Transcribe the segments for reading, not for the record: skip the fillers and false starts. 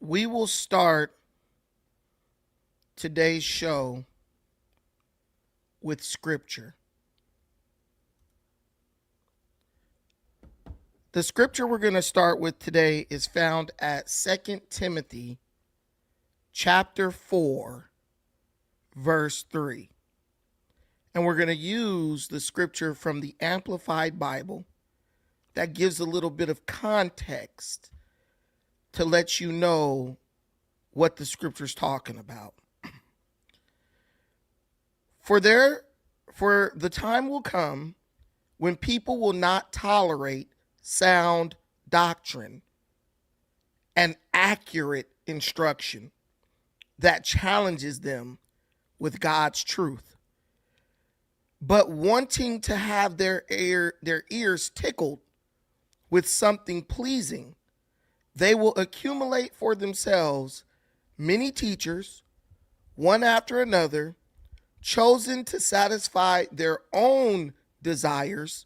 We will start today's show with scripture. The scripture we're going to start with today is found at 2 Timothy chapter 4, verse 3. And we're going to use the scripture from the Amplified Bible that gives a little bit of context to let you know what the scripture's talking about. For the time will come when people will not tolerate sound doctrine and accurate instruction that challenges them with God's truth, but wanting to have their ears tickled with something pleasing, they will accumulate for themselves many teachers, one after another, chosen to satisfy their own desires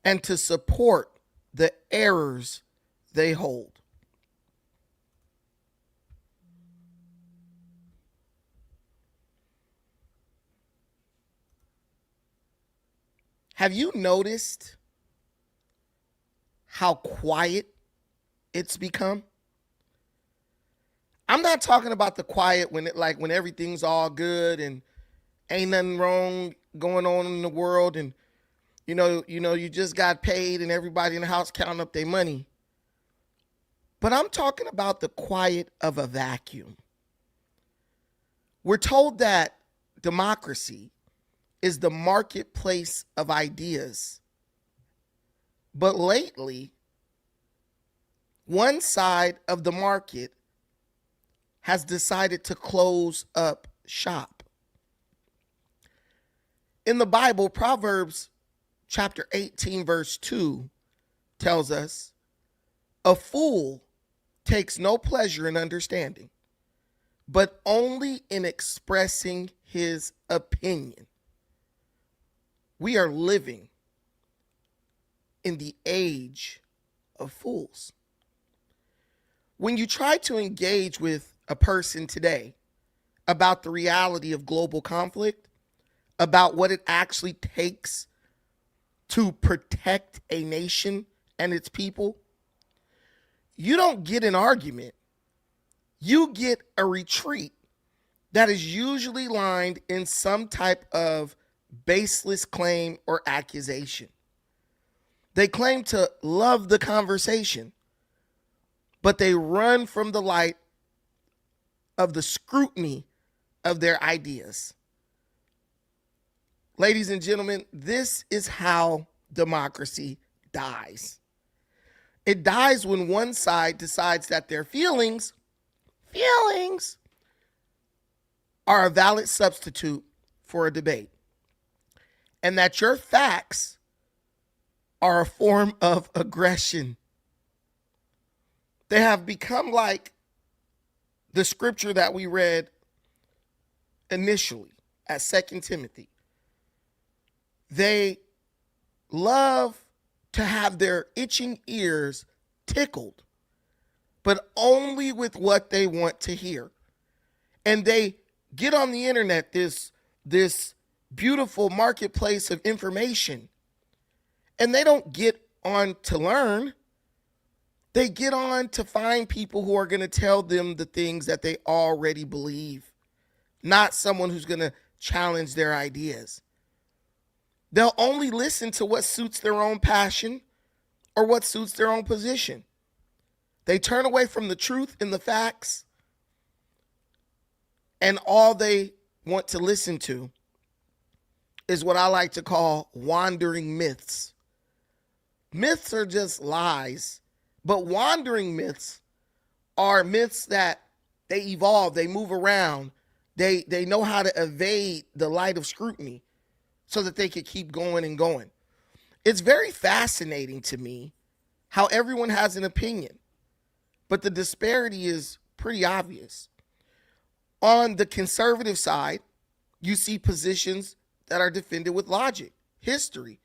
and to support the errors they hold. Have you noticed how quiet it's become? I'm not talking about the quiet when when everything's all good and ain't nothing wrong going on in the world, and you just got paid and everybody in the house counting up their money. But I'm talking about the quiet of a vacuum. We're told that democracy is the marketplace of ideas. But lately, one side of the market has decided to close up shop. In the Bible, Proverbs chapter 18, verse 2 tells us, "A fool takes no pleasure in understanding, but only in expressing his opinion." We are living in the age of fools. When you try to engage with a person today about the reality of global conflict, about what it actually takes to protect a nation and its people, you don't get an argument. You get a retreat that is usually lined in some type of baseless claim or accusation. They claim to love the conversation, but they run from the light of the scrutiny of their ideas. Ladies and gentlemen, this is how democracy dies. It dies when one side decides that their feelings are a valid substitute for a debate, and that your facts are a form of aggression. They have become like the scripture that we read initially at 2 Timothy. They love to have their itching ears tickled, but only with what they want to hear. And they get on the internet, this beautiful marketplace of information, and they don't get on to learn. They get on to find people who are going to tell them the things that they already believe, not someone who's going to challenge their ideas. They'll only listen to what suits their own passion or what suits their own position. They turn away from the truth and the facts, and all they want to listen to is what I like to call wandering myths. Myths are just lies, but wandering myths are myths that they evolve, they move around, they know how to evade the light of scrutiny so that they could keep going and going. It's very fascinating to me how everyone has an opinion, but the disparity is pretty obvious. On the conservative side, you see positions that are defended with logic, history,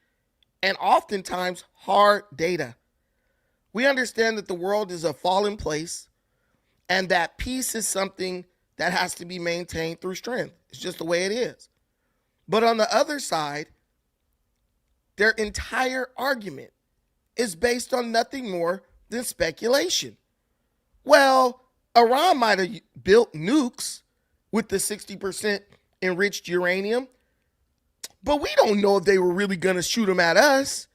and oftentimes hard data. We understand that the world is a fallen place and that peace is something that has to be maintained through strength. It's just the way it is. But on the other side, their entire argument is based on nothing more than speculation. Well, Iran might have built nukes with the 60% enriched uranium, but we don't know if they were really going to shoot them at us.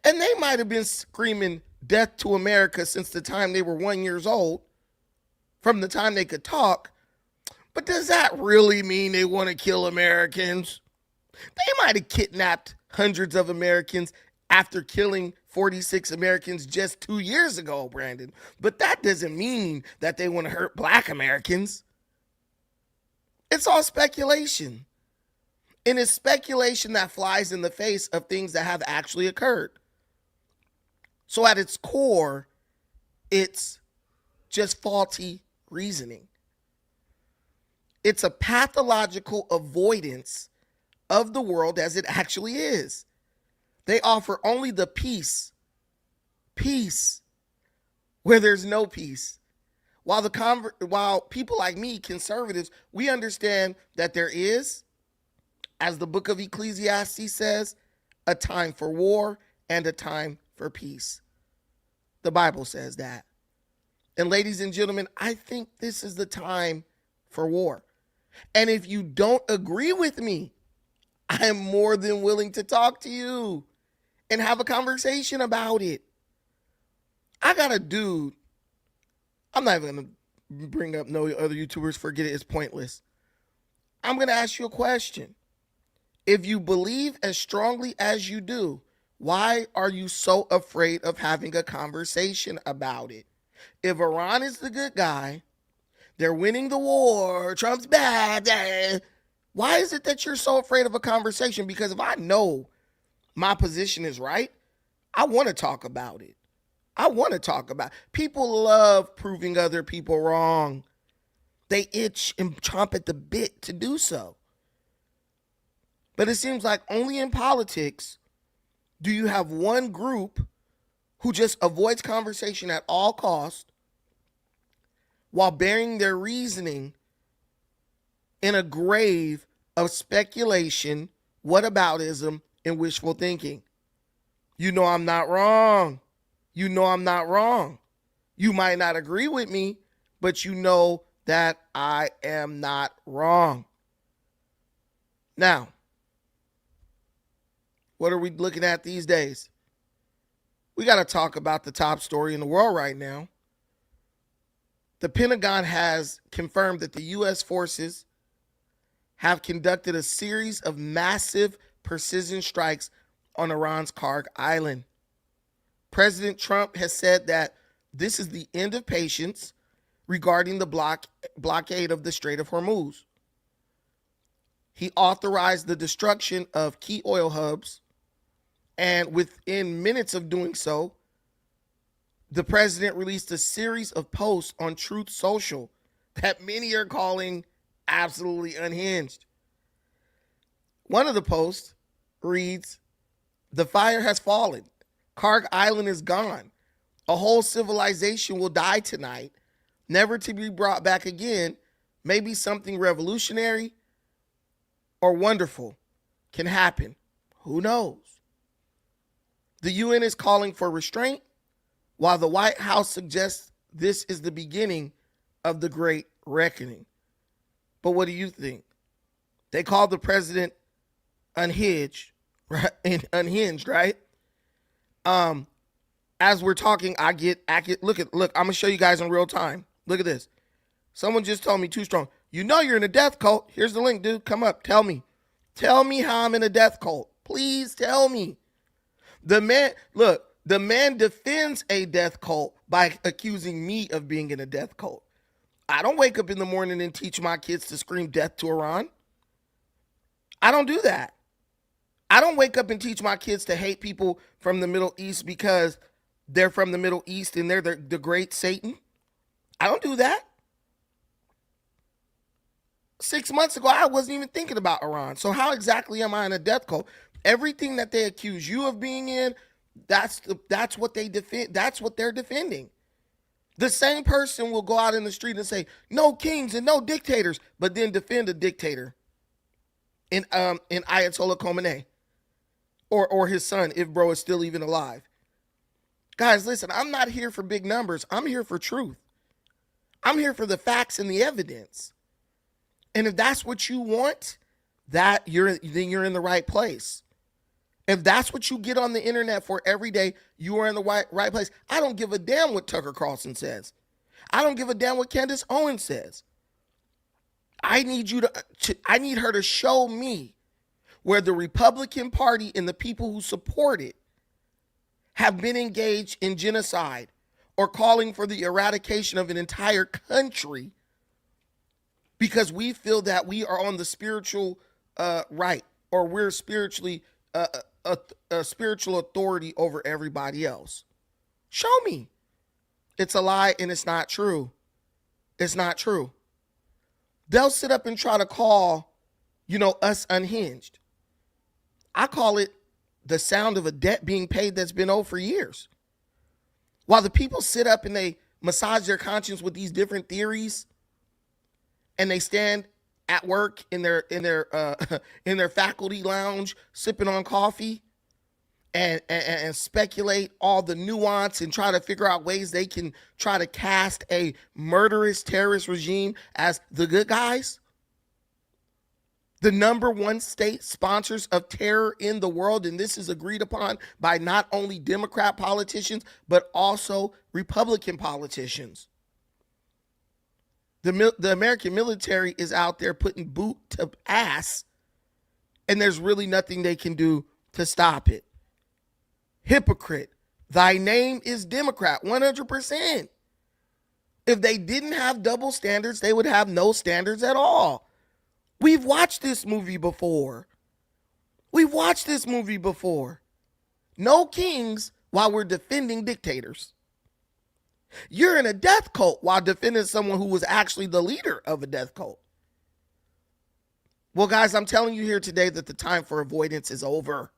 And they might have been screaming death to America since the time they were 1 year old, from the time they could talk. But does that really mean they want to kill Americans? They might have kidnapped hundreds of Americans after killing 46 Americans just 2 years ago, Brandon. But that doesn't mean that they want to hurt black Americans. It's all speculation. And it's speculation that flies in the face of things that have actually occurred. So at its core, it's just faulty reasoning. It's a pathological avoidance of the world as it actually is. They offer only the peace where there's no peace. While people like me, conservatives, we understand that there is, as the book of Ecclesiastes says, a time for war and a time for peace. The Bible says that. And ladies and gentlemen, I think this is the time for war. And if you don't agree with me, I am more than willing to talk to you and have a conversation about it. I got a dude. I'm not even going to bring up no other YouTubers. Forget it. It's pointless. I'm going to ask you a question. If you believe as strongly as you do, why are you so afraid of having a conversation about it? If Iran is the good guy, they're winning the war, Trump's bad, why is it that you're so afraid of a conversation? Because if I know my position is right, I want to talk about it. People love proving other people wrong. They itch and chomp at the bit to do so. But it seems like only in politics do you have one group who just avoids conversation at all costs while burying their reasoning in a grave of speculation, whataboutism, and wishful thinking. You know I'm not wrong. You might not agree with me, but you know that I am not wrong. Now, what are we looking at these days? We got to talk about the top story in the world right now. The Pentagon has confirmed that the U.S. forces have conducted a series of massive precision strikes on Iran's Karg Island. President Trump has said that this is the end of patience regarding the blockade of the Strait of Hormuz. He authorized the destruction of key oil hubs, and within minutes of doing so, the president released a series of posts on Truth Social that many are calling absolutely unhinged. One of the posts reads, "The fire has fallen. Karg Island is gone. A whole civilization will die tonight, never to be brought back again. Maybe something revolutionary or wonderful can happen. Who knows?" The UN is calling for restraint, while the White House suggests this is the beginning of the Great Reckoning. But what do you think? They called the president unhinged, right? As we're talking, I get look, I'm gonna show you guys in real time. Look at this. Someone just told me too strong. You know you're in a death cult. Here's the link, dude. Come up. Tell me how I'm in a death cult. Please tell me. The man defends a death cult by accusing me of being in a death cult. I don't wake up in the morning and teach my kids to scream death to Iran. I don't do that. I don't wake up and teach my kids to hate people from the Middle East because they're from the Middle East and they're the great Satan. I don't do that. 6 months ago, I wasn't even thinking about Iran. So how exactly am I in a death cult? Everything that they accuse you of being in, that's what they defend. That's what they're defending. The same person will go out in the street and say, no kings and no dictators, but then defend a dictator in Ayatollah Khomeini or his son, if bro is still even alive. Guys, listen, I'm not here for big numbers. I'm here for truth. I'm here for the facts and the evidence. And if that's what you want, then you're in the right place. If that's what you get on the internet for every day, you are in the right place. I don't give a damn what Tucker Carlson says. I don't give a damn what Candace Owens says. I need her to show me where the Republican Party and the people who support it have been engaged in genocide or calling for the eradication of an entire country because we feel that we are on the spiritual right, or we're spiritually a spiritual authority over everybody else. Show me. It's a lie and it's not true. It's not true. They'll sit up and try to call, us unhinged. I call it the sound of a debt being paid that's been owed for years. While the people sit up and they massage their conscience with these different theories, and they stand at work in their faculty lounge sipping on coffee and speculate all the nuance and try to figure out ways they can try to cast a murderous terrorist regime as the good guys. The number one state sponsors of terror in the world, and this is agreed upon by not only Democrat politicians, but also Republican politicians. The American military is out there putting boot to ass, and there's really nothing they can do to stop it. Hypocrite. Thy name is Democrat, 100%. If they didn't have double standards, they would have no standards at all. We've watched this movie before. No kings while we're defending dictators. You're in a death cult while defending someone who was actually the leader of a death cult. Well, guys, I'm telling you here today that the time for avoidance is over.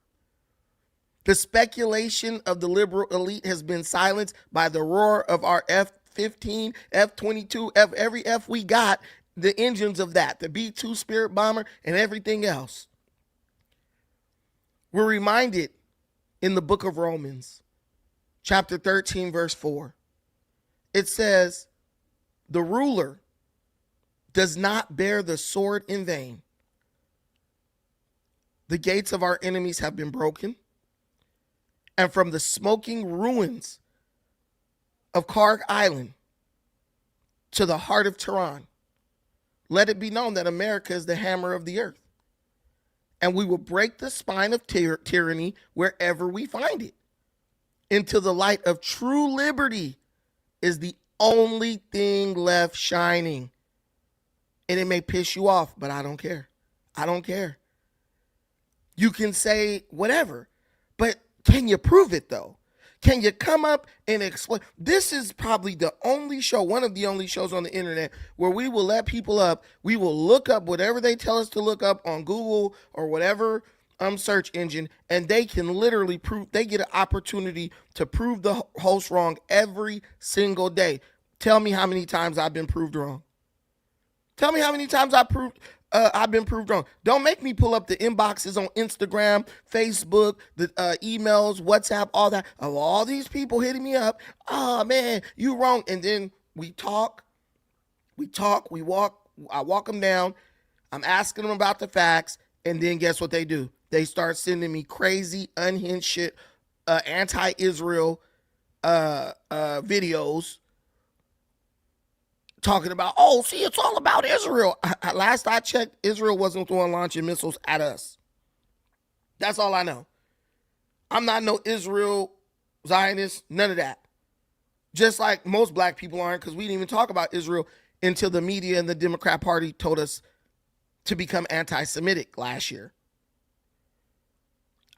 The speculation of the liberal elite has been silenced by the roar of our F-15, F-22, every F we got, the engines of that, the B-2 Spirit bomber and everything else. We're reminded in the book of Romans, chapter 13, verse 4. It says, the ruler does not bear the sword in vain. The gates of our enemies have been broken, and from the smoking ruins of Karg Island to the heart of Tehran, let it be known that America is the hammer of the earth, and we will break the spine of tyranny wherever we find it, until the light of true liberty is the only thing left shining. And it may piss you off, but I don't care. I don't care. You can say whatever, but can you prove it though? Can you come up and explain? This is probably the only show, one of the only shows on the internet where we will let people up. We will look up whatever they tell us to look up on Google or whatever search engine, and they can literally prove, they get an opportunity to prove the host wrong every single day. Tell me how many times I've been proved wrong. Tell me how many times I've been proved wrong. Don't make me pull up the inboxes on Instagram, Facebook, the emails, WhatsApp, all that, of all these people hitting me up. Oh man, you wrong. And then we walk, I walk them down. I'm asking them about the facts. And then guess what they do? They start sending me crazy, unhinged shit, anti-Israel videos talking about, oh, see, it's all about Israel. Last I checked, Israel wasn't the one launching missiles at us. That's all I know. I'm not no Israel Zionist, none of that. Just like most black people aren't, because we didn't even talk about Israel until the media and the Democrat Party told us to become anti-Semitic last year.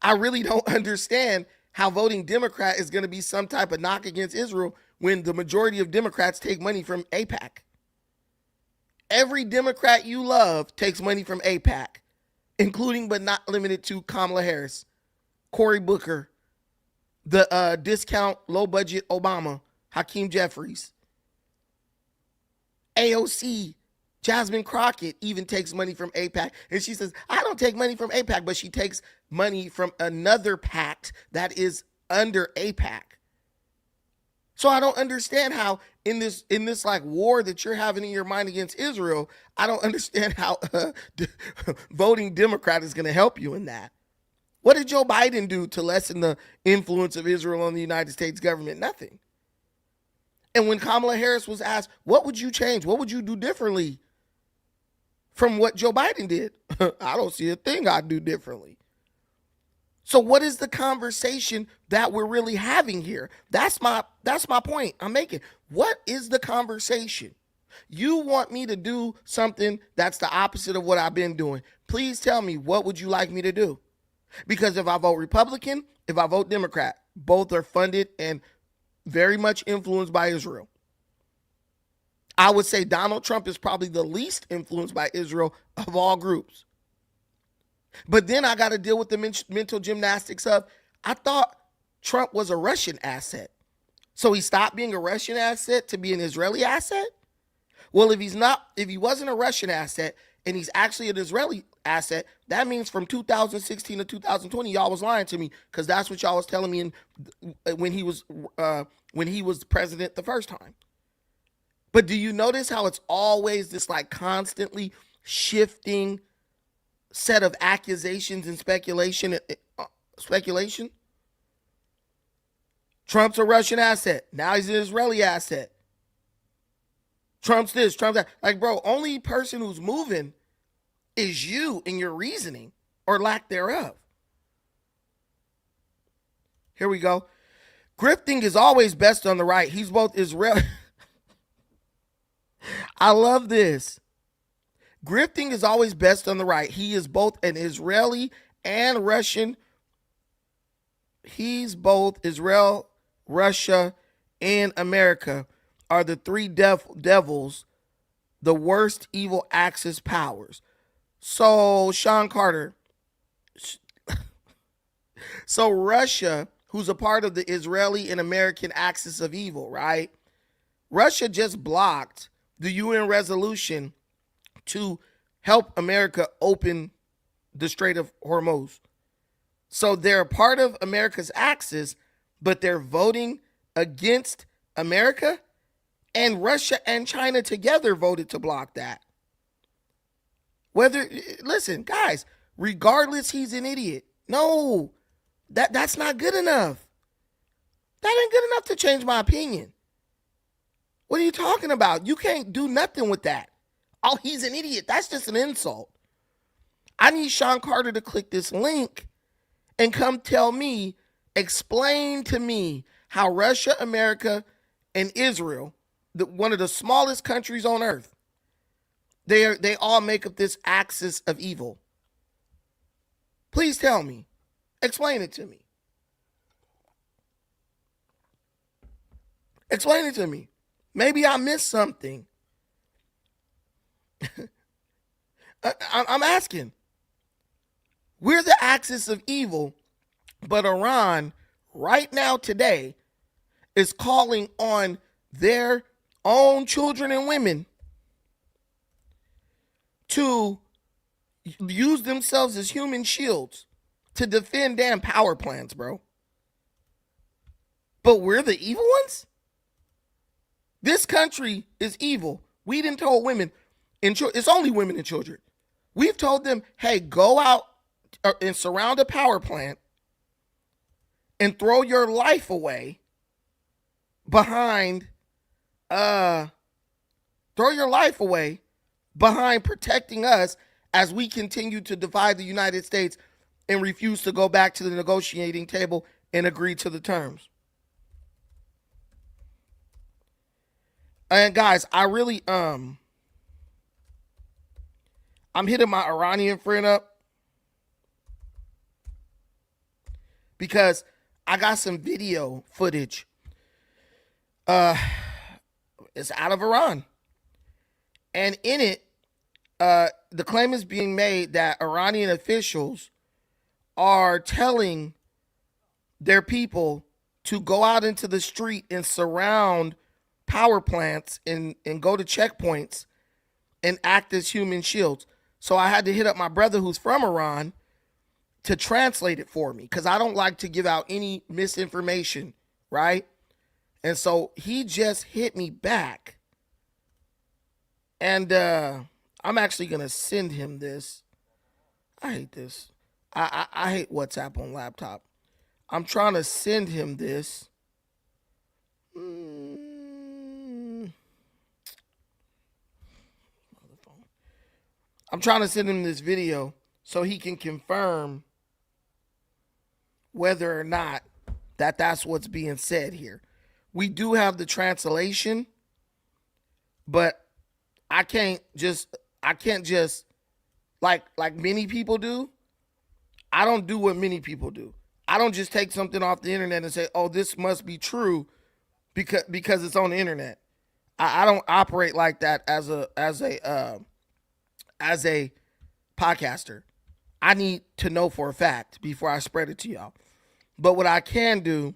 I really don't understand how voting Democrat is going to be some type of knock against Israel when the majority of Democrats take money from AIPAC. Every Democrat you love takes money from AIPAC, including but not limited to Kamala Harris, Cory Booker, the discount low budget Obama, Hakeem Jeffries, AOC, Jasmine Crockett, even takes money from AIPAC. And she says, I don't take money from AIPAC, but she takes money from another pact that is under AIPAC. So I don't understand how in this like war that you're having in your mind against Israel, I don't understand how voting Democrat is going to help you in that. What did Joe Biden do to lessen the influence of Israel on the United States government? Nothing. And when Kamala Harris was asked, what would you change? What would you do differently from what Joe Biden did? I don't see a thing I'd do differently. So what is the conversation that we're really having here? That's my point I'm making. What is the conversation? You want me to do something that's the opposite of what I've been doing. Please tell me, what would you like me to do? Because if I vote Republican, if I vote Democrat, both are funded and very much influenced by Israel. I would say Donald Trump is probably the least influenced by Israel of all groups. But then I got to deal with the mental gymnastics of, I thought Trump was a Russian asset. So he stopped being a Russian asset to be an Israeli asset? Well, if he wasn't a Russian asset and he's actually an Israeli asset, that means from 2016 to 2020, y'all was lying to me, because that's what y'all was telling me when he was president the first time. But do you notice how it's always this like constantly shifting set of accusations and speculation? Trump's a Russian asset. Now he's an Israeli asset. Trump's this, Trump's that. Like, bro, only person who's moving is you in your reasoning or lack thereof. Here we go. Grifting is always best on the right. He's both Israeli. I love this. Grifting is always best on the right. He is both an Israeli and Russian. He's both Israel, Russia, and America are the three devils, the worst evil Axis powers. So, Sean Carter. So, Russia, who's a part of the Israeli and American axis of evil, right? Russia just blocked the UN resolution to help America open the Strait of Hormuz. So they're a part of America's axis, but they're voting against America, and Russia and China together voted to block that. Listen, guys, regardless, he's an idiot. No, that's not good enough. That ain't good enough to change my opinion. What are you talking about? You can't do nothing with that. Oh, he's an idiot. That's just an insult. I need Sean Carter to click this link and come tell me, explain to me how Russia, America, and Israel, one of the smallest countries on earth, they all make up this axis of evil. Please tell me. Explain it to me. Explain it to me. Maybe I missed something. I'm asking. We're the axis of evil, but Iran right now today is calling on their own children and women to use themselves as human shields to defend damn power plants, bro. But we're the evil ones? This country is evil. We didn't told women, it's only women and children. We've told them, hey, go out and surround a power plant and throw your life away behind protecting us as we continue to divide the United States and refuse to go back to the negotiating table and agree to the terms. And guys, I really, I'm hitting my Iranian friend up because I got some video footage. It's out of Iran. And in it, the claim is being made that Iranian officials are telling their people to go out into the street and surround power plants and go to checkpoints and act as human shields. So I had to hit up my brother who's from Iran to translate it for me because I don't like to give out any misinformation, right? And so he just hit me back. And I'm actually going to send him this. I hate this. I hate WhatsApp on laptop. I'm trying to send him this. I'm trying to send him this video so he can confirm whether or not that's what's being said here. We do have the translation, but I can't just like many people do. I don't do what many people do. I don't just take something off the internet and say, "Oh, this must be true," because it's on the internet. I don't operate like that as a podcaster. I need to know for a fact before I spread it to y'all. But what I can do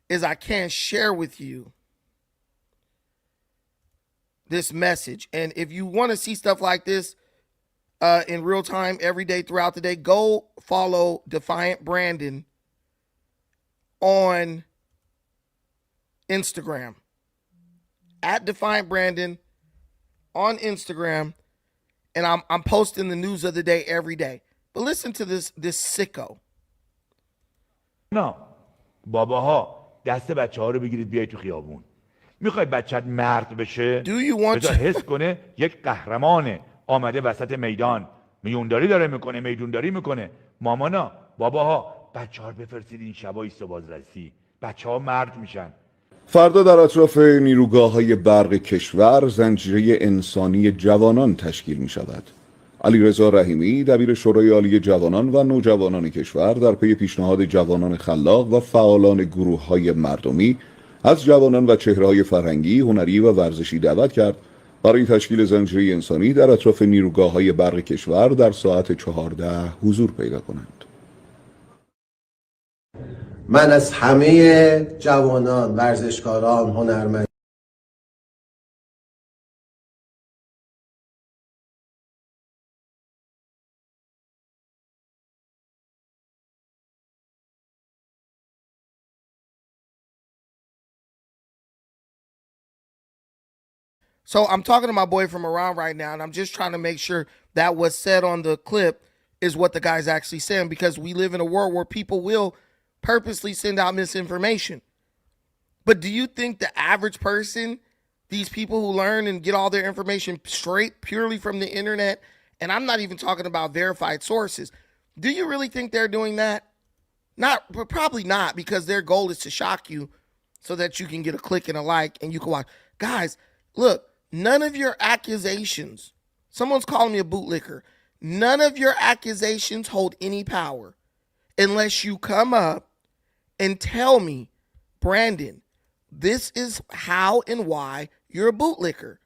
is I can share with you this message. And if you want to see stuff like this in real time, every day throughout the day, go follow Defiant Brandon on Instagram. At Defiant Brandon on Instagram. And I'm posting the news of the day every day. But listen to this sicko. نه باباها دست بچه ها رو بگیرید بیاید تو خیابون. میخوای بچت مرد بشه؟ بذار حس کنه یک قهرمانه آمده وسط میدان میونداری داره میکنه میدونداری میکنه. مامانا باباها بچه ها رو بفرستید این شبا ایست و بازرسی. بچه ها مرد میشن. فردا در اطراف نیروگاه‌های برق کشور زنجیره انسانی جوانان تشکیل می شود. علیرضا رحیمی دبیر شورای عالی جوانان و نوجوانان کشور در پی پیشنهاد جوانان خلاق و فعالان گروه‌های مردمی از جوانان و چهره‌های فرهنگی، هنری و ورزشی دعوت کرد برای تشکیل زنجیره انسانی در اطراف نیروگاه‌های برق کشور در ساعت 14 حضور پیدا کنند. من از همه جوانان، ورزشکاران، هنرمندان So I'm talking to my boy from Iran right now, and I'm just trying to make sure that what's said on the clip is what the guy's actually saying, because we live in a world where people will purposely send out misinformation. But do you think the average person, these people who learn and get all their information straight purely from the internet, and I'm not even talking about verified sources, do you really think they're doing that? Not, but probably not, because their goal is to shock you so that you can get a click and a like and you can watch. Guys, look, none of your accusations, someone's calling me a bootlicker, none of your accusations hold any power unless you come up and tell me, Brandon, this is how and why you're a bootlicker.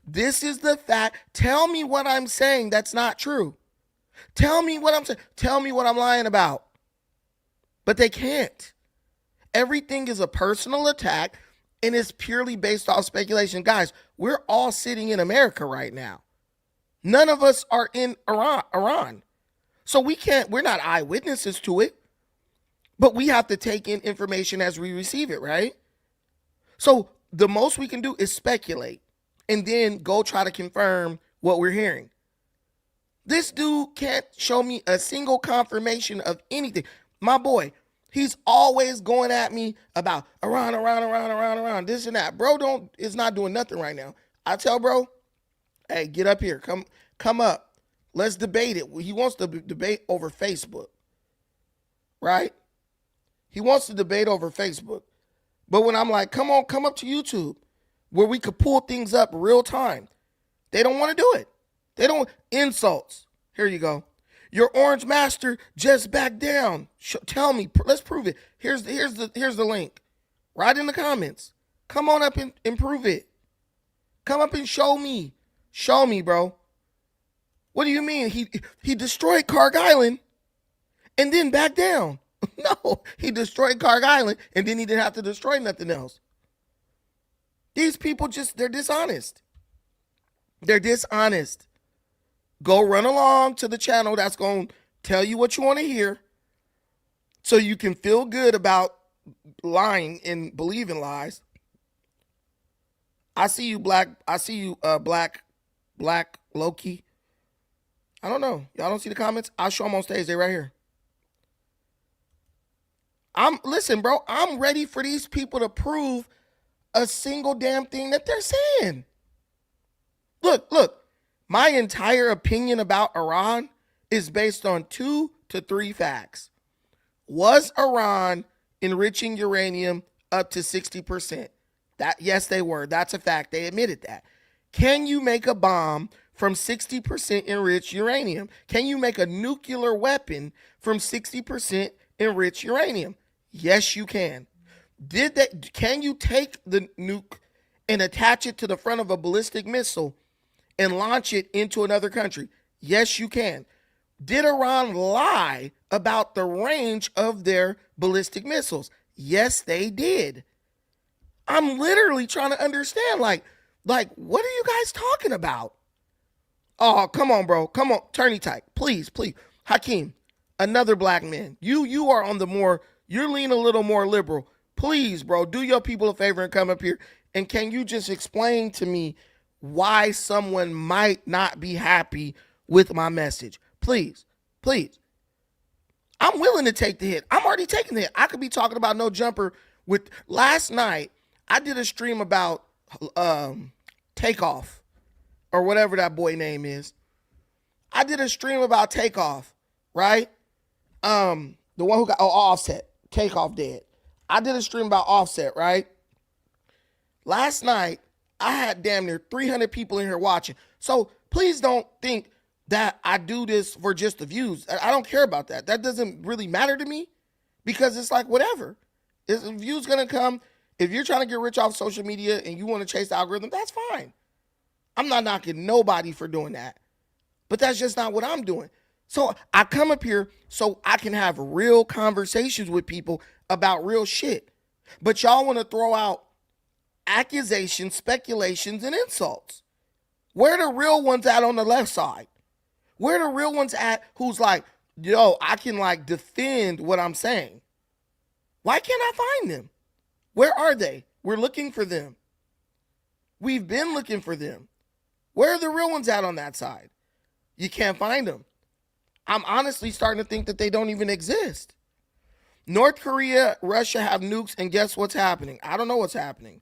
This is the fact. Tell me what I'm saying that's not true. Tell me what I'm saying. Tell me what I'm lying about. But they can't. Everything is a personal attack, and it's purely based off speculation. Guys, we're all sitting in America right now. None of us are in Iran. So we're not eyewitnesses to it, but we have to take in information as we receive it, right? So the most we can do is speculate and then go try to confirm what we're hearing. This dude can't show me a single confirmation of anything. My boy, he's always going at me about Iran, this and that. Bro is not doing nothing right now. I tell bro, hey, get up here. Come up. Let's debate it. He wants to debate over Facebook, right? He wants to debate over Facebook. But when I'm like, come up to YouTube where we could pull things up real time, they don't want to do it. They don't. Insults. Here you go. Your orange master just backed down. Tell me. Let's prove it. Here's the link. Right in the comments. Come on up and prove it. Come up and show me. Show me, bro. What do you mean? He destroyed Carg Island and then backed down. No, he destroyed Carg Island and then he didn't have to destroy nothing else. These people they're dishonest. They're dishonest. Go run along to the channel that's going to tell you what you want to hear so you can feel good about lying and believing lies. I see you, Black. I see you, Black Loki. I don't know. Y'all don't see the comments? I'll show them on stage. They're right here. Listen, bro, I'm ready for these people to prove a single damn thing that they're saying. Look, my entire opinion about Iran is based on 2 to 3 facts. Was Iran enriching uranium up to 60%? Yes, they were. That's a fact. They admitted that. Can you make a bomb from 60% enriched uranium? Can you make a nuclear weapon from 60% enriched uranium? Yes, you can. Can you take the nuke and attach it to the front of a ballistic missile and launch it into another country? Yes, you can. Did Iran lie about the range of their ballistic missiles? Yes, they did. I'm literally trying to understand, like, what are you guys talking about? Oh, come on, bro. Come on. Turny type. Please. Hakeem, another black man. You are on the more, you're leaning a little more liberal. Please, bro, do your people a favor and come up here. And can you just explain to me why someone might not be happy with my message? Please. I'm willing to take the hit. I'm already taking the hit. I could be talking about no jumper with last night. I did a stream about Takeoff or whatever that boy name is. I did a stream about Takeoff, right? The one who got Offset. Takeoff dead. I did a stream about Offset, right? Last night, I had damn near 300 people in here watching. So please don't think that I do this for just the views. I don't care about that. That doesn't really matter to me because it's like whatever. If the views gonna come, if you're trying to get rich off social media and you want to chase the algorithm, that's fine. I'm not knocking nobody for doing that. But that's just not what I'm doing. So I come up here so I can have real conversations with people about real shit. But y'all want to throw out accusations, speculations, and insults. Where the real ones at on the left side? Where the real ones at who's like, yo, I can like defend what I'm saying? Why can't I find them? Where are they? We're looking for them. We've been looking for them. Where are the real ones at on that side? You can't find them. I'm honestly starting to think that they don't even exist. North Korea, Russia have nukes, and guess what's happening? I don't know what's happening.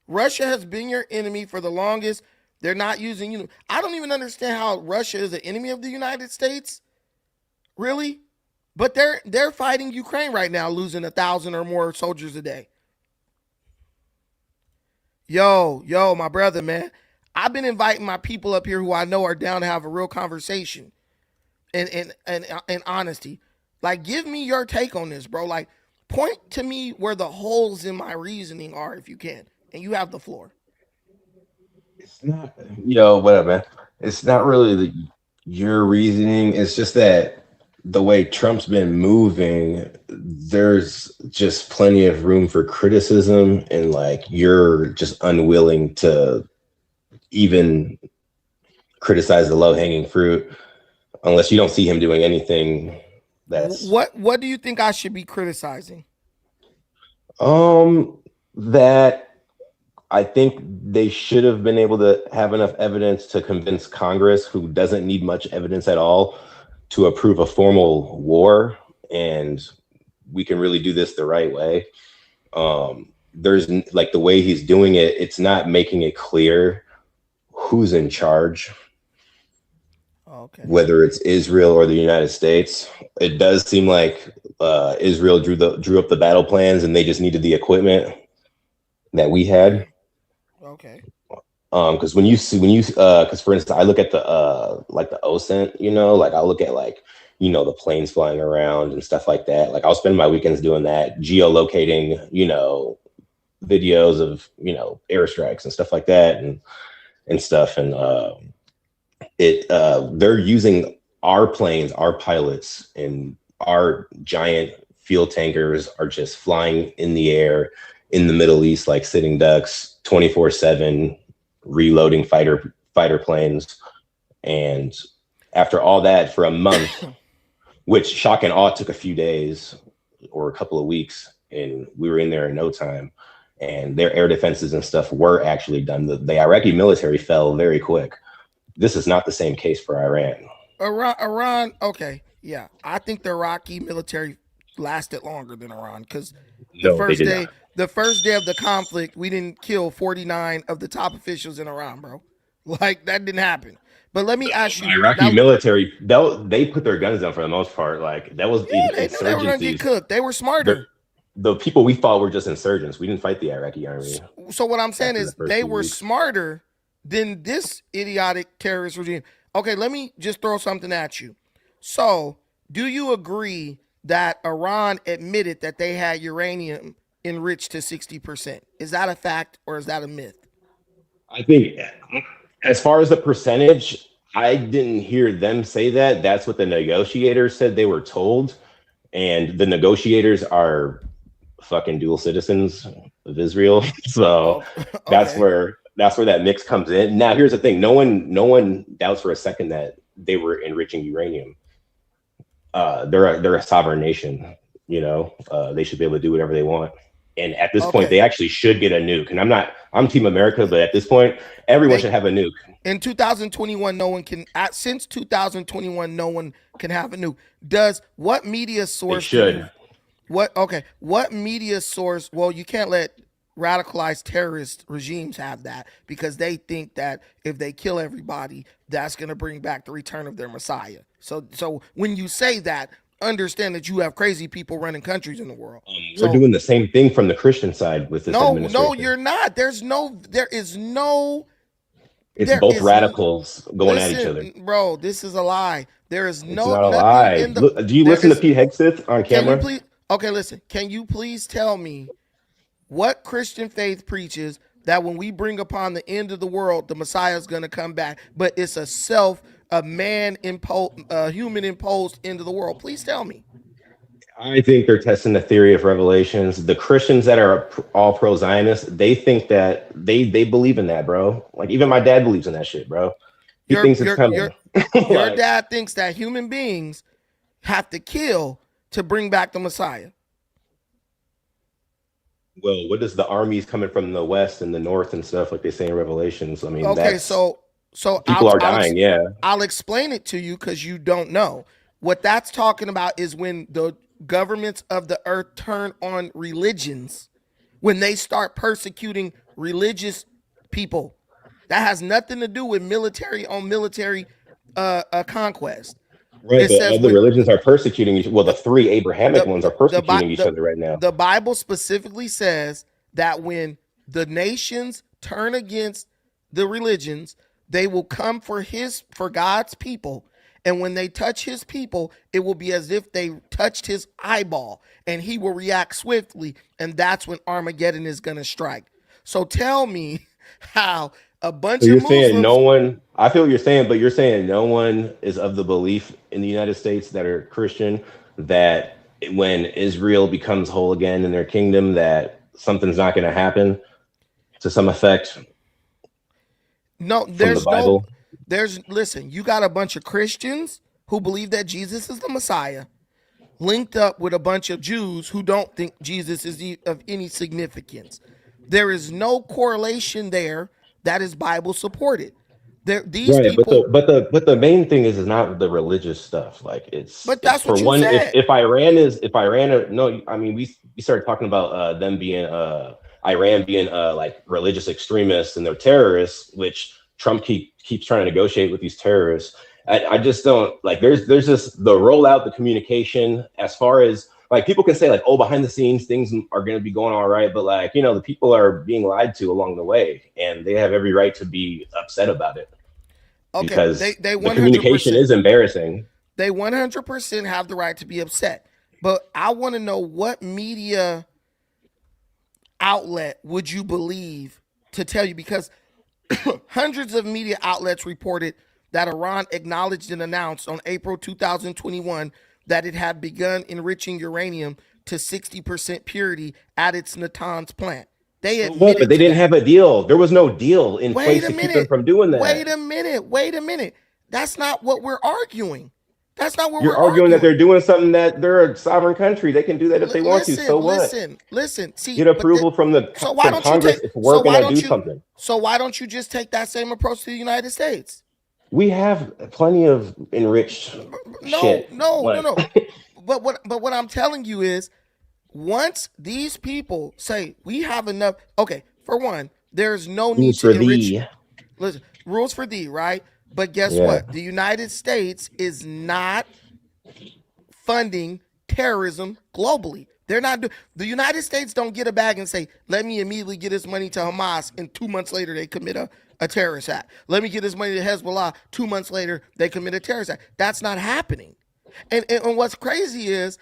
Russia has been your enemy for the longest. They're not using you. I don't even understand how Russia is an enemy of the United States. Really? But they're fighting Ukraine right now, losing 1,000 or more soldiers a day. Yo, my brother, man. I've been inviting my people up here who I know are down to have a real conversation and honesty. Like, give me your take on this, bro. Like, point to me where the holes in my reasoning are, if you can. And you have the floor. It's not, what up, man? It's not really your reasoning. It's just that the way Trump's been moving, there's just plenty of room for criticism, and like you're just unwilling to even criticize the low-hanging fruit unless you don't see him doing anything that's what do you think I should be criticizing? That I think they should have been able to have enough evidence to convince Congress, who doesn't need much evidence at all, to approve a formal war, and we can really do this the right way. There's like the way he's doing it, it's not making it clear who's in charge. Okay. Whether it's Israel or the United States. It does seem like Israel drew up the battle plans and they just needed the equipment that we had. Okay. Because because for instance, I look at the like the OSINT, like I'll look at like, the planes flying around and stuff like that. Like I'll spend my weekends doing that, geolocating, videos of, airstrikes and stuff like that and stuff. And they're using our planes, our pilots, and our giant fuel tankers are just flying in the air in the Middle East like sitting ducks 24/7 reloading fighter planes. And after all that for a month, which shock and awe took a few days or a couple of weeks, and we were in there in no time, and their air defenses and stuff were actually done. The Iraqi military fell very quick. This is not the same case for Iran. Iran, okay, yeah. I think the Iraqi military lasted longer than Iran, because the first day of the conflict, we didn't kill 49 of the top officials in Iran, bro. Like, that didn't happen. But let me ask you, Iraqi military, they put their guns down for the most part. Like, that was they knew they were gonna get cooked. They were smarter. The people we fought were just insurgents. We didn't fight the Iraqi army. So what I'm saying is they were smarter than this idiotic terrorist regime. Okay, let me just throw something at you. So, do you agree that Iran admitted that they had uranium enriched to 60%? Is that a fact or is that a myth? I think, as far as the percentage, I didn't hear them say that. That's what the negotiators said they were told. And the negotiators are fucking dual citizens of Israel. So that's where that mix comes in. Now, here's the thing. No one doubts for a second that they were enriching uranium. They're a sovereign nation, you know. They should be able to do whatever they want. And at this point, they actually should get a nuke. And I'm Team America, but at this point, everyone should have a nuke. In 2021, no one can. Since 2021, no one can have a nuke. What media source? They should. What media source? Well, you can't let radicalized terrorist regimes have that, because they think that if they kill everybody, that's going to bring back the return of their Messiah. So when you say that, understand that you have crazy people running countries in the world. We're doing the same thing from the Christian side with this administration. No, you're not. There is no. It's both radicals going at each other. Bro, this is a lie. There is it's not a lie. Do you listen to Pete Hegseth on camera? Listen. Can you please tell me what Christian faith preaches that when we bring upon the end of the world, the Messiah is going to come back, but it's a human imposed into the world? Please tell me. I think they're testing the theory of revelations. The Christians that are all pro-Zionist, they think that they believe in that, bro. Like, even my dad believes in that shit, bro. He thinks it's coming. Your dad thinks that human beings have to kill to bring back the Messiah. Well, what is the armies coming from the west and the north and stuff, like they say in Revelations? I mean, so people are dying. Yeah, I'll explain it to you because you don't know. What that's talking about is when the governments of the earth turn on religions, when they start persecuting religious people. That has nothing to do with military conquest. Right, but other religions are persecuting each other. Well, the three Abrahamic ones are persecuting each other right now. The Bible specifically says that when the nations turn against the religions, they will come for God's people. And when they touch his people, it will be as if they touched his eyeball, and he will react swiftly. And that's when Armageddon is going to strike. So tell me how a bunch of Muslims... saying no one... I feel what you're saying, but you're saying no one is of the belief in the United States that are Christian that when Israel becomes whole again in their kingdom, that something's not going to happen to some effect. No, there's the Bible. Listen, you got a bunch of Christians who believe that Jesus is the Messiah, linked up with a bunch of Jews who don't think Jesus is of any significance. There is no correlation there that is Bible supported. These people, but the main thing is not the religious stuff. Like but that's for what you one. said. If Iran, no, I mean we started talking about them being Iran being like religious extremists and they're terrorists, which Trump keeps trying to negotiate with these terrorists. I just don't like. There's just the rollout, the communication. As far as like people can say like, oh, behind the scenes things are going to be going all right, but like the people are being lied to along the way, and they have every right to be upset about it. Okay, because they the communication is embarrassing. They 100% have the right to be upset, but I want to know what media outlet would you believe to tell you, because hundreds of media outlets reported that Iran acknowledged and announced on April 2021 that it had begun enriching uranium to 60% purity at its Natanz plant. They So what? admitted But they to didn't that. have a deal. There was no deal in place to keep them from doing that. Wait a minute. That's not what we're arguing. That's not what You're we're arguing that they're arguing. doing something that they're a sovereign country. They can do that if they want to. So what? Listen. See, Get approval from Congress if we're going to do something. So why don't you just take that same approach to the United States? We have plenty of enriched shit. No. But what I'm telling you is, once these people say we have enough, okay, for one, there's no need to enrich. Listen, rules for thee, right? But guess what? The United States is not funding terrorism globally. They're not the United States don't get a bag and say, let me immediately get this money to Hamas, and 2 months later they commit a terrorist act. Let me get this money to Hezbollah. 2 months later they commit a terrorist act. That's not happening. And what's crazy is,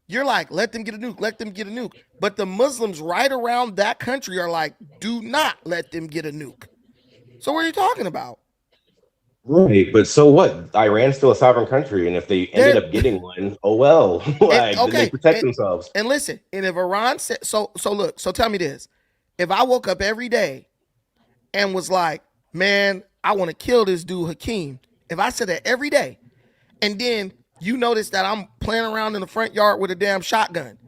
you're like, let them get a nuke. But the Muslims right around that country are like, do not let them get a nuke. So what are you talking about? Right, but so what? Iran's still a sovereign country, and if they ended up getting one, oh well. Then they protect themselves. And listen, and if Iran said so tell me this. If I woke up every day and was like, man, I want to kill this dude Hakeem. If I said that every day, and then you notice that I'm playing around in the front yard with a damn shotgun,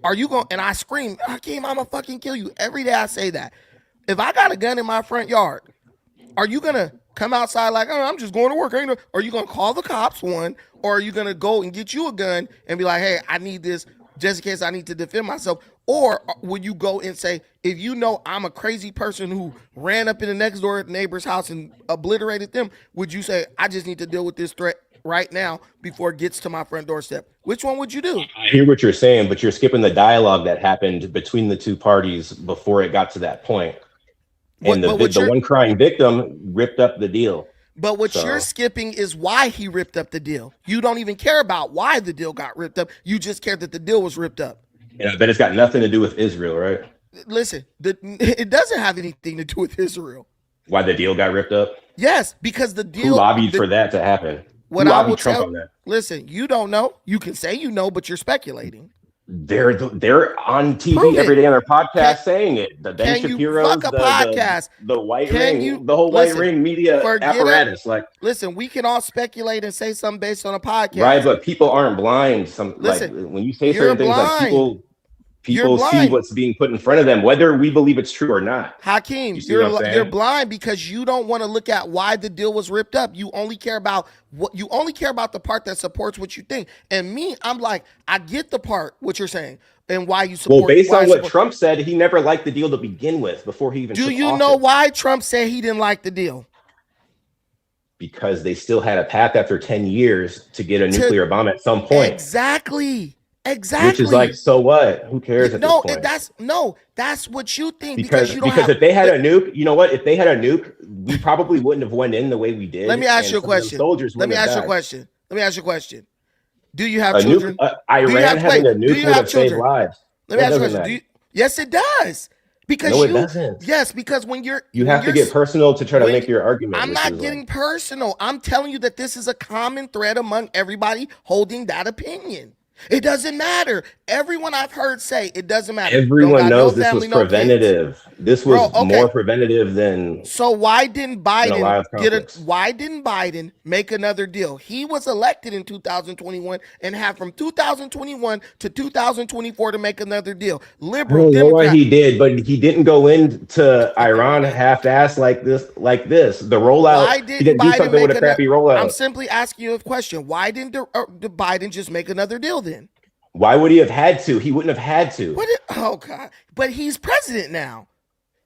are you going, and I scream, Hakeem, I'm gonna fucking kill you. Every day I say that. If I got a gun in my front yard, are you gonna come outside like, oh, I'm just going to work? Or are you gonna call the cops, one, or are you gonna go and get you a gun and be like, hey, I need this just in case I need to defend myself? Or would you go and say, if you know I'm a crazy person who ran up in the next door neighbor's house and obliterated them, would you say, I just need to deal with this threat right now before it gets to my front doorstep? Which one would you do? I hear what you're saying, but you're skipping the dialogue that happened between the two parties before it got to that point. And the one crying victim ripped up the deal. But what you're skipping is why he ripped up the deal. You don't even care about why the deal got ripped up. You just care that the deal was ripped up. And I bet it's got nothing to do with Israel, right? Listen, it doesn't have anything to do with Israel. Why the deal got ripped up? Yes, because the deal. Who lobbied for that to happen? What I will Trump on that? Listen, you don't know. You can say you know, but you're speculating. They're on TV every day on their podcast saying it. The Ben Shapiro's, the White Ring, the whole White Ring media apparatus. Listen, we can all speculate and say something based on a podcast, right? But people aren't blind. When you say certain things, like people see what's being put in front of them, whether we believe it's true or not. Hakeem, you're blind because you don't want to look at why the deal was ripped up. You only care about the part that supports what you think. And me, I'm like, I get the part what you're saying and why you support. Well, based on what Trump said, he never liked the deal to begin with before he even. Do you know why Trump said he didn't like the deal? Because they still had a path after 10 years to get a nuclear bomb at some point. Exactly. Which is like, so what? Who cares at this point? That's what you think. Because if they had a nuke, you know what? If they had a nuke, we probably wouldn't have went in the way we did. Let me ask you a question. Let me ask you a question. Do you have children? Iran having a nuke would have saved lives. Let me ask you a question. Yes, it does. Because it doesn't. Yes, because you have to get personal to try to make your argument. I'm not getting personal. I'm telling you that this is a common thread among everybody holding that opinion. It doesn't matter. Everyone I've heard say it doesn't matter. Everyone knows this was preventative. This was more preventative than. So why didn't Biden why didn't Biden make another deal? He was elected in 2021 and had from 2021 to 2024 to make another deal. Liberal. I don't know why he did, but he didn't go into Iran half-assed like this. The rollout. Why didn't Biden do something with a crappy rollout? I'm simply asking you a question. Why didn't Biden just make another deal then? Why would he have had to? He wouldn't have had to. Oh God! But he's president now.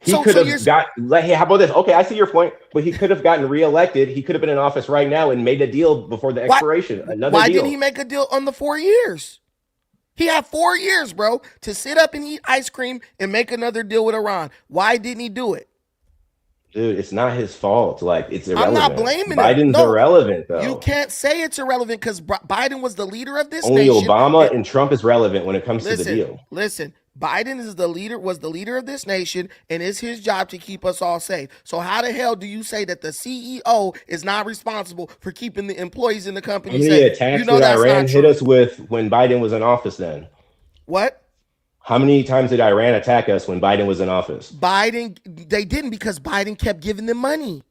He could have got. Hey, how about this? Okay, I see your point. But he could have gotten reelected. He could have been in office right now and made a deal before the expiration. Why didn't he make a deal on the 4 years? He had 4 years, bro, to sit up and eat ice cream and make another deal with Iran. Why didn't he do it? Dude, it's not his fault. It's irrelevant. I'm not blaming Biden's irrelevant, though. You can't say it's irrelevant because Biden was the leader of this nation. Only Obama and Trump is relevant when it comes to the deal. Listen, Biden was the leader of this nation, and it's his job to keep us all safe. So how the hell do you say that the CEO is not responsible for keeping the employees in the company safe? How many attacks did Iran hit us with when Biden was in office then? What? How many times did Iran attack us when Biden was in office? They didn't, because Biden kept giving them money.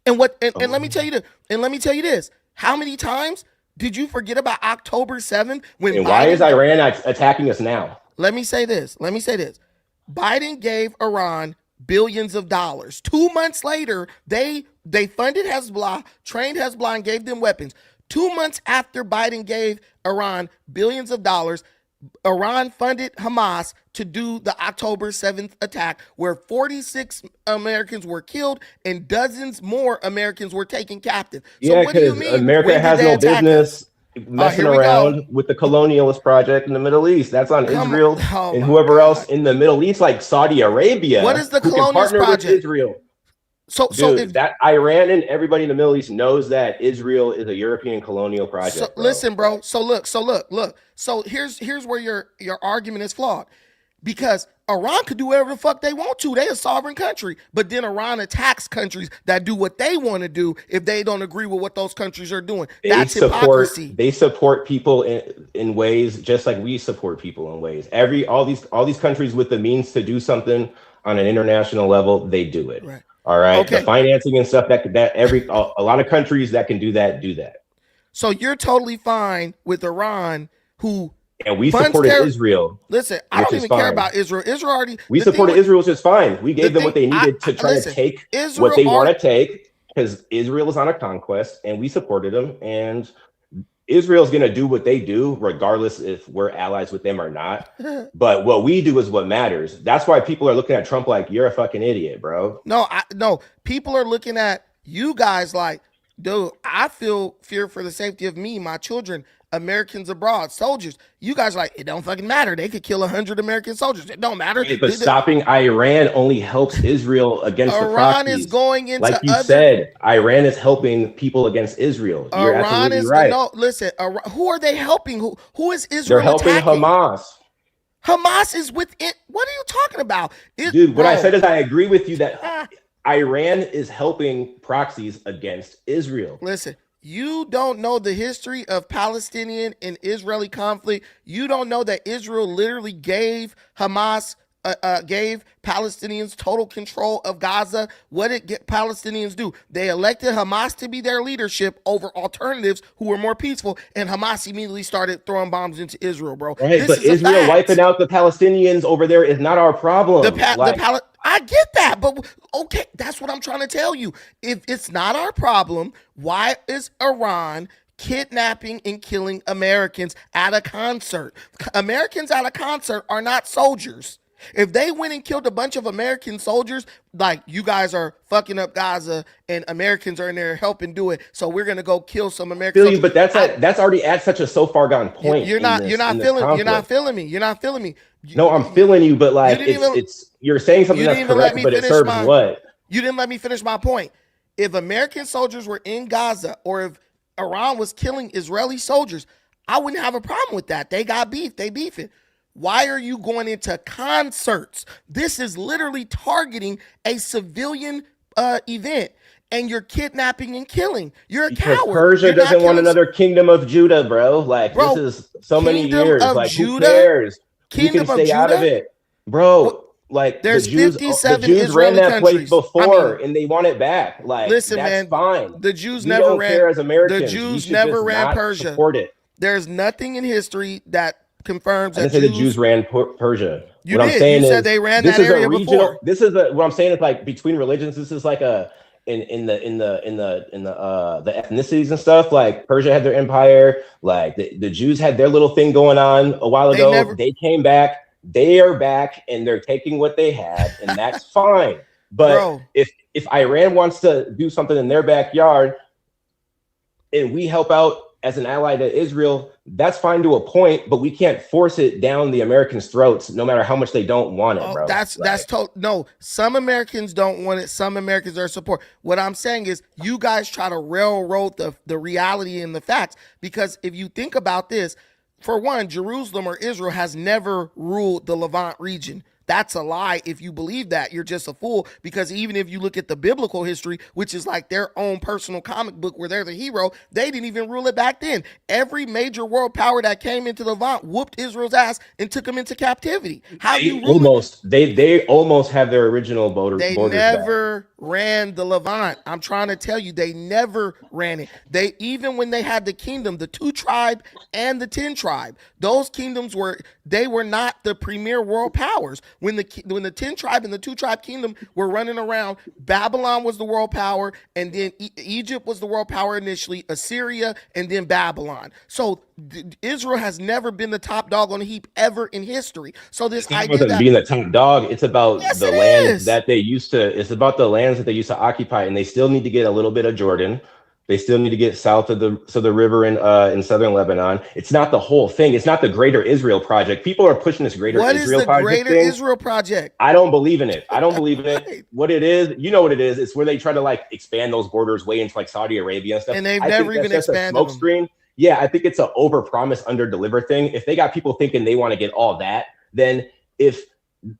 And let me tell you this. How many times did you forget about October 7th when why is Iran attacking us now? Let me say this. Biden gave Iran billions of dollars. 2 months later, they funded Hezbollah, trained Hezbollah, and gave them weapons. 2 months after Biden gave Iran billions of dollars, Iran funded Hamas to do the October 7th attack, where 46 Americans were killed and dozens more Americans were taken captive. So what do you mean? America has no business messing around with the colonialist project in the Middle East. That's on Israel and whoever else in the Middle East, like Saudi Arabia. What is the colonialist project? Israel. So if that Iran and everybody in the Middle East knows that Israel is a European colonial project. So, listen, bro. So look. So here's where your argument is flawed, because Iran could do whatever the fuck they want to. They're a sovereign country, but then Iran attacks countries that do what they want to do if they don't agree with what those countries are doing. That's hypocrisy. They support people in ways just like we support people in ways. All these countries with the means to do something on an international level, they do it. Right. All right. Okay. The financing and stuff a lot of countries that can do that. So you're totally fine with Iran, and we supported Israel. Listen, I don't even care about Israel. We supported Israel, which is fine. We gave them what they needed to try to take what they want to take, because Israel is on a conquest, and we supported them. And Israel's going to do what they do, regardless if we're allies with them or not. But what we do is what matters. That's why people are looking at Trump like, you're a fucking idiot, bro. No, people are looking at you guys like, dude, I feel fear for the safety of me, my children, Americans abroad, soldiers. You guys are like, it don't fucking matter. They could kill 100 American soldiers. It don't matter. But stopping Iran only helps Israel against the proxies. Iran is going into, like you said, Iran is helping people against Israel. You're absolutely right. No, listen, who are they helping? Who is Israel? They're helping attacking? Hamas. Hamas is within. What are you talking about? Dude, what I said is I agree with you that Iran is helping proxies against Israel. Listen. You don't know the history of Palestinian and Israeli conflict. You don't know that Israel literally gave Hamas, gave Palestinians total control of Gaza. What did Palestinians do? They elected Hamas to be their leadership over alternatives who were more peaceful, and Hamas immediately started throwing bombs into Israel, bro. Right, but Israel wiping out the Palestinians over there is not our problem. I get that, but okay, that's what I'm trying to tell you. If it's not our problem, why is Iran kidnapping and killing Americans at a concert? Americans at a concert are not soldiers. If they went and killed a bunch of American soldiers, like, you guys are fucking up Gaza and Americans are in there helping do it, so we're gonna go kill some American soldiers. But that's already at such a so far gone point. You're not feeling me. No, I'm feeling you, but like you're saying something that's correct, but it serves what? You didn't let me finish my point. If American soldiers were in Gaza, or if Iran was killing Israeli soldiers, I wouldn't have a problem with that. They got beef. They beefing. Why are you going into concerts? This is literally targeting a civilian event, and you're kidnapping and killing. You're a coward. Persia doesn't want another kingdom of Judah, bro. Like, this is so many years. Like, who cares? You can stay out of it, bro. Like, there's 57 the Jews Israeli ran that countries place before, and they want it back. Like, listen, that's man, fine. The Jews we never don't ran. Care as Americans. The Jews never ran Persia. Support it. There's nothing in history that confirms that the Jews ran Persia. You said they ran that area before. This is what I'm saying is, like, between religions. This is like in the ethnicities and stuff. Like, Persia had their empire. Like, the Jews had their little thing going on a while ago. They came back. They are back, and they're taking what they had, and that's fine. But if Iran wants to do something in their backyard, and we help out as an ally to Israel, that's fine to a point, but we can't force it down the Americans' throats, no matter how much they don't want it, bro. No, some Americans don't want it. Some Americans are support. What I'm saying is, you guys try to railroad the reality and the facts, because if you think about this, for one, Jerusalem or Israel has never ruled the Levant region. That's a lie. If you believe that, you're just a fool, because even if you look at the biblical history, which is like their own personal comic book where they're the hero, they didn't even rule it back then. Every major world power that came into Levant whooped Israel's ass and took them into captivity. How you almost they almost have their original borders They never back. Ran the Levant. I'm trying to tell you, they never ran it. They, even when they had the kingdom, the 2 tribe and the 10 tribe, those kingdoms were not the premier world powers. When the 10 tribe and the 2 tribe kingdom were running around, Babylon was the world power, and then Egypt was the world power initially, Assyria, and then Babylon. So Israel has never been the top dog on the heap ever in history. So this idea that being the top dog, it's about the land that they used to. It's about the lands that they used to occupy, and they still need to get a little bit of Jordan. They still need to get south of the river in southern Lebanon. It's not the whole thing. It's not the Greater Israel Project. People are pushing this Greater Israel Project. What is the Greater Israel Project? I don't believe in it. I don't believe in it. What it is, you know what it is. It's where they try to like expand those borders way into like Saudi Arabia and stuff. And they've never even expanded smoke screen. Yeah, I think it's an overpromise, under-deliver thing. If they got people thinking they want to get all that, then if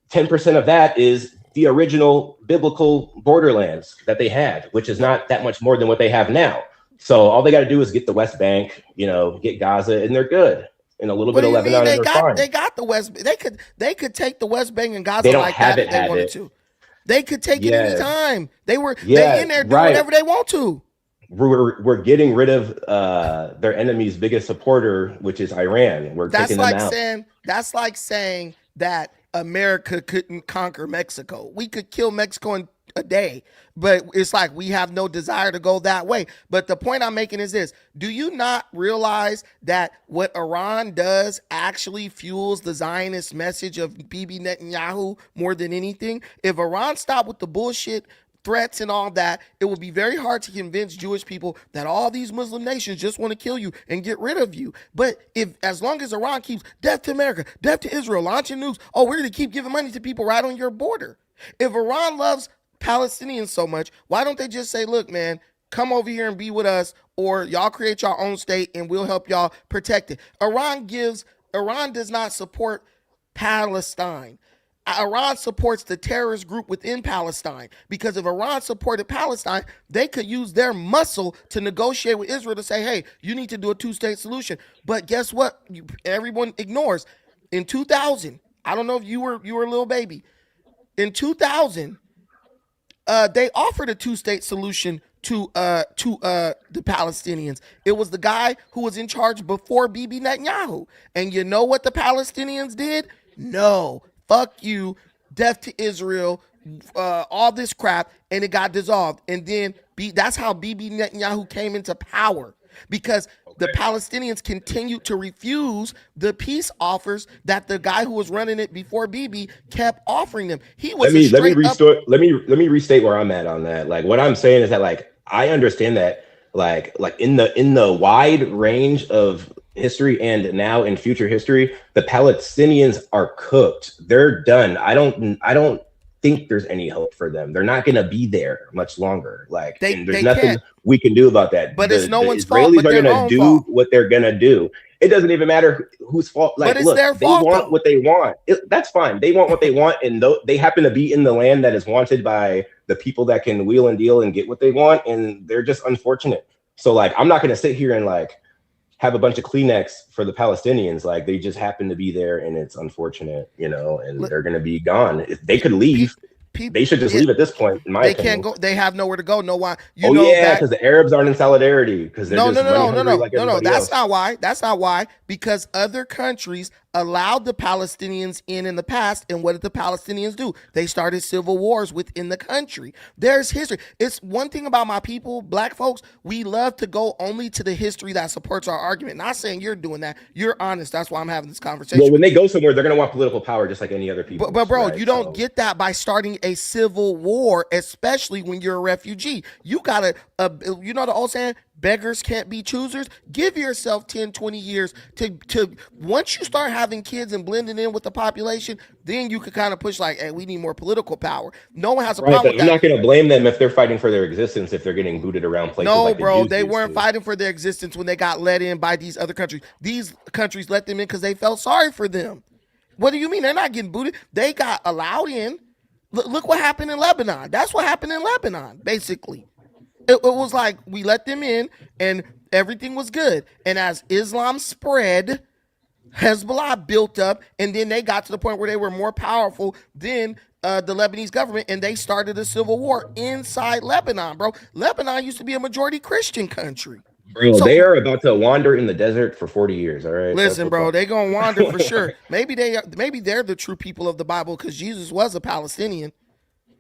10% of that is the original biblical borderlands that they had, which is not that much more than what they have now. So all they got to do is get the West Bank, get Gaza, and they're good. And a little bit of Lebanon, and they're fine. They got the West. They could take the West Bank and Gaza like that if they wanted to. They could take it anytime. They in there doing whatever they want to. We're getting rid of their enemy's biggest supporter, which is Iran. We're taking them out. That's like saying that America couldn't conquer Mexico. We could kill Mexico in a day, but it's like we have no desire to go that way. But the point I'm making is this: do you not realize that what Iran does actually fuels the Zionist message of Bibi Netanyahu more than anything? If Iran stopped with the bullshit threats and all that, it will be very hard to convince Jewish people that all these Muslim nations just want to kill you and get rid of you. But as long as Iran keeps death to America, death to Israel, launching nukes, we're going to keep giving money to people right on your border. If Iran loves Palestinians so much, why don't they just say, look, man, come over here and be with us, or y'all create your own state and we'll help y'all protect it. Iran does not support Palestine. Iran supports the terrorist group within Palestine, because if Iran supported Palestine, they could use their muscle to negotiate with Israel to say, hey, you need to do a 2-state solution. But guess what? Everyone ignores. In 2000, I don't know if you were a little baby. In 2000, they offered a 2-state solution to the Palestinians. It was the guy who was in charge before Bibi Netanyahu. And you know what the Palestinians did? No. Fuck you, death to Israel, all this crap, and it got dissolved. And then that's how Bibi Netanyahu came into power, because the Palestinians continued to refuse the peace offers that the guy who was running it before Bibi kept offering them. He was let me restate where I'm at on that. Like, what I'm saying is that, like, I understand that, like in the wide range of history and now in future history, the Palestinians are cooked. They're done. I don't think there's any hope for them. They're not going to be there much longer. Like, there's nothing we can do about that. But it's no one's fault. The Israelis are going to do what they're going to do. It doesn't even matter whose fault. Like, but it's their fault. They want what they want. That's fine. They want what they want, and they happen to be in the land that is wanted by the people that can wheel and deal and get what they want, and they're just unfortunate. So, like, I'm not going to sit here and like have a bunch of Kleenex for the Palestinians. Like, they just happen to be there, and it's unfortunate, and they're going to be gone. If they could leave, they should just leave at this point. In my opinion, can't go. They have nowhere to go. No, why? Because the Arabs aren't in solidarity. Because no. That's not why. That's not why. Because other countries allowed the Palestinians in the past, and what did the Palestinians do? They started civil wars within the country. There's history. It's one thing about my people, black folks, we love to go only to the history that supports our argument. Not saying you're doing that. You're honest. That's why I'm having this conversation. Well, when they go somewhere, they're going to want political power just like any other people. But bro, right? You don't get that by starting a civil war, especially when you're a refugee. You got to, the old saying, beggars can't be choosers. Give yourself 10, 20 years to once you start having kids and blending in with the population, then you could kind of push like, hey, we need more political power. No one has a problem with that. You're not going to blame them if they're fighting for their existence, if they're getting booted around places. No, like bro, they weren't fighting for their existence when they got let in by these other countries. These countries let them in because they felt sorry for them. What do you mean? They're not getting booted. They got allowed in. Look what happened in Lebanon. That's what happened in Lebanon, basically. It was like we let them in and everything was good. And as Islam spread, Hezbollah built up, and then they got to the point where they were more powerful than the Lebanese government, and they started a civil war inside Lebanon, bro. Lebanon used to be a majority Christian country. Bro, they are about to wander in the desert for 40 years, all right? Listen, bro, they gonna wander for sure. Maybe they're the true people of the Bible because Jesus was a Palestinian.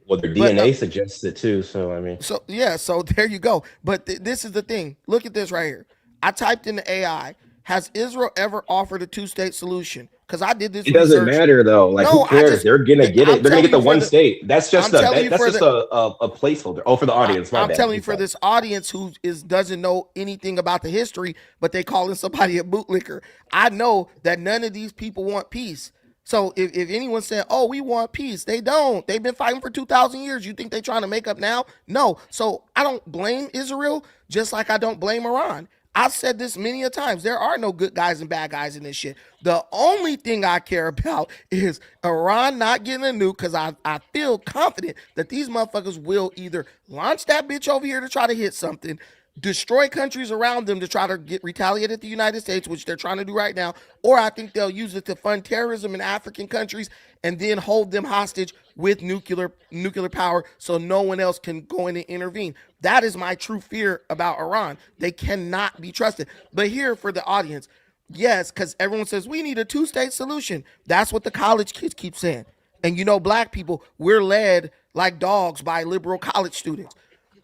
Well, their DNA suggests it too, so I mean. So there you go. But this is the thing. Look at this right here. I typed in the AI. Has Israel ever offered a two-state solution? Because I did this. It doesn't matter though. Like, who cares? They're gonna get it. They're gonna get the one state. That's just a placeholder. Oh, for the audience. I'm telling you, for this audience who doesn't know anything about the history, but they calling somebody a bootlicker. I know that none of these people want peace. So if anyone said, "Oh, we want peace," they don't. They've been fighting for 2,000 years. You think they're trying to make up now? No. So I don't blame Israel, just like I don't blame Iran. I've said this many a times. There are no good guys and bad guys in this shit. The only thing I care about is Iran not getting a nuke, because I feel confident that these motherfuckers will either launch that bitch over here to try to hit something, destroy countries around them to try to retaliate at the United States, which they're trying to do right now, or I think they'll use it to fund terrorism in African countries and then hold them hostage with nuclear power so no one else can go in and intervene. That is my true fear about Iran. They cannot be trusted. But here for the audience, yes, because everyone says we need a two-state solution. That's what the college kids keep saying. And black people, we're led like dogs by liberal college students.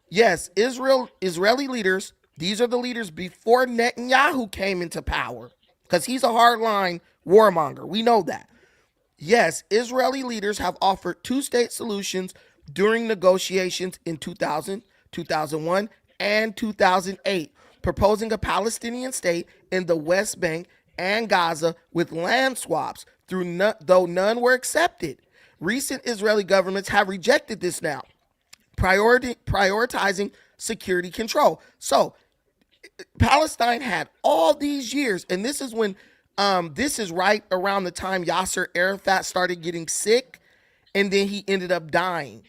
Yes, Israeli leaders, these are the leaders before Netanyahu came into power, because he's a hardline warmonger. We know that. Yes, Israeli leaders have offered two-state solutions during negotiations in 2000, 2001, and 2008, proposing a Palestinian state in the West Bank and Gaza with land swaps, though none were accepted. Recent Israeli governments have rejected this now, prioritizing security control. So Palestine had all these years, and this is when this is right around the time Yasser Arafat started getting sick, and then he ended up dying.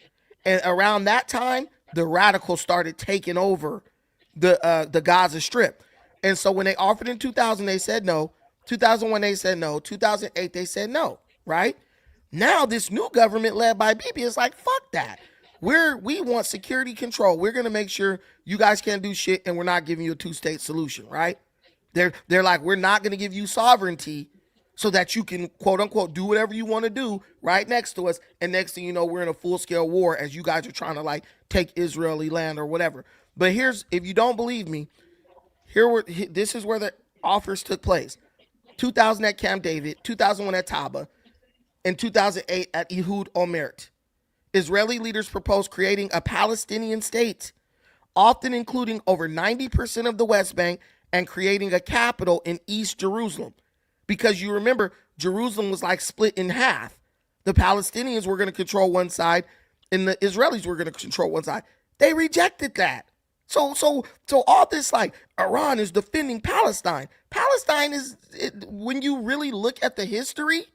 And around that time, the radicals started taking over the Gaza Strip. And so when they offered in 2000, they said no. 2001, they said no. 2008, they said no, right? Now this new government led by Bibi is like, fuck that. We want security control. We're going to make sure you guys can't do shit, and we're not giving you a two-state solution, right? They're like, we're not going to give you sovereignty so that you can, quote unquote, do whatever you want to do right next to us. And next thing you know, we're in a full-scale war as you guys are trying to like take Israeli land or whatever. But if you don't believe me, this is where the offers took place. 2000 at Camp David, 2001 at Taba, and 2008 at Ehud Olmert. Israeli leaders proposed creating a Palestinian state, often including over 90% of the West Bank, and creating a capital in East Jerusalem. Because you remember, Jerusalem was like split in half. The Palestinians were going to control one side, and the Israelis were going to control one side. They rejected that. So all this like Iran is defending Palestine. Palestine is, when you really look at the history,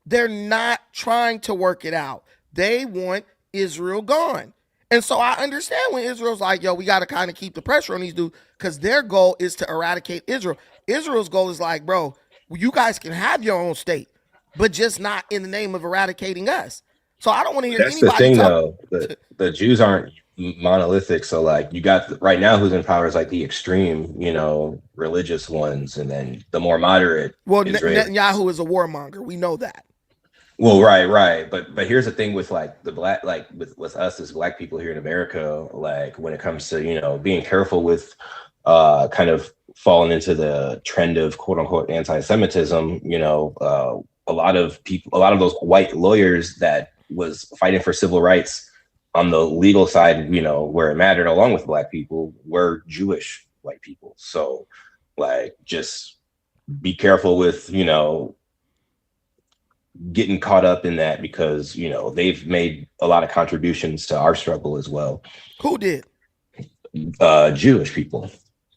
they're not trying to work it out. They want Israel gone. And so I understand when Israel's like, yo, we got to kind of keep the pressure on these dudes, because their goal is to eradicate Israel. Israel's goal is like, bro, you guys can have your own state, but just not in the name of eradicating us. So I don't want to hear anybody talk. That's the thing, though. The Jews aren't monolithic. So like, you got right now who's in power is like the extreme, religious ones, and then the more moderate. Well, Netanyahu is a warmonger. We know that. Well, right. But here's the thing with like the black, like with us as black people here in America, like when it comes to, being careful with kind of falling into the trend of quote unquote anti-Semitism, a lot of those white lawyers that was fighting for civil rights on the legal side, where it mattered along with black people, were Jewish white people. So like, just be careful with, getting caught up in that, because they've made a lot of contributions to our struggle as well. Who did? Jewish people.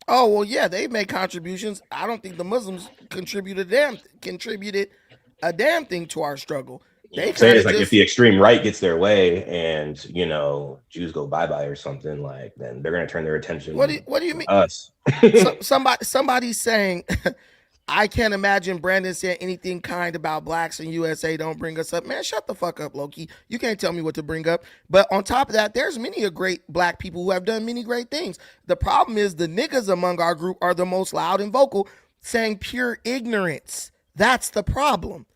Oh well, yeah, they made contributions. I don't think the Muslims contributed a damn thing to our struggle. You know They what I'm saying? kind It's of like if just the extreme right gets their way and, Jews go bye-bye or something, like, then they're going to turn their attention what do you to mean? us. Somebody's saying I can't imagine Brandon said anything kind about blacks in USA. Don't bring us up. Man, shut the fuck up, Loki. You can't tell me what to bring up. But on top of that, there's many a great black people who have done many great things. The problem is the niggas among our group are the most loud and vocal, saying pure ignorance. That's the problem.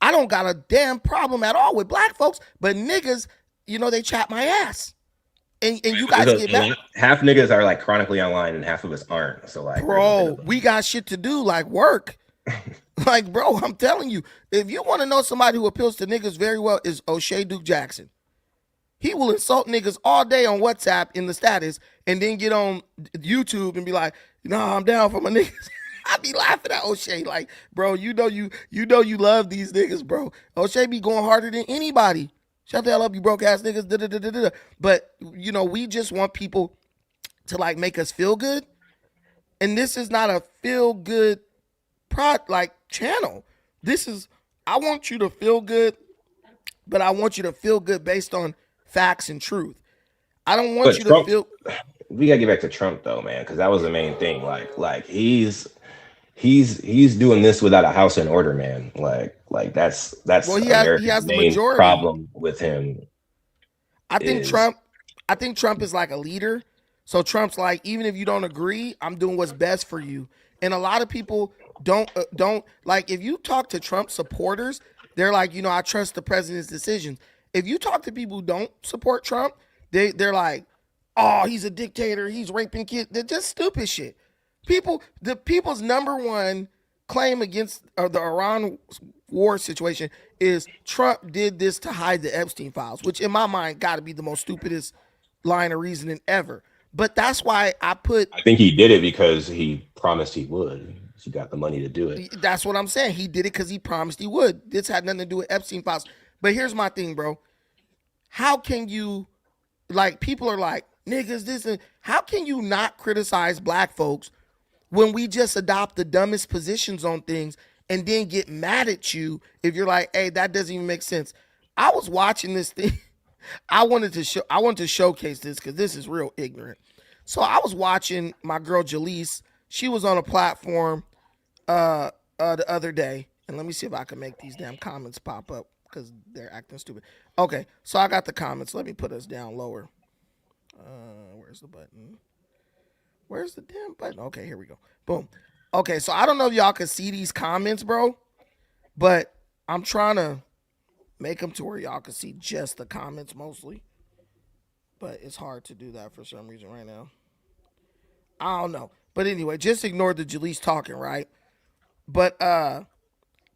I don't got a damn problem at all with black folks, but niggas, they chat my ass. And you guys get mad. Half niggas are like chronically online and half of us aren't. So like, bro, we got shit to do, like work. Like, bro, I'm telling you, if you want to know somebody who appeals to niggas very well, is O'Shea Duke Jackson. He will insult niggas all day on WhatsApp in the status and then get on YouTube and be like, I'm down for my niggas. I be laughing at O'Shea like, bro, you love these niggas, bro. O'Shea be going harder than anybody. Shut the hell up, you broke ass niggas. But, we just want people to like make us feel good. And this is not a feel good channel. I want you to feel good, but I want you to feel good based on facts and truth. I don't want to feel. We gotta get back to Trump though, man, because that was the main thing. Like he's doing this without a house in order, man. Like that's well, he has the main majority problem with him. I think Trump is like a leader. So Trump's like, even if you don't agree, I'm doing what's best for you. And a lot of people don't like, if you talk to Trump supporters, they're like, I trust the president's decisions. If you talk to people who don't support Trump, they're like, oh, he's a dictator, he's raping kids. They're just stupid shit. The people's number one claim against the Iran war situation is Trump did this to hide the Epstein files, which in my mind got to be the most stupidest line of reasoning ever. But that's why I think he did it because he promised he would. He got the money to do it. That's what I'm saying. He did it because he promised he would. This had nothing to do with Epstein files. But here's my thing, bro. How can you, people are like, niggas, this, and how can you not criticize black folks when we just adopt the dumbest positions on things and then get mad at you if you're like, hey, that doesn't even make sense. I was watching this thing. I wanted to showcase this because this is real ignorant. So I was watching my girl Jaleese. She was on a platform the other day, and let me see if I can make these damn comments pop up because they're acting stupid. Okay, so I got the comments. Let me put us down lower. Where's the button? Where's the damn button? Okay, here we go. Boom. Okay, so I don't know if y'all can see these comments, bro, but I'm trying to make them to where y'all can see just the comments mostly. But it's hard to do that for some reason right now. I don't know. But anyway, just ignore the Jaleese talking, right? But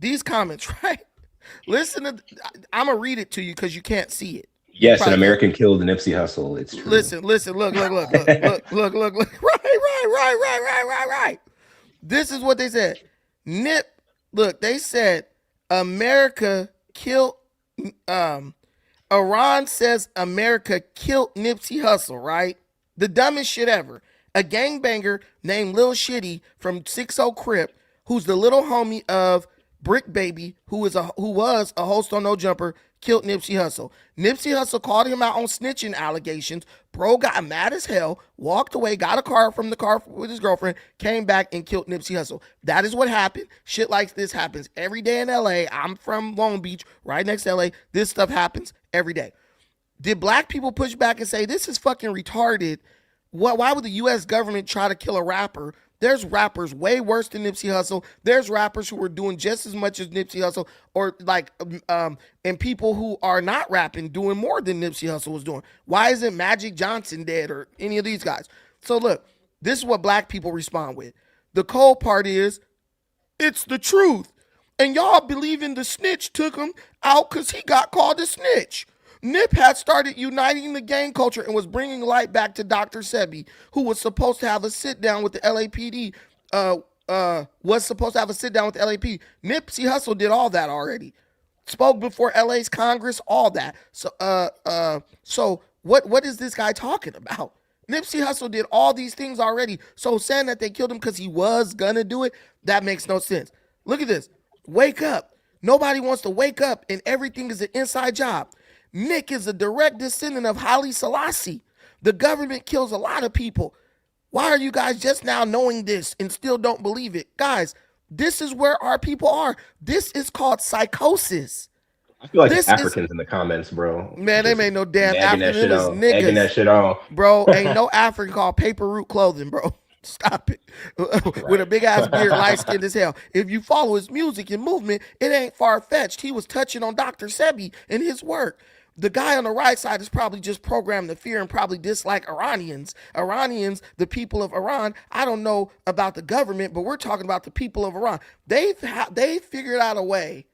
these comments, right? Listen to, I'm going to read it to you because you can't see it. Yes, an American killed Nipsey Hussle. It's true. Listen, look. Right. This is what they said. They said America killed, Iran says America killed Nipsey Hussle, right? The dumbest shit ever. A gangbanger named Lil Shitty from 6-0 Crip, who's the little homie of Brick Baby, who was a host on No Jumper, killed Nipsey Hussle. Nipsey Hussle called him out on snitching allegations. Bro got mad as hell, walked away, got a car from the car with his girlfriend, came back and killed Nipsey Hussle. That is what happened. Shit like this happens every day in LA. I'm from Long Beach, right next to LA. This stuff happens every day. Did black people push back and say, this is fucking retarded? Why would the U.S. government try to kill a rapper? There's rappers way worse than Nipsey Hussle. There's rappers who are doing just as much as Nipsey Hussle, or and people who are not rapping doing more than Nipsey Hussle was doing. Why isn't Magic Johnson dead or any of these guys? So look, this is what black people respond with. The cold part is, it's the truth. And y'all believing the snitch took him out because he got called a snitch. Nip had started uniting the gang culture and was bringing light back to Dr. Sebi, who was supposed to have a sit down with the LAPD. Nipsey Hussle did all that already. Spoke before LA's Congress, all that. So what is this guy talking about? Nipsey Hussle did all these things already. So saying that they killed him because he was gonna do it, that makes no sense. Look at this. Wake up. Nobody wants to wake up, and everything is an inside job. Nick is a direct descendant of Haile Selassie. The government kills a lot of people. Why are you guys just now knowing this and still don't believe it? Guys, this is where our people are. This is called psychosis. I feel like it's Africans in the comments, bro. Man, they made no damn African niggas. Egging that shit on. Bro, ain't no African called paper route clothing, bro. Stop it. With a big ass beard, light skinned as hell. If you follow his music and movement, it ain't far fetched. He was touching on Dr. Sebi in his work. The guy on the right side is probably just programmed to fear and probably dislike Iranians. Iranians, the people of Iran, I don't know about the government, but we're talking about the people of Iran. They figured out a way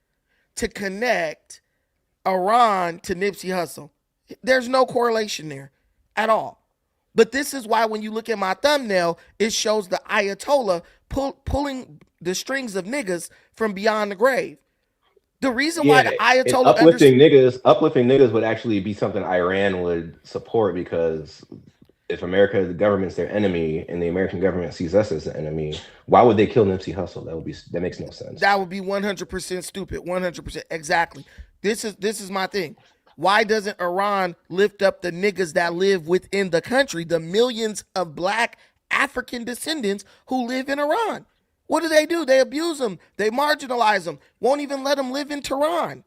to connect Iran to Nipsey Hussle. There's no correlation there at all. But this is why when you look at my thumbnail, it shows the Ayatollah pulling the strings of niggas from beyond the grave. The reason why the Ayatollah uplifting niggas would actually be something Iran would support, because if America, the government's their enemy, and the American government sees us as the enemy, why would they kill Nipsey Hussle? That makes no sense. That would be 100% stupid. 100%. Exactly. This is my thing. Why doesn't Iran lift up the niggas that live within the country, the millions of black African descendants who live in Iran? What do? They abuse them. They marginalize them. Won't even let them live in Tehran.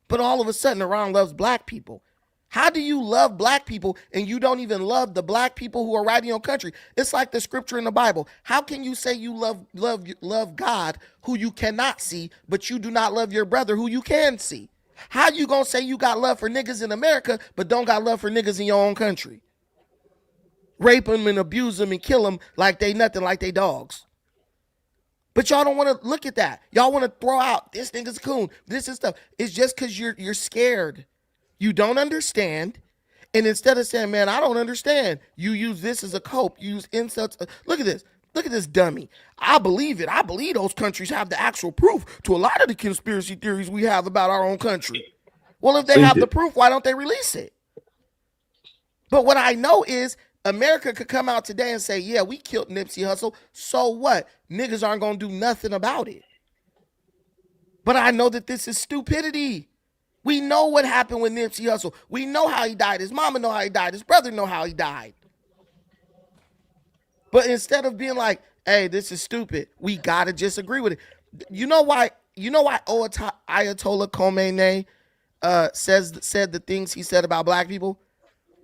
But all of a sudden, Iran loves black people. How do you love black people and you don't even love the black people who are right in your country? It's like the scripture in the Bible. How can you say you love God who you cannot see, but you do not love your brother who you can see? How you gonna say you got love for niggas in America, but don't got love for niggas in your own country? Rape them and abuse them and kill them like they nothing, like they dogs. But y'all don't want to look at that. Y'all want to throw out this nigga's coon, this is stuff. It's just because you're scared. You don't understand. And instead of saying, man, I don't understand, you use this as a cope. You use insults. Look at this. Look at this dummy. I believe it. I believe those countries have the actual proof to a lot of the conspiracy theories we have about our own country. Well, if they have the proof, why don't they release it? But what I know is America could come out today and say, yeah, we killed Nipsey Hussle. So what? Niggas aren't going to do nothing about it. But I know that this is stupidity. We know what happened with Nipsey Hussle. We know how he died. His mama know how he died. His brother know how he died. But instead of being like, hey, this is stupid, we got to just agree with it. You know why Ayatollah Khomeini said the things he said about black people?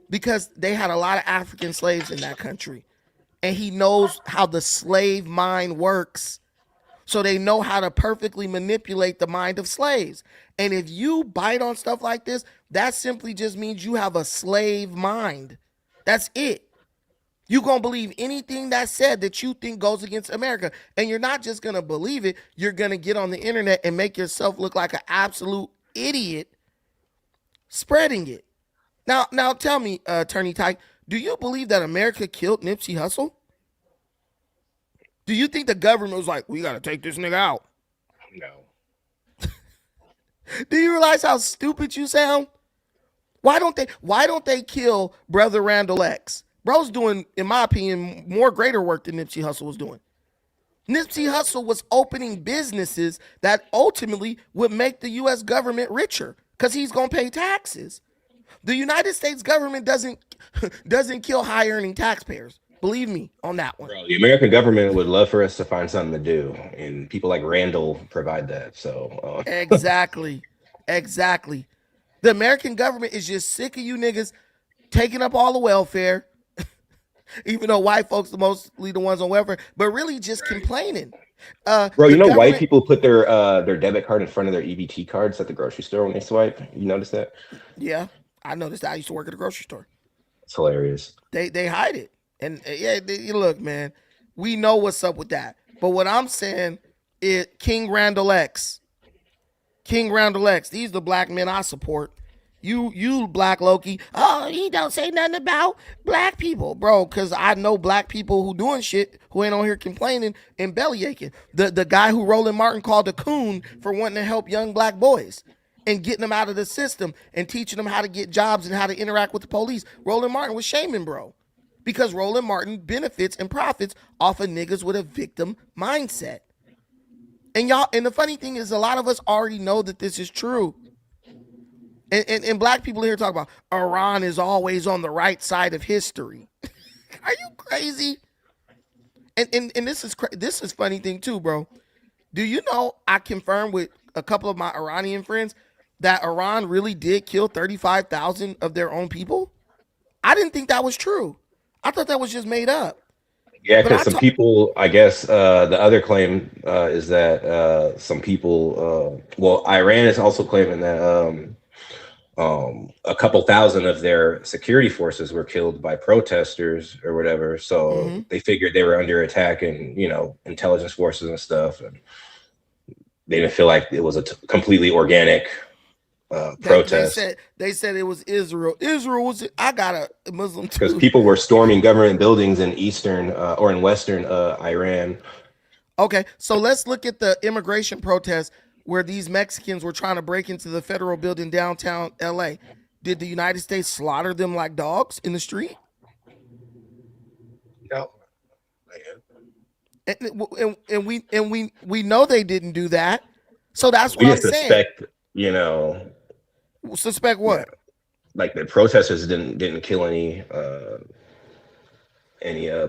Because they had a lot of African slaves in that country. And he knows how the slave mind works. So they know how to perfectly manipulate the mind of slaves. And if you bite on stuff like this, that simply just means you have a slave mind. That's it. You're going to believe anything that's said that you think goes against America. And you're not just going to believe it. You're going to get on the internet and make yourself look like an absolute idiot spreading it. Now tell me, Attorney Tyke, do you believe that America killed Nipsey Hussle? Do you think the government was like, we got to take this nigga out? No. Do you realize how stupid you sound? Why don't they kill Brother Randall X? Bro's doing, in my opinion, more greater work than Nipsey Hussle was doing. Nipsey Hussle was opening businesses that ultimately would make the U.S. government richer because he's going to pay taxes. The United States government doesn't kill high-earning taxpayers. Believe me on that one. Bro, the American government would love for us to find something to do, and people like Randall provide that. So Exactly. The American government is just sick of you niggas taking up all the welfare, even though white folks are mostly the ones on welfare, but really just complaining. Bro, you know white people put their debit card in front of their EBT cards at the grocery store when they swipe? You notice that? Yeah, I noticed that. I used to work at a grocery store. It's hilarious. They hide it. And yeah, look, man, we know what's up with that. But what I'm saying is King Randall X, these are the black men I support. You black Loki, oh, he don't say nothing about black people, bro, because I know black people who doing shit who ain't on here complaining and belly aching. The guy who Roland Martin called a coon for wanting to help young black boys and getting them out of the system and teaching them how to get jobs and how to interact with the police. Roland Martin was shaming bro. because Roland Martin benefits and profits off of niggas with a victim mindset. And y'all, and the funny thing is, a lot of us already know that this is true. And black people here talk about Iran is always on the right side of history. Are you crazy? And this is funny thing too, bro. Do you know I confirmed with a couple of my Iranian friends that Iran really did kill 35,000 of their own people? I didn't think that was true. I thought that was just made up. Yeah, because some people, I guess, the other claim is that some people, well, Iran is also claiming that a couple thousand of their security forces were killed by protesters or whatever. So they figured they were under attack and, you know, intelligence forces and stuff. And they didn't feel like it was a completely organic protest. They said it was Israel. Israel was, I got a Muslim too. Because people were storming government buildings in eastern or in western Iran. Okay, so let's look at the immigration protests where these Mexicans were trying to break into the federal building downtown LA. Did the United States slaughter them like dogs in the street? No. And we know they didn't do that. So that's what I'm saying. You know, suspect what? Yeah, like the protesters didn't kill any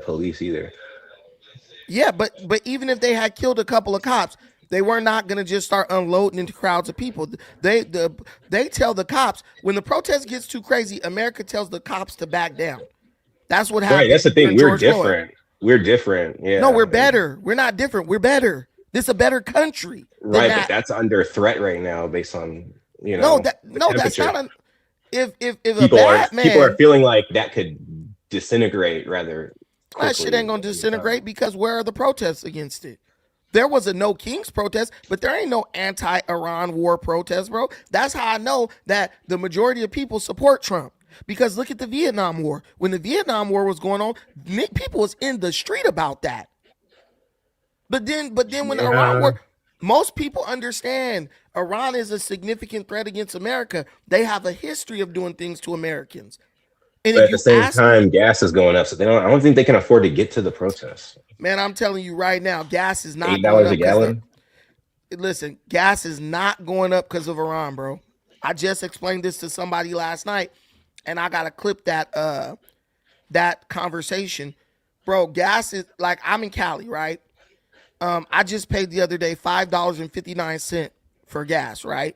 police either. Yeah, but even if they had killed a couple of cops, they were not going to just start unloading into crowds of people. They tell the cops when the protest gets too crazy, America tells the cops to back down. That's what happened. Right, that's the thing. We're different. We're different. Yeah. No, we're better. We're not different. We're better. This is a better country. Right, but that's under threat right now based on, you know. That's not if people are feeling like that could disintegrate rather quickly. That shit ain't gonna disintegrate because where are the protests against it? There was a no kings protest, but there ain't no anti-Iran war protest, bro. That's how I know that the majority of people support Trump. Because look at the Vietnam War. When the Vietnam War was going on, people was in the street about that. But then when the Iran war, most people understand Iran is a significant threat against America. They have a history of doing things to Americans. And but at the same time, gas is going up, so I don't think they can afford to get to the protests. Man, I'm telling you right now, gas is not $8 a gallon. Listen, gas is not going up because of Iran, bro. I just explained this to somebody last night, and I gotta clip that conversation, bro. Gas is like, I'm in Cali, right? I just paid the other day $5.59 for gas, right?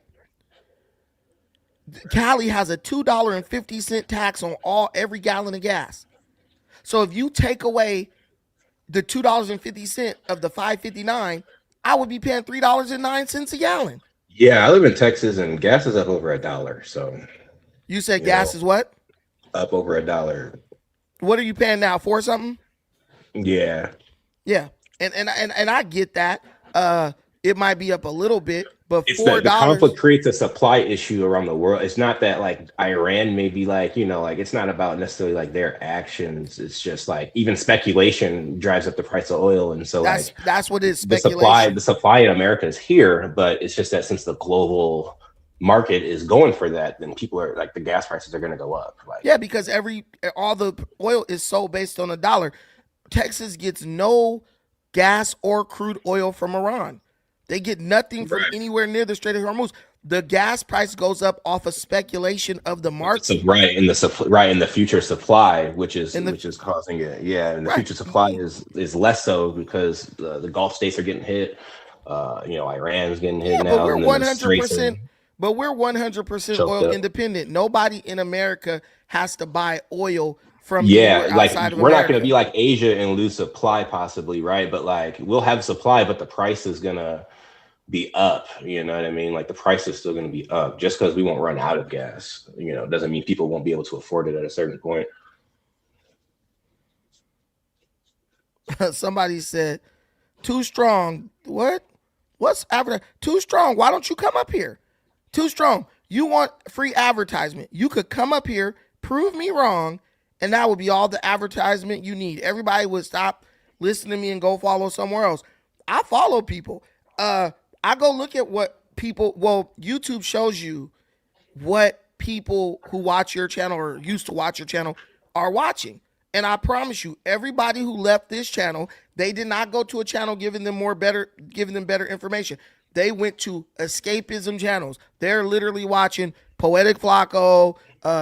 Cali has a $2.50 tax on every gallon of gas. So if you take away the $2.50 of the $5.59, I would be paying $3.09 a gallon. Yeah, I live in Texas and gas is up over $1. So you said gas is what? Up over $1. What are you paying now? $4 something? Yeah. Yeah. And I get that. It might be up a little bit, but it's $4. The conflict creates a supply issue around the world. It's not that like Iran may be like, you know, like it's not about necessarily like their actions. It's just like even speculation drives up the price of oil, and so that's what is speculation. The supply in America is here, but it's just that since the global market is going for that, then people are like the gas prices are going to go up. Like, yeah, because all the oil is sold based on $1. Texas gets no gas or crude oil from Iran. They get nothing from anywhere near the Strait of Hormuz. The gas price goes up off of speculation of the market. So in the future supply, which is causing it. Yeah, and the future supply is less so because the Gulf states are getting hit. Iran's getting hit now. But we're 100%. But we're 100% oil independent. Nobody in America has to buy oil from outside of we're America. Not going to be like Asia and lose supply possibly, right? But like we'll have supply, but the price is gonna be up. You know what I mean? Like the price is still going to be up just because we won't run out of gas. You know, doesn't mean people won't be able to afford it at a certain point. Somebody said, "Too strong." What? What's advertising? Too strong. Why don't you come up here? Too strong. You want free advertisement? You could come up here, prove me wrong, and that would be all the advertisement you need. Everybody would stop listening to me and go follow somewhere else. I follow people. I go look at what people, YouTube shows you what people who watch your channel or used to watch your channel are watching. And I promise you, everybody who left this channel, they did not go to a channel giving them better information. They went to escapism channels. They're literally watching Poetic Flacco,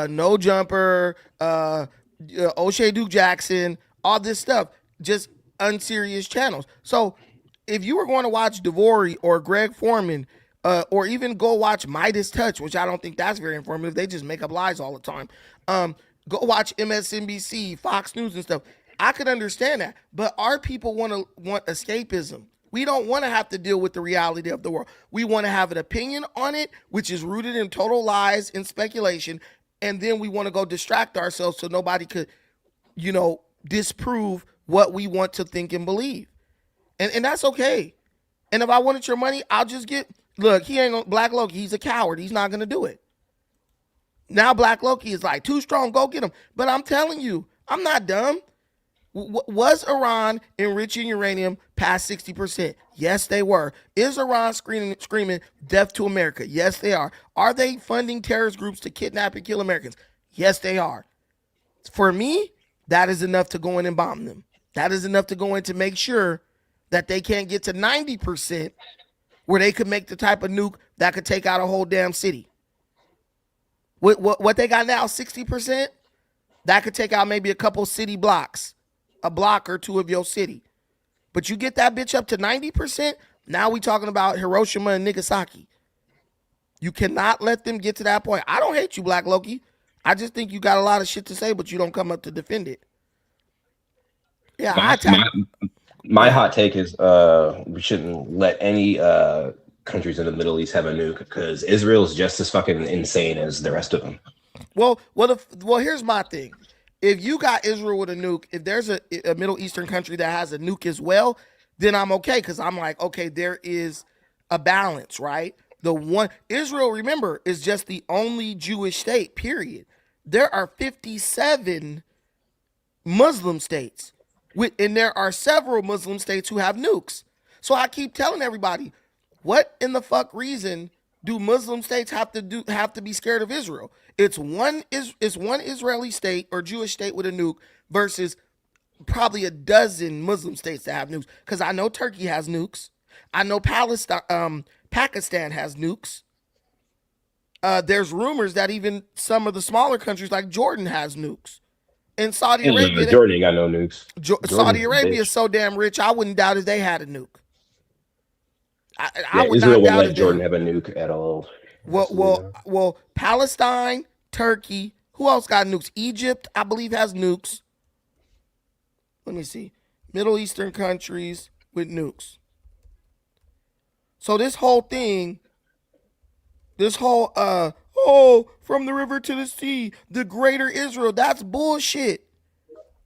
No Jumper, O'Shea Duke Jackson, all this stuff, just unserious channels. So if you were going to watch Devori or Greg Foreman, or even go watch Midas Touch, which I don't think that's very informative. They just make up lies all the time. Go watch MSNBC, Fox News and stuff. I could understand that. But our people want escapism. We don't want to have to deal with the reality of the world. We want to have an opinion on it, which is rooted in total lies and speculation. And then we want to go distract ourselves so nobody could, disprove what we want to think and believe. And that's okay. And if I wanted your money, I'll just look, he ain't gonna, Black Loki, he's a coward. He's not going to do it. Now Black Loki is like, too strong, go get him. But I'm telling you, I'm not dumb. Was Iran enriching uranium past 60%? Yes, they were. Is Iran screaming death to America? Yes, they are. Are they funding terrorist groups to kidnap and kill Americans? Yes, they are. For me, that is enough to go in and bomb them. That is enough to go in to make sure that they can't get to 90% where they could make the type of nuke that could take out a whole damn city. What they got now, 60%, that could take out maybe a couple city blocks, a block or two of your city. But you get that bitch up to 90%, now we talking about Hiroshima and Nagasaki. You cannot let them get to that point. I don't hate you, Black Loki. I just think you got a lot of shit to say, but you don't come up to defend it. Yeah, my hot take is we shouldn't let any countries in the Middle East have a nuke because Israel is just as fucking insane as the rest of them. Well, here's my thing. If you got Israel with a nuke, if there's a Middle Eastern country that has a nuke as well, then I'm okay because I'm like, okay, there is a balance, right? Israel, remember, is just the only Jewish state, period. There are 57 Muslim states, and there are several Muslim states who have nukes. So I keep telling everybody, what in the fuck reason do Muslim states have to be scared of Israel? It's one Israeli state or Jewish state with a nuke versus probably a dozen Muslim states that have nukes. Because I know Turkey has nukes. I know Pakistan has nukes. There's rumors that even some of the smaller countries like Jordan has nukes. And Saudi Arabia, Jordan ain't got no nukes. Saudi Arabia is so damn rich, I wouldn't doubt if they had a nuke. I would Israel not doubt wouldn't let Jordan have a nuke at all. Well, Palestine, Turkey, who else got nukes? Egypt, I believe, has nukes. Let me see. Middle Eastern countries with nukes. So this whole thing, from the river to the sea, the greater Israel, that's bullshit.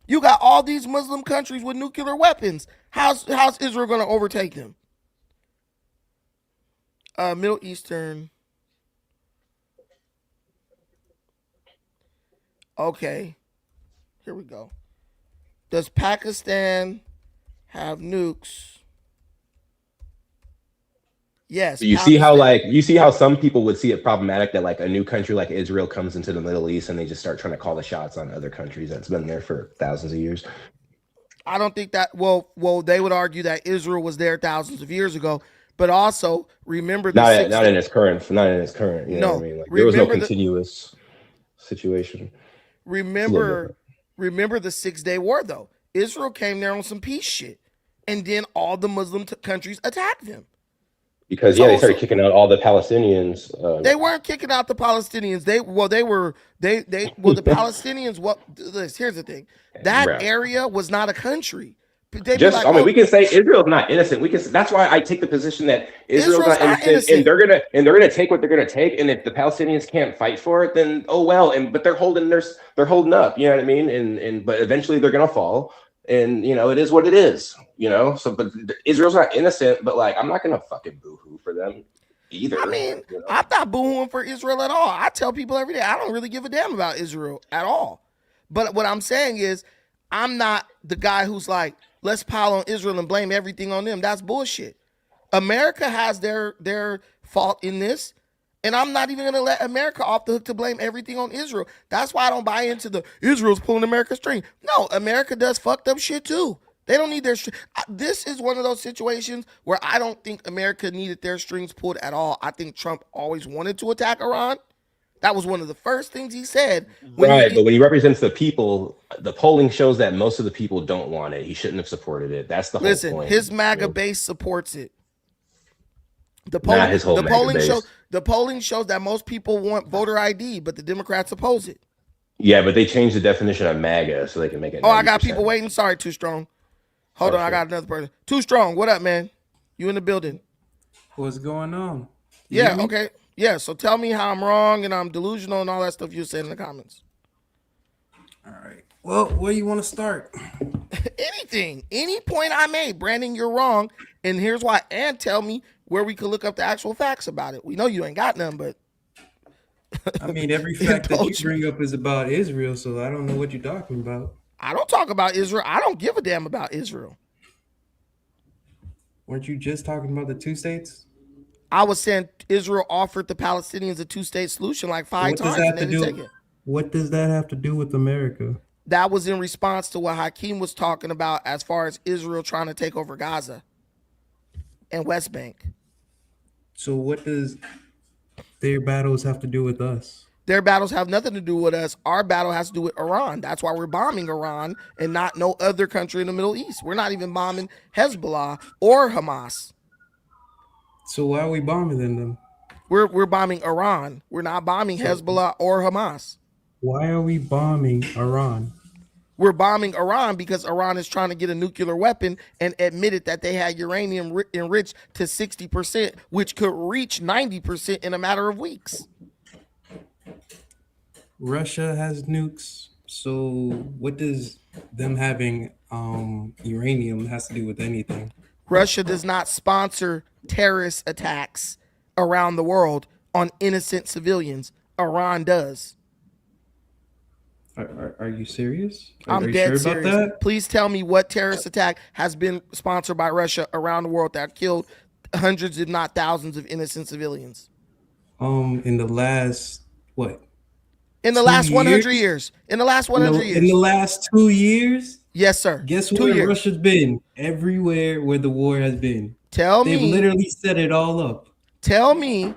You got all these Muslim countries with nuclear weapons. How's Israel going to overtake them? Middle Eastern. Okay. Here we go. Does Pakistan have nukes? Yes. You see how some people would see it problematic that like a new country like Israel comes into the Middle East and they just start trying to call the shots on other countries that's been there for thousands of years. I don't think that. Well, they would argue that Israel was there thousands of years ago. But also remember not in its current. You know what I mean? Like, there was no continuous situation. Remember the 6-day war though. Israel came there on some peace shit, and then all the Muslim countries attacked them. Because they started kicking out all the Palestinians. They weren't kicking out the Palestinians. The Palestinians. Here's the thing. That area was not a country. We can say Israel's not innocent. That's why I take the position that Israel's not innocent, and they're gonna take what they're gonna take. And if the Palestinians can't fight for it, then oh well. But they're holding up. You know what I mean? But eventually they're gonna fall. And it is what it is. So but Israel's not innocent. But like I'm not gonna fucking boohoo for them either. I mean, I'm not boohooing for Israel at all. I tell people every day I don't really give a damn about Israel at all. But what I'm saying is I'm not the guy who's like, let's pile on Israel and blame everything on them. That's bullshit. America has their fault in this. And I'm not even going to let America off the hook to blame everything on Israel. That's why I don't buy into the Israel's pulling America's string. No, America does fucked up shit too. They don't need their this is one of those situations where I don't think America needed their strings pulled at all. I think Trump always wanted to attack Iran. That was one of the first things he said. Right, but when he represents the people, the polling shows that most of the people don't want it. He shouldn't have supported it. That's the whole point. Listen, his MAGA base supports it. The polling shows that most people want voter ID, but the Democrats oppose it. Yeah, but they changed the definition of MAGA so they can make it. 90%. Oh, I got people waiting. Sorry, Too Strong. Hold on, I got another person. Too Strong, what up, man? You in the building? What's going on? Yeah, okay. Yeah, so tell me how I'm wrong and I'm delusional and all that stuff you said in the comments. All right. Well, where you want to start? Anything. Any point I made, Brandon, you're wrong. And here's why. And tell me where we could look up the actual facts about it. We know you ain't got none, but I mean, every fact that you bring up is about Israel, so I don't know what you're talking about. I don't talk about Israel. I don't give a damn about Israel. Weren't you just talking about the 2 states? I was saying Israel offered the Palestinians a 2-state solution like 5 times. And they didn't take it. What does that have to do with America? That was in response to what Hakeem was talking about as far as Israel trying to take over Gaza and West Bank. So what does their battles have to do with us? Their battles have nothing to do with us. Our battle has to do with Iran. That's why we're bombing Iran and not no other country in the Middle East. We're not even bombing Hezbollah or Hamas. So why are we bombing them? We're bombing Iran. We're not bombing Hezbollah or Hamas. Why are we bombing Iran? We're bombing Iran because Iran is trying to get a nuclear weapon and admitted that they had uranium enriched to 60%, which could reach 90% in a matter of weeks. Russia has nukes. So what does them having uranium has to do with anything? Russia does not sponsor terrorist attacks around the world on innocent civilians. Iran does. Are you serious? I'm dead serious. About that? Please tell me what terrorist attack has been sponsored by Russia around the world that killed hundreds, if not thousands, of innocent civilians. In the last what? In the last 100 years. In the last 100 years. In the last 2 years? Yes, sir. Guess where Russia's been? Everywhere where the war has been. They've literally set it all up. Tell me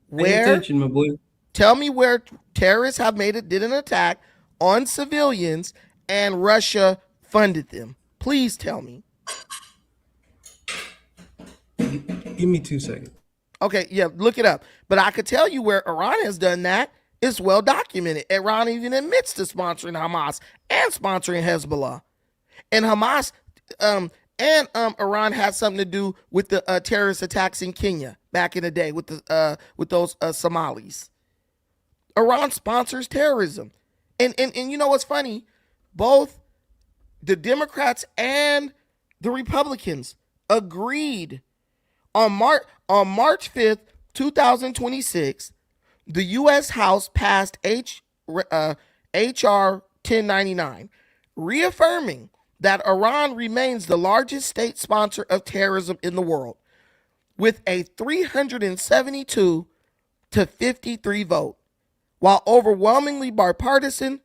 where. Pay attention, my boy. Tell me where terrorists did an attack on civilians and Russia funded them. Please tell me. Give me 2 seconds. Okay, yeah, look it up. But I could tell you where Iran has done that. It's well documented. Iran even admits to sponsoring Hamas and sponsoring Hezbollah. And Hamas Iran had something to do with the terrorist attacks in Kenya back in the day with those Somalis. Iran sponsors terrorism. And you know what's funny? Both the Democrats and the Republicans agreed on March 5th, 2026. The U.S. House passed H.R. 1099, reaffirming that Iran remains the largest state sponsor of terrorism in the world, with a 372 to 53 vote. While overwhelmingly bipartisan,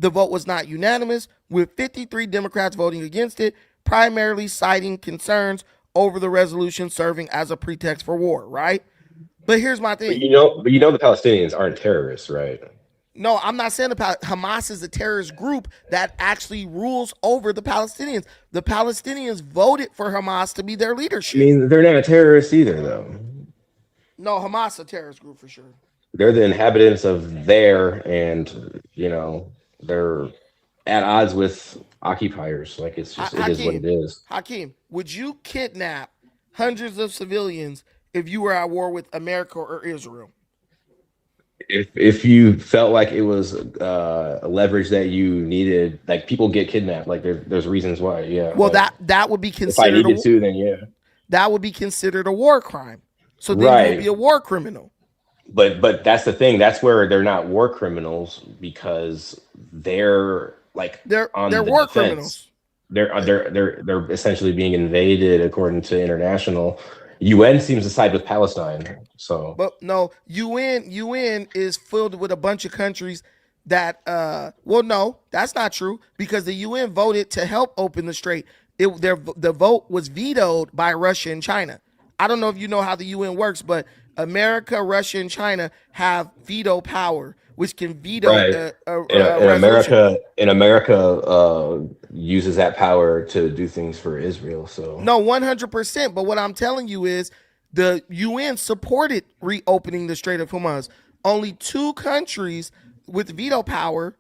the vote was not unanimous, with 53 Democrats voting against it, primarily citing concerns over the resolution serving as a pretext for war, right? But here's my thing. But you know the Palestinians aren't terrorists, right? No, I'm not saying Hamas is a terrorist group that actually rules over the Palestinians. The Palestinians voted for Hamas to be their leadership. I mean, they're not terrorists either, though. No, Hamas is a terrorist group for sure. They're the inhabitants of there, and they're at odds with occupiers. Like it is what it is. Hakeem, would you kidnap hundreds of civilians if you were at war with America or Israel? If you felt like it was a leverage that you needed, like people get kidnapped, like there's reasons why. Yeah. Well, that would be considered. If I needed to, then yeah. That would be considered a war crime. So then you'd be a war criminal. But that's the thing. That's where they're not war criminals, because they're war criminals. They're essentially being invaded according to international. UN seems to side with Palestine. So, but no, UN is filled with a bunch of countries that well, no, that's not true, because the UN voted to help open the strait. The vote was vetoed by Russia and China. I don't know if you know how the UN works, but America, Russia, and China have veto power, which can veto right. a In resolution. America uses that power to do things for Israel. So No, 100%. But what I'm telling you is the UN supported reopening the Strait of Hormuz. Only 2 countries with veto power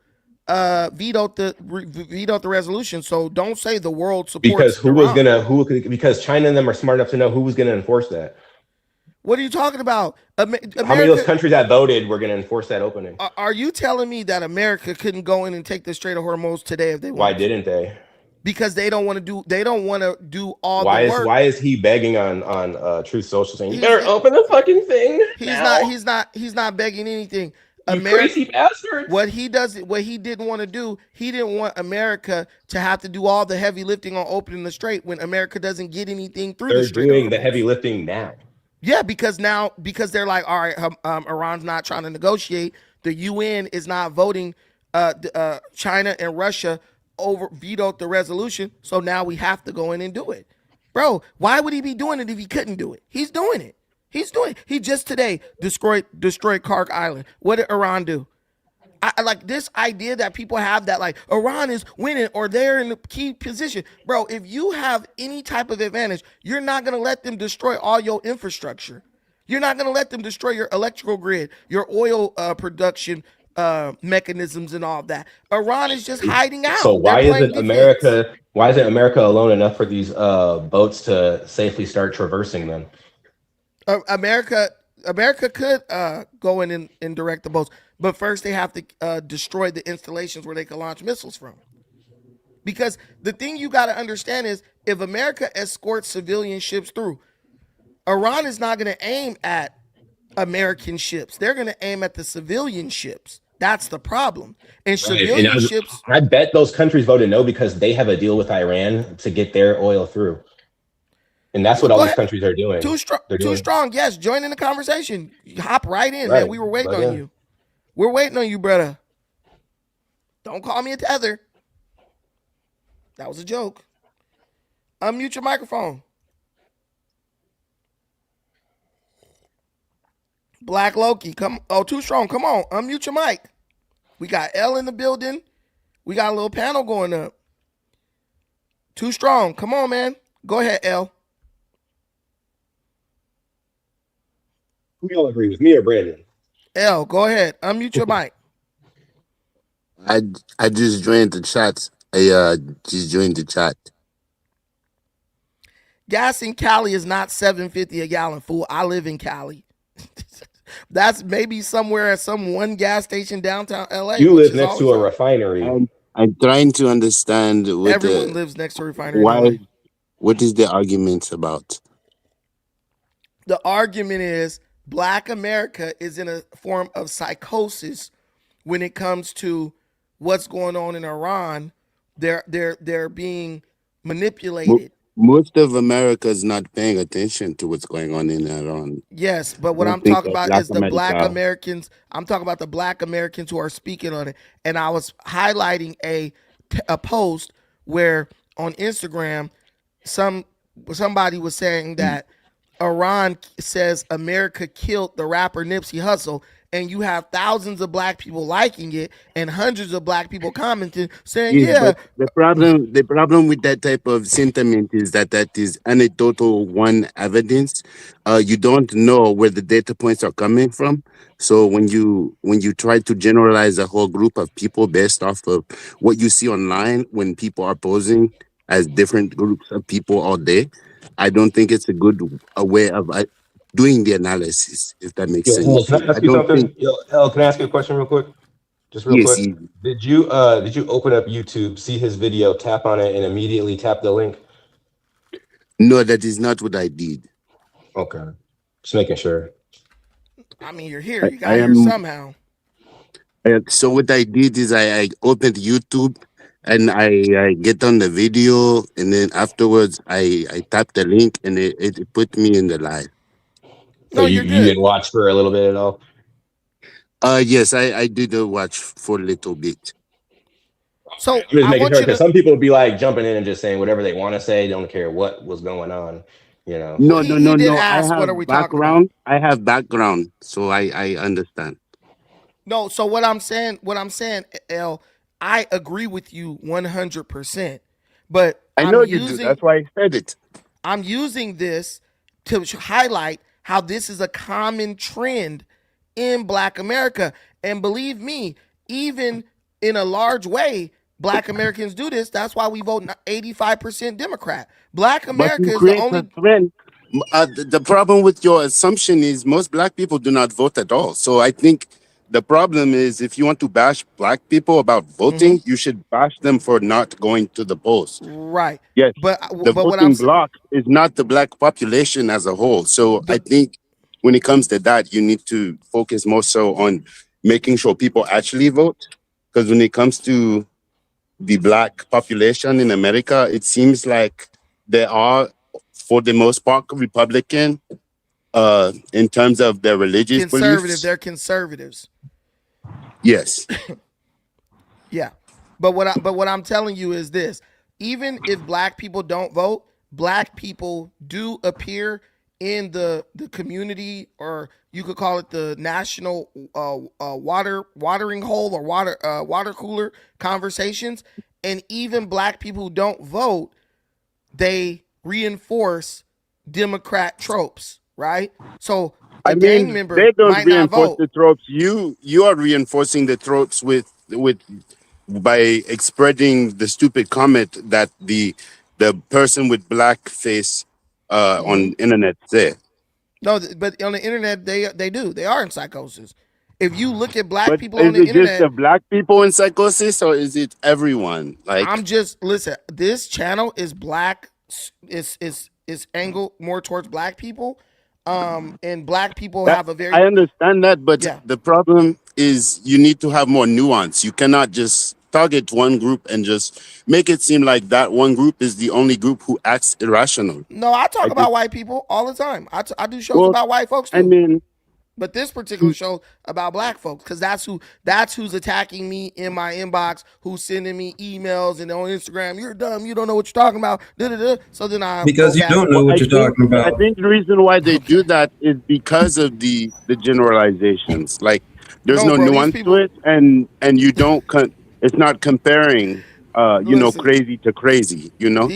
vetoed the resolution. So don't say the world supports because China and them are smart enough to know who was going to enforce that. What are you talking about? America, how many of those countries that voted were going to enforce that opening? Are you telling me that America couldn't go in and take the Strait of Hormuz today if they wanted? Why didn't they? Because they don't want to do. They don't want to do all the work. Why is he begging on Truth Social saying you better open the fucking thing? He's not begging anything. You crazy bastard. What he didn't want to do, he didn't want America to have to do all the heavy lifting on opening the strait when America doesn't get anything through the strait. They're doing the heavy lifting now. Yeah, because they're like, all right, Iran's not trying to negotiate. The UN is not voting. China and Russia vetoed the resolution, so now we have to go in and do it. Bro, why would he be doing it if he couldn't do it? He's doing it. He just today destroyed Kark Island. What did Iran do? I like this idea that people have that like Iran is winning or they're in the key position. Bro, if you have any type of advantage, you're not going to let them destroy all your infrastructure. You're not going to let them destroy your electrical grid, your oil production mechanisms and all of that. Iran is just hiding out. So why isn't America alone enough for these boats to safely start traversing them? America could go in and direct the boats, but first they have to destroy the installations where they can launch missiles from. Because the thing you got to understand is if America escorts civilian ships through, Iran is not going to aim at American ships. They're going to aim at the civilian ships. That's the problem. And civilian ships. I bet those countries voted no because they have a deal with Iran to get their oil through. And that's what all these countries are doing. Too strong. Yes, join in the conversation. Hop right in, man. We were waiting on you. We're waiting on you, brother. Don't call me a tether. That was a joke. Unmute your microphone. Black Loki, come. Oh, Too Strong. Come on, unmute your mic. We got L in the building. We got a little panel going up. Too Strong. Come on, man. Go ahead, L. Who y'all agree with, me or Brandon? L, go ahead. Unmute your mic. I just joined the chat. I just joined the chat. Gas in Cali is not $7.50 a gallon, fool. I live in Cali. That's maybe somewhere at some one gas station downtown LA. You live next to a refinery. I'm trying to understand. Everyone lives next to a refinery. What is the argument about? The argument is Black America is in a form of psychosis when it comes to what's going on in Iran. They're being manipulated. Most of America is not paying attention to what's going on in Iran. Yes, but what I'm talking about is the Black Americans. I'm talking about the Black Americans who are speaking on it. And I was highlighting a post where on Instagram, somebody was saying that Iran says America killed the rapper Nipsey Hussle, and you have thousands of Black people liking it and hundreds of Black people commenting saying, yeah. The problem with that type of sentiment is that is anecdotal one evidence. You don't know where the data points are coming from. So when you try to generalize a whole group of people based off of what you see online when people are posing as different groups of people all day, I don't think it's a good way of doing the analysis, if that makes sense. Can I ask you something? El, can I ask you a question real quick? Just real quick. Easy. Did you open up YouTube, see his video, tap on it, and immediately tap the link? No, that is not what I did. Okay. Just making sure. I mean, you're here. You got here somehow. So what I did is I opened YouTube and I get on the video, and then afterwards I tap the link, and it put me in the live. So No, you you're good. didn't watch for a little bit at all? Yes, I did watch for a little bit. So I'm just I making want sure you because to. some people would be like jumping in and just saying whatever they want to say. They don't care what was going on, you know. Well, No, he did I ask, "What are have we talking about?" background, so I understand. No, so what I'm saying, L, I agree with you 100%. But I know you do. That's why I said it. I'm using this to highlight how this is a common trend in Black America. And believe me, even in a large way, Black Americans do this. That's why we vote 85% Democrat. Black But America you is the create a only. trend. The problem with your assumption is most black people do not vote at all. So I think the problem is if you want to bash black people about voting, you should bash them for not going to the polls. Right. Yes, But the what I'm voting bloc is not the black population as a whole. So I think when it comes to that, you need to focus more so on making sure people actually vote. Because when it comes to the black population in America, it seems like they are, for the most part, Republican in terms of their religious conservative, beliefs. they're conservatives. Yes. Yeah. But what I'm telling you is this. Even if black people don't vote, black people do appear in the community, or you could call it the national watering hole or water cooler conversations. And even black people who don't vote, they reinforce Democrat tropes, right? So a gang member they don't might not reinforce vote. the tropes. You are reinforcing the tropes with by spreading the stupid comment that the person with black face on internet said. No, but on the internet they do. They are in psychosis. If you look at black But people is on the it just internet, the black people in psychosis, or is it everyone? Like, I'm just listen. This channel is black. Is angled more towards black people, and black people have a very. I understand that, but Yeah. the problem is you need to have more nuance. You cannot just target one group and just make it seem like that one group is the only group who acts irrational. No, I talk about white people all the time. I do shows Well, about white folks too. I mean, but this particular show about black folks, because that's who's attacking me in my inbox, who's sending me emails and on Instagram. You're dumb. You don't know what you're talking about. Da-da-da. So then because you don't know what you're talking about. I think the reason why they do that is because of the generalizations. Like, there's no bro, nuance to it, and you don't. It's not comparing, Listen, crazy to crazy. You're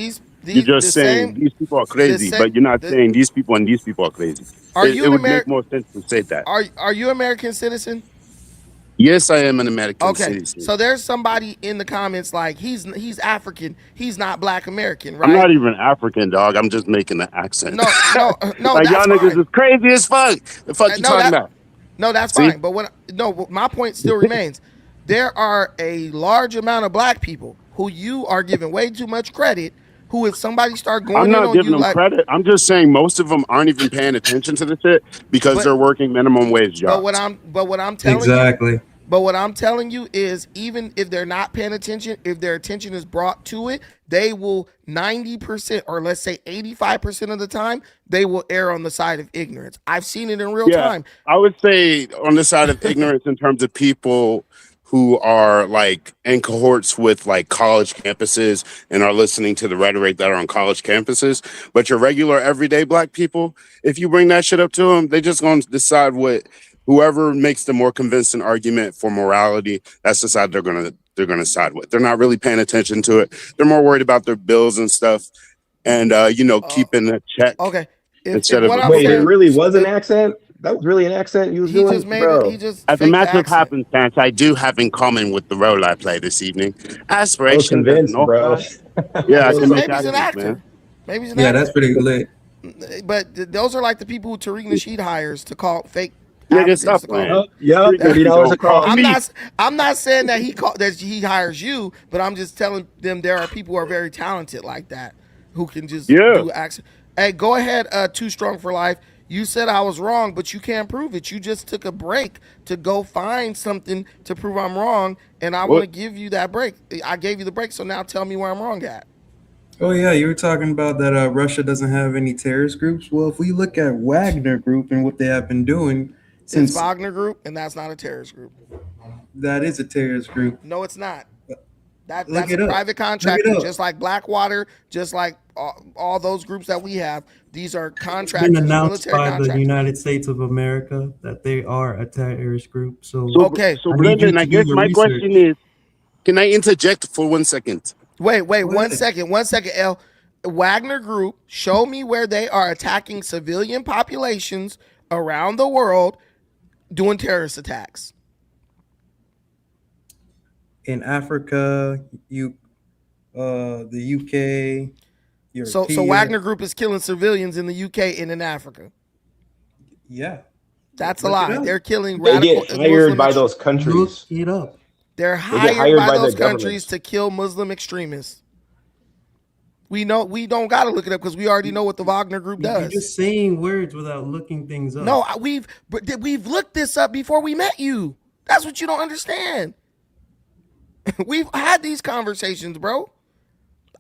just saying these people are crazy, but you're not saying these people and these people are crazy. It would make more sense to say that. Are you an American citizen? Yes, I am an American citizen. So there's somebody in the comments like he's African, he's not Black American, right? I'm not even African, dog. I'm just making an accent. No. Like, that's y'all niggas fine. is crazy as fuck. The fuck you talking about? No, that's fine. But my point still remains. There are a large amount of black people who you are giving way too much credit. Who, if somebody start going I'm in not on giving you, them credit. I'm just saying most of them aren't even paying attention to the shit because they're working minimum wage jobs. But what I'm telling exactly. you, but what I'm telling you is, even if they're not paying attention, if their attention is brought to it, they will 90%, or let's say 85% of the time, they will err on the side of ignorance. I've seen it in real time. I would say on the side of ignorance in terms of people who are like in cohorts with like college campuses and are listening to the rhetoric that are on college campuses. But your regular everyday black people, if you bring that shit up to them, they just gonna decide whoever makes the more convincing argument for morality, that's the side they're gonna side with. They're not really paying attention to it. They're more worried about their bills and stuff, and keeping a check. Okay. Wait, it really was an accent? That was really an accent you was doing? Just made it. He just as a matter of happenstance, I do have in common with the role I play this evening. Aspiration. I was convinced, bro. Yeah, I can make maybe he's an actor. man. Maybe he's an actor. Yeah, that's pretty lit. But those are like the people who Tariq Nasheed hires to call fake. Nigga, stop playing. Yeah, $30 a call. I'm not saying that he hires you, but I'm just telling them there are people who are very talented like that who can just do accent. Hey, go ahead. Too Strong for Life. You said I was wrong, but you can't prove it. You just took a break to go find something to prove I'm wrong, and I want to give you that break. I gave you the break, so now tell me where I'm wrong at. Oh yeah, you were talking about that Russia doesn't have any terrorist groups. Well, if we look at Wagner Group and what they have been doing since it's Wagner Group, and that's not a terrorist group. That is a terrorist group. No, it's not. That's a private contractor, just like Blackwater, just like all those groups that we have. These are contractors, been announced military by contractors. the United States of America that they are a terrorist group. So okay. So Brendan, I guess my question is, can I interject for 1 second? Wait, 1 second. 1 second, L. Wagner Group, show me where they are attacking civilian populations around the world doing terrorist attacks. In Africa, the UK. So Wagner Group is killing civilians in the UK and in Africa. Yeah, that's a lie. They're killing they radical. Get hired by those countries. Look it up. They're hired by those countries to kill Muslim extremists. We know we don't got to look it up because we already know what the Wagner Group does. You're just saying words without looking things up. No, we've looked this up before we met you. That's what you don't understand. We've had these conversations, bro.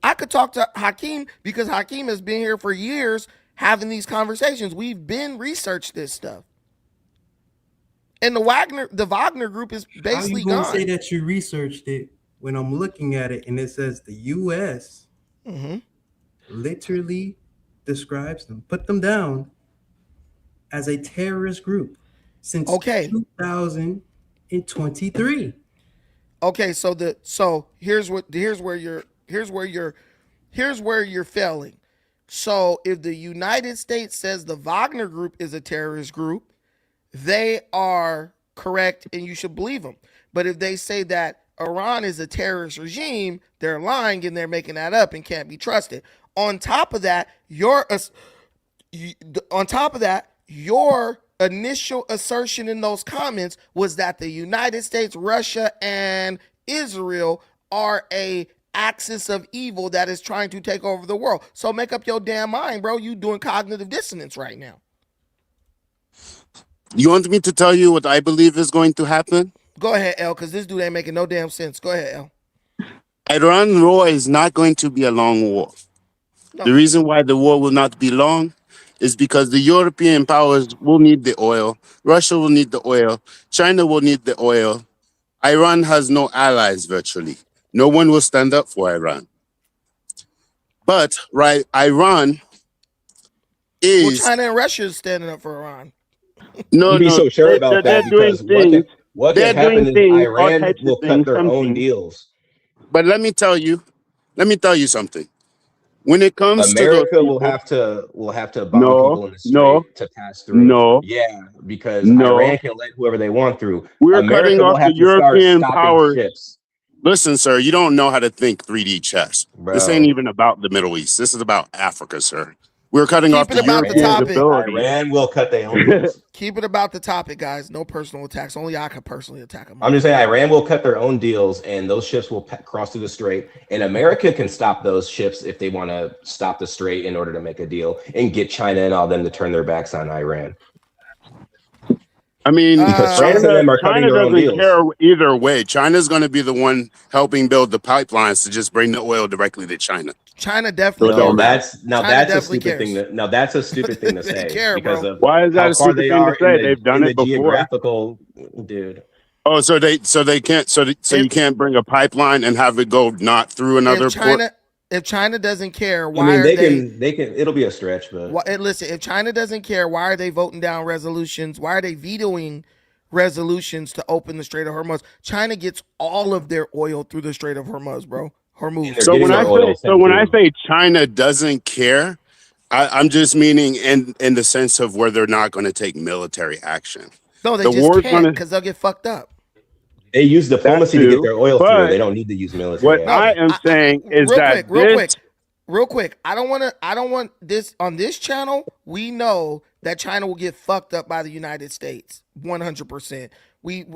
I could talk to Hakeem because Hakeem has been here for years having these conversations. We've been researched this stuff. And the Wagner Group is basically gone. How you gonna say that you researched it when I'm looking at it and it says the U.S. Literally describes them, put them down as a terrorist group since 2023. Okay, so here's where you're failing. So if the United States says the Wagner Group is a terrorist group, they are correct and you should believe them. But if they say that Iran is a terrorist regime, they're lying and they're making that up and can't be trusted. On top of that, your initial assertion in those comments was that the United States, Russia, and Israel are a axis of evil that is trying to take over the world. So make up your damn mind, bro. You doing cognitive dissonance right now. You want me to tell you what I believe is going to happen? Go ahead, L, because this dude ain't making no damn sense. Go ahead, L. Iran war is not going to be a long war. No. The reason why the war will not be long is because the European powers will need the oil. Russia will need the oil. China will need the oil. Iran has no allies virtually. No one will stand up for Iran. But Iran is... Well, China and Russia is standing up for Iran. No, be so sure about that because what can happen is Iran will cut their own deals. But let me tell you something. When it comes America to will have to bomb people in the strait to pass through. Because Iran can let whoever they want through. We're cutting off the European powers. Ships. Listen, sir, you don't know how to think 3D chess. Bro. This ain't even about the Middle East. This is about Africa, sir. We're cutting off the European ability. Iran will cut their own deals. Keep it about the topic, guys. No personal attacks. Only I can personally attack them. I'm just saying Iran will cut their own deals, and those ships will cross through the strait. And America can stop those ships if they want to stop the strait in order to make a deal and get China and all them to turn their backs on Iran. I mean, because France and them are cutting their own deals. Care either way. China's going to be the one helping build the pipelines to just bring the oil directly to China. China definitely. No, that's a stupid thing. That's a stupid thing to say. Because of why is that a stupid thing to say? They've done it before. Geographical, dude. Oh, so they can't. So you can't bring a pipeline and have it go not through another port. If China doesn't care, why are they? They can. It'll be a stretch, but listen. If China doesn't care, why are they voting down resolutions? Why are they vetoing resolutions to open the Strait of Hormuz? China gets all of their oil through the Strait of Hormuz, bro. So when I say China doesn't care, I'm just meaning in the sense of where they're not going to take military action. No, they just can't because they'll get fucked up. They use diplomacy to get their oil through. They don't need to use military. What I am saying is that real quick. I don't want this on this channel. We know that China will get fucked up by the United States 100%.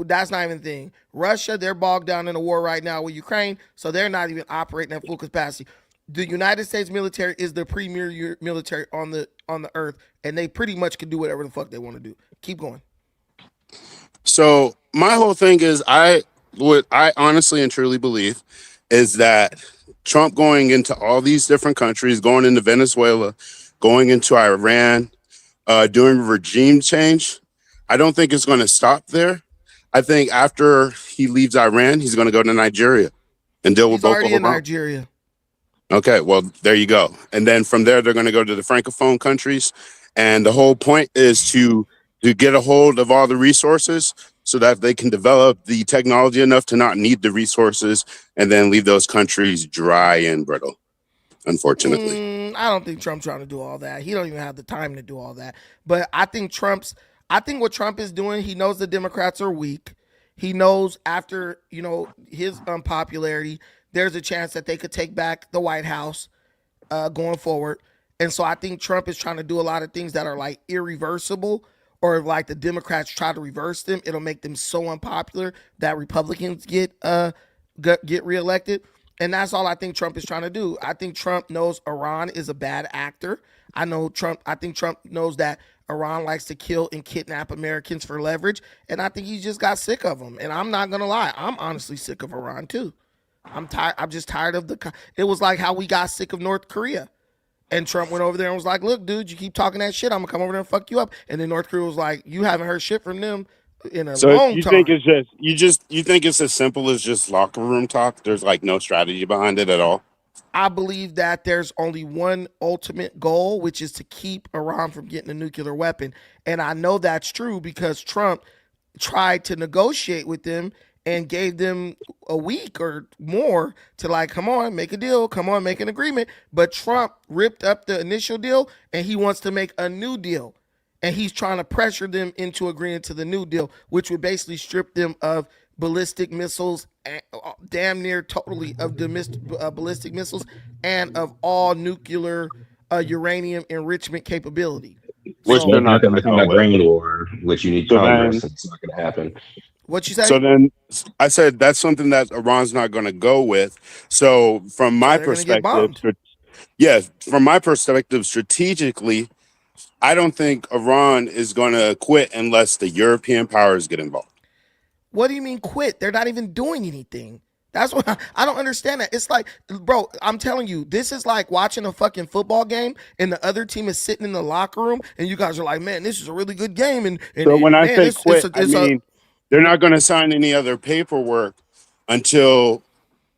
That's not even a thing. Russia, they're bogged down in a war right now with Ukraine, so they're not even operating at full capacity. the United States military is the premier military on the earth, and they pretty much can do whatever the fuck they want to do. Keep going. So my whole thing is, what I honestly and truly believe is that Trump going into all these different countries, going into Venezuela, going into Iran, doing regime change, I don't think it's going to stop there. I think after he leaves Iran, he's going to go to Nigeria and deal with Boko Haram. He's already in Nigeria. Okay, well, there you go. And then from there, they're going to go to the Francophone countries. And the whole point is to get a hold of all the resources so that they can develop the technology enough to not need the resources and then leave those countries dry and brittle, unfortunately. I don't think Trump's trying to do all that. He don't even have the time to do all that. But I think what Trump is doing, he knows the Democrats are weak. He knows after, his unpopularity, there's a chance that they could take back the White House going forward. And so I think Trump is trying to do a lot of things that are like irreversible, or if like the Democrats try to reverse them, it'll make them so unpopular that Republicans get reelected. And that's all I think Trump is trying to do. I think Trump knows Iran is a bad actor. I think Trump knows that Iran likes to kill and kidnap Americans for leverage. And I think he just got sick of them. And I'm not going to lie. I'm honestly sick of Iran too. I'm tired. I'm just tired of it was like how we got sick of North Korea. And Trump went over there and was like, look, dude, you keep talking that shit, I'm going to come over there and fuck you up. And then North Korea was like, you haven't heard shit from them in a long time. Think it's you think it's as simple as just locker room talk? There's like no strategy behind it at all? I believe that there's only one ultimate goal, which is to keep Iran from getting a nuclear weapon. And I know that's true because Trump tried to negotiate with them and gave them a week or more to like, come on, make a deal. Come on, make an agreement. But Trump ripped up the initial deal and he wants to make a new deal. And he's trying to pressure them into agreeing to the new deal, which would basically strip them of ballistic missiles, damn near totally of ballistic missiles, and of all nuclear uranium enrichment capability. Which they're not going to come with. Grain war, which you need Congress, and it's not going to happen. What you say? So then I said that's something that Iran's not going to go with. So from my perspective, strategically, I don't think Iran is going to quit unless the European powers get involved. What do you mean quit? They're not even doing anything. That's what I don't understand that. It's like, bro, I'm telling you, this is like watching a fucking football game and the other team is sitting in the locker room and you guys are like, man, this is a really good game. And so when I say quit, I mean, they're not going to sign any other paperwork until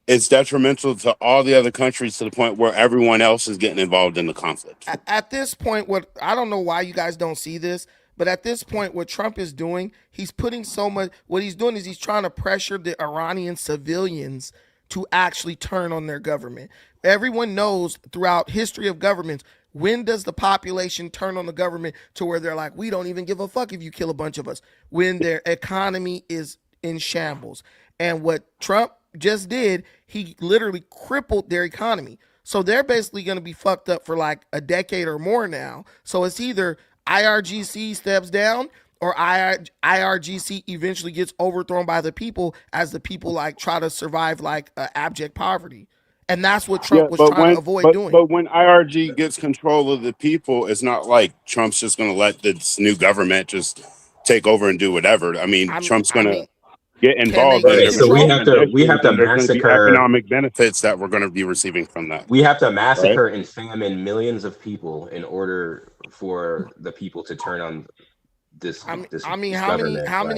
it's detrimental to all the other countries to the point where everyone else is getting involved in the conflict. At this point, I don't know why you guys don't see this, but at this point, what Trump is doing, he's putting so much, what he's doing is he's trying to pressure the Iranian civilians to actually turn on their government. Everyone knows throughout history of governments, when does the population turn on the government to where they're like, we don't even give a fuck if you kill a bunch of us? When their economy is in shambles. And what Trump just did, he literally crippled their economy. So they're basically going to be fucked up for like a decade or more now. So it's either IRGC steps down or IRGC eventually gets overthrown by the people as the people like try to survive like abject poverty. And that's what Trump was trying to avoid doing. But when IRG gets control of the people, it's not like Trump's just going to let this new government just take over and do whatever. I mean, Trump's going to get involved. So we have to massacre economic benefits that we're going to be receiving from that. We have to massacre and famine millions of people in order for the people to turn on this. How many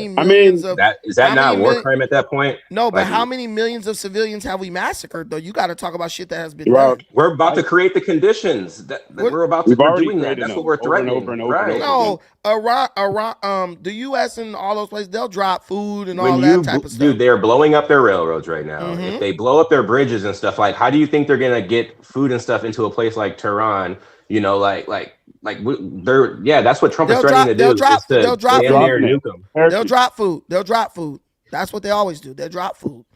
millions of is that not war crime at that point? No, but how many millions of civilians have we massacred though? You got to talk about shit that has been done. We're about to create the conditions that we're about to we're doing that. That's what we're threatening. Over and over. No, Iran, the U.S. and all those places, they'll drop food and all that type of stuff. Dude, they're blowing up their railroads right now. Mm-hmm. If they blow up their bridges and stuff, like, how do you think they're gonna get food and stuff into a place like Tehran? You know, that's what Trump is threatening to do. They'll drop food. They'll drop food. That's what they always do. They'll drop food.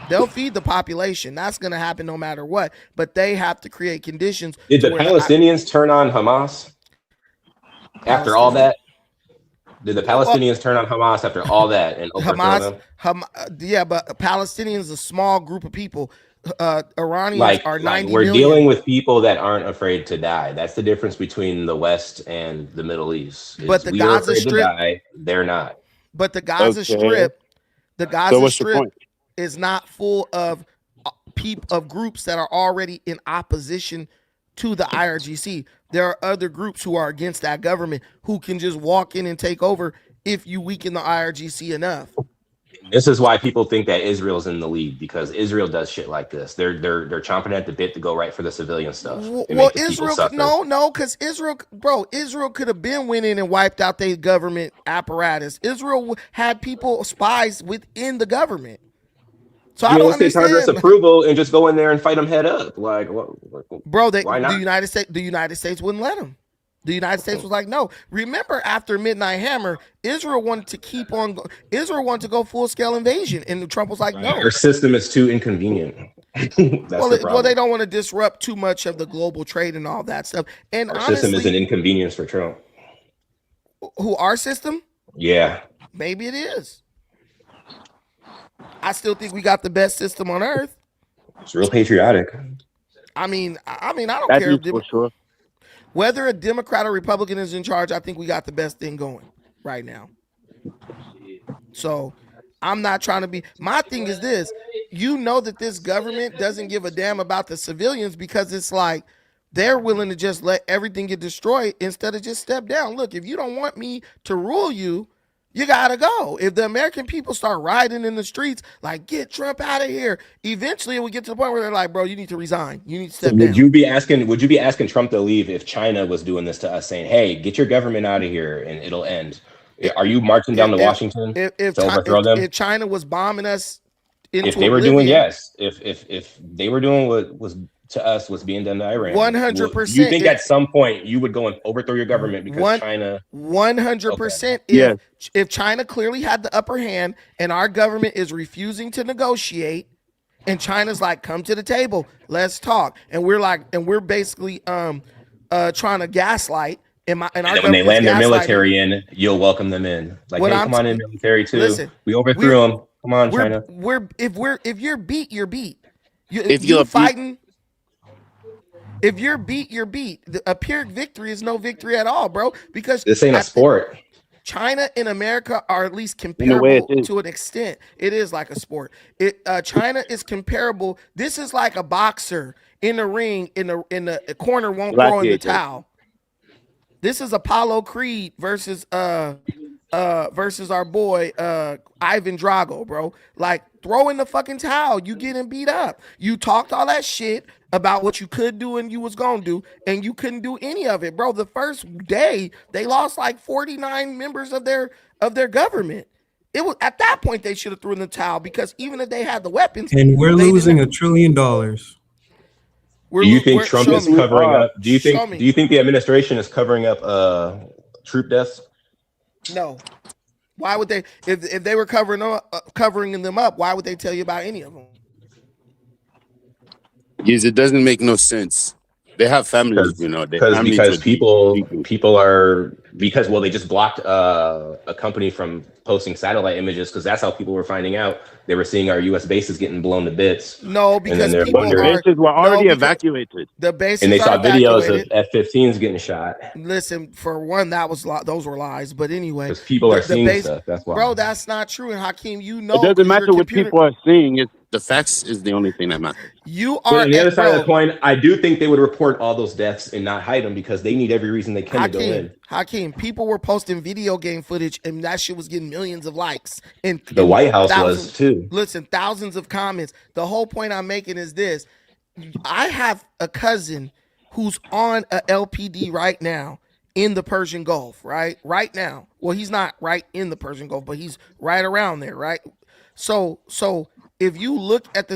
They'll feed the population. That's going to happen no matter what. But they have to create conditions. Did the Palestinians turn on Hamas after all that? Did the Palestinians turn on Hamas after all that and overthrow them? Yeah, but Palestinians is a small group of people. Iranians are 90 we're million. dealing with people that aren't afraid to die. That's the difference between the West and the Middle East. But the Gaza Strip, to die, they're not. But the Gaza Strip, is not full of groups that are already in opposition to the IRGC. There are other groups who are against that government who can just walk in and take over if you weaken the IRGC enough. This is why people think that Israel's in the lead, because Israel does shit like this. They're chomping at the bit to go right for the civilian stuff. Well, Israel, no, because Israel could have been went in and wiped out their government apparatus. Israel had spies within the government. So I don't understand. Congress approval and just go in there and fight them head up, like what? Bro, why not? The United States wouldn't let them. The United States was like, no. Remember, after Midnight Hammer, Israel wanted to go full scale invasion, and Trump was like, no. Our system is too inconvenient. Well, they don't want to disrupt too much of the global trade and all that stuff. And our system is an inconvenience for Trump. Who, our system? Yeah. Maybe it is. I still think we got the best system on earth. It's real patriotic. I mean, I don't care. For sure. Whether a Democrat or Republican is in charge, I think we got the best thing going right now. So I'm not trying to be. My thing is this. You know that this government doesn't give a damn about the civilians, because it's like they're willing to just let everything get destroyed instead of just step down. Look, if you don't want me to rule you, you gotta go. If the American people start rioting in the streets, like, get Trump out of here, eventually it will get to the point where they're like, bro, you need to resign. You need to step down. Would you be asking Trump to leave if China was doing this to us, saying, hey, get your government out of here and it'll end? Are you marching down to Washington to overthrow them? If China was bombing us into if they were doing, yes. If they were doing what was to us what's being done to Iran, 100%. You think at some point you would go and overthrow your government because China? 100%. Okay. If China clearly had the upper hand and our government is refusing to negotiate, and China's like, come to the table, let's talk, and we're basically trying to gaslight. And when they land their military in, you'll welcome them in. Like, hey, come on in, military too. Listen, we overthrew them. Come on, China. If you're beat, you're beat. If you're fighting. If you're beat, you're beat. A Pyrrhic victory is no victory at all, bro. Because this ain't a sport. China and America are at least comparable to an extent. It is like a sport. China is comparable. This is like a boxer in the ring, in the corner, won't throw in the towel. This is Apollo Creed versus our boy Ivan Drago, bro. Like, throw in the fucking towel. You getting beat up. You talked all that shit about what you could do and you was gonna do, and you couldn't do any of it, bro. The first day they lost like 49 members of their government. It was at that point they should have thrown in the towel, because even if they had the weapons, and we're losing $1 trillion. Do you think Trump is covering up? Do you think the administration is covering up troop deaths? No. Why would they? If they were covering them up, why would they tell you about any of them? Yes, it doesn't make no sense. They have families, you know. Because people are they just blocked a company from posting satellite images, because that's how people were finding out. They were seeing our U.S. bases getting blown to bits. No, because the bases were already evacuated. The bases, and they saw videos of F-15s getting shot. Listen, for one, those were lies. But anyway, because people are seeing stuff. That's why, bro. That's not true. And Hakeem, you know, it doesn't matter what people are seeing. It's the facts is the only thing that matters. You are. But on the other side of the coin, I do think they would report all those deaths and not hide them, because they need every reason they can to go in. Hakeem, people were posting video game footage, and that shit was getting millions of likes. And the White House was too. Listen, thousands of comments. The whole point I'm making is this: I have a cousin who's on a LPD right now in the Persian Gulf. Right now. Well, he's not right in the Persian Gulf, but he's right around there. Right. So if you look at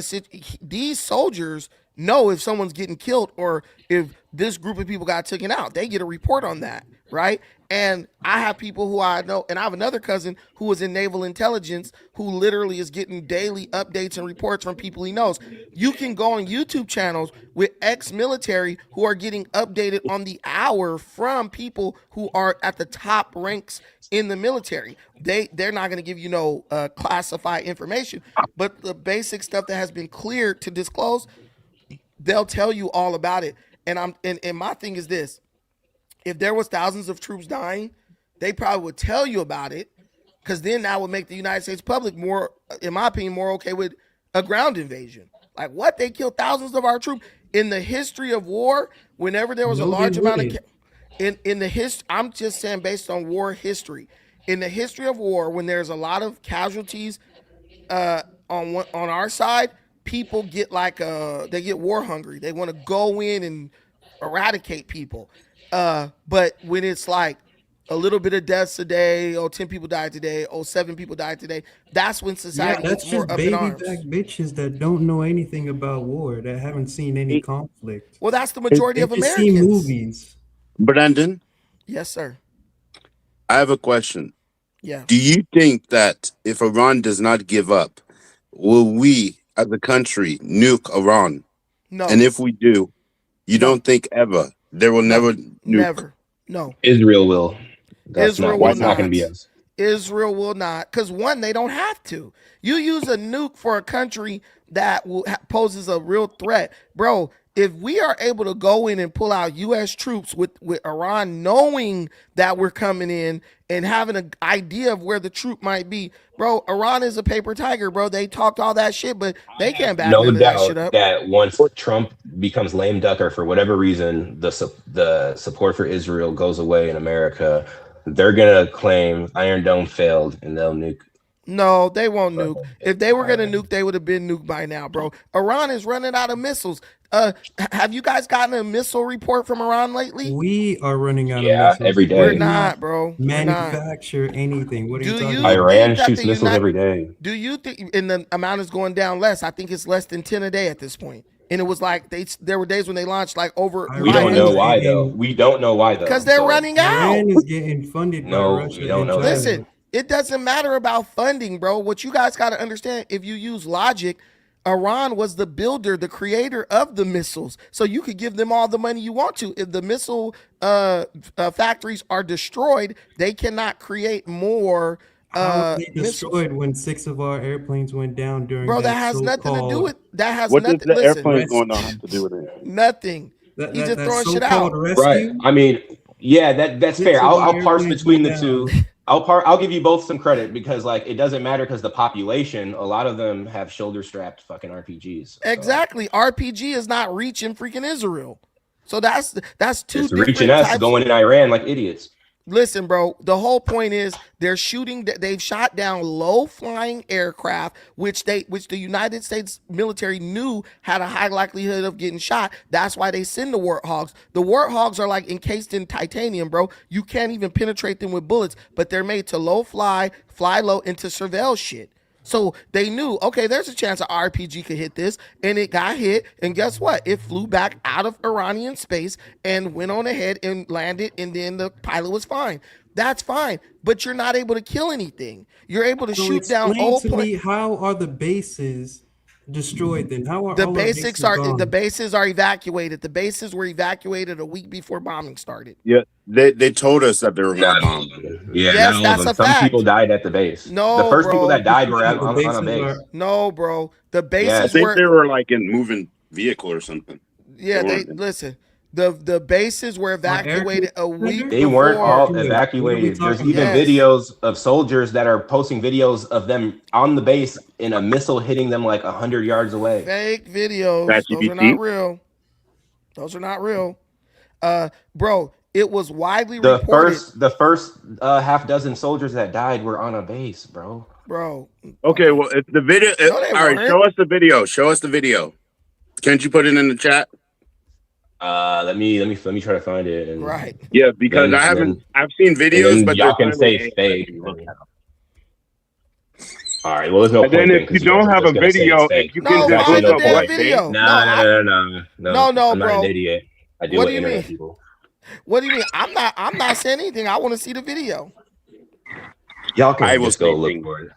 these soldiers know if someone's getting killed or if this group of people got taken out, they get a report on that, right? And I have people who I know, and I have another cousin who was in naval intelligence who literally is getting daily updates and reports from people he knows. You can go on YouTube channels with ex-military who are getting updated on the hour from people who are at the top ranks in the military. They're not going to give you no classified information, but the basic stuff that has been cleared to disclose, they'll tell you all about it. And my thing is this: if there was thousands of troops dying, they probably would tell you about it, because then that would make the United States public more, in my opinion, more okay with a ground invasion. Like, what? They killed thousands of our troops in the history of war. Whenever there was a large amount of in the history, I'm just saying based on war history. In the history of war, when there's a lot of casualties on our side, people get they get war hungry. They want to go in and eradicate people. But when it's like a little bit of deaths a day, 10 people died today, 7 people died today, that's when society gets more up in arms. Baby back bitches that don't know anything about war, that haven't seen any conflict. Well, that's the majority of Americans. See movies. Brandon? Yes, sir. I have a question. Yeah. Do you think that if Iran does not give up, will we as a country nuke Iran? No. And if we do, you don't think ever there will never nuke? Never. No. Israel will. That's Israel not will not. Going to be us. Israel will not, because one, they don't have to. You use a nuke for a country that poses a real threat, bro. If we are able to go in and pull out U.S. troops with Iran knowing that we're coming in and having an idea of where the troop might be, bro, Iran is a paper tiger, bro. They talked all that shit, but they can't back none of that shit up. That once Trump becomes lame ducker for whatever reason, the support for Israel goes away in America. They're gonna claim Iron Dome failed and they'll nuke. No, they won't nuke. If they were gonna nuke, they would have been nuked by now, bro. Iran is running out of missiles. Have you guys gotten a missile report from Iran lately? We are running out of missiles every day. We're not, bro. Manufacture anything. What are you talking about? Iran shoots missiles every day. Do you think, and the amount is going down less? I think it's less than 10 a day at this point. And it was like there were days when they launched like over. We don't know why though. We don't know why though. Because they're running out. Iran is getting funded by Russia. We don't know. Listen, it doesn't matter about funding, bro. What you guys got to understand, if you use logic, Iran was the builder, the creator of the missiles. So you could give them all the money you want to. If the missile factories are destroyed, they cannot create more. How they destroyed when 6 of our airplanes went down during. Bro, that has nothing to do with. That has what nothing. What does the airplanes listen, going on have to do with it? Nothing. He's just throwing shit out. Rescue? Right. I mean, yeah, that's fair. I'll parse between the two. I'll give you both some credit because like it doesn't matter because the population, a lot of them have shoulder strapped fucking RPGs. So. Exactly. RPG is not reaching freaking Israel. So that's two it's different reaching us types going in Iran like idiots. Listen, bro, the whole point is they've shot down low-flying aircraft, which the United States military knew had a high likelihood of getting shot. That's why they send the Warthogs. The Warthogs are like encased in titanium, bro. You can't even penetrate them with bullets, but they're made to fly low, and to surveil shit. So they knew, okay, there's a chance an RPG could hit this, and it got hit, and guess what? It flew back out of Iranian space and went on ahead and landed, and then the pilot was fine. That's fine, but you're not able to kill anything. You're able to shoot down old planes. How are the bases destroyed then? How are the bases are evacuated? The bases were evacuated a week before bombing started. Yeah, they told us that they were going to bomb. Yeah, yes, that's a fact. Some people died at the base. No, the first bro. people that died were on a base. No, bro. The bases I think they were like in moving vehicle or something. Yeah, listen. The bases were evacuated a week before. They weren't all evacuated. There's even videos of soldiers that are posting videos of them on the base in a missile hitting them like 100 yards away. Fake videos. Those are not real. Those are not real. Bro, it was widely reported. The first half dozen soldiers that died were on a base, bro. Okay, well, if the video. All right, show us the video. Show us the video. Can't you put it in the chat? Let me try to find it. Right. Yeah, because I've seen videos, but y'all can say fake. All right. Well, there's no. And then if you don't have a video, if you can just look up what video. No, No, I'm bro. not an idiot. I deal with internet people. What do you mean? I'm not saying anything. I want to see the video. Y'all can will just go say look things. for it.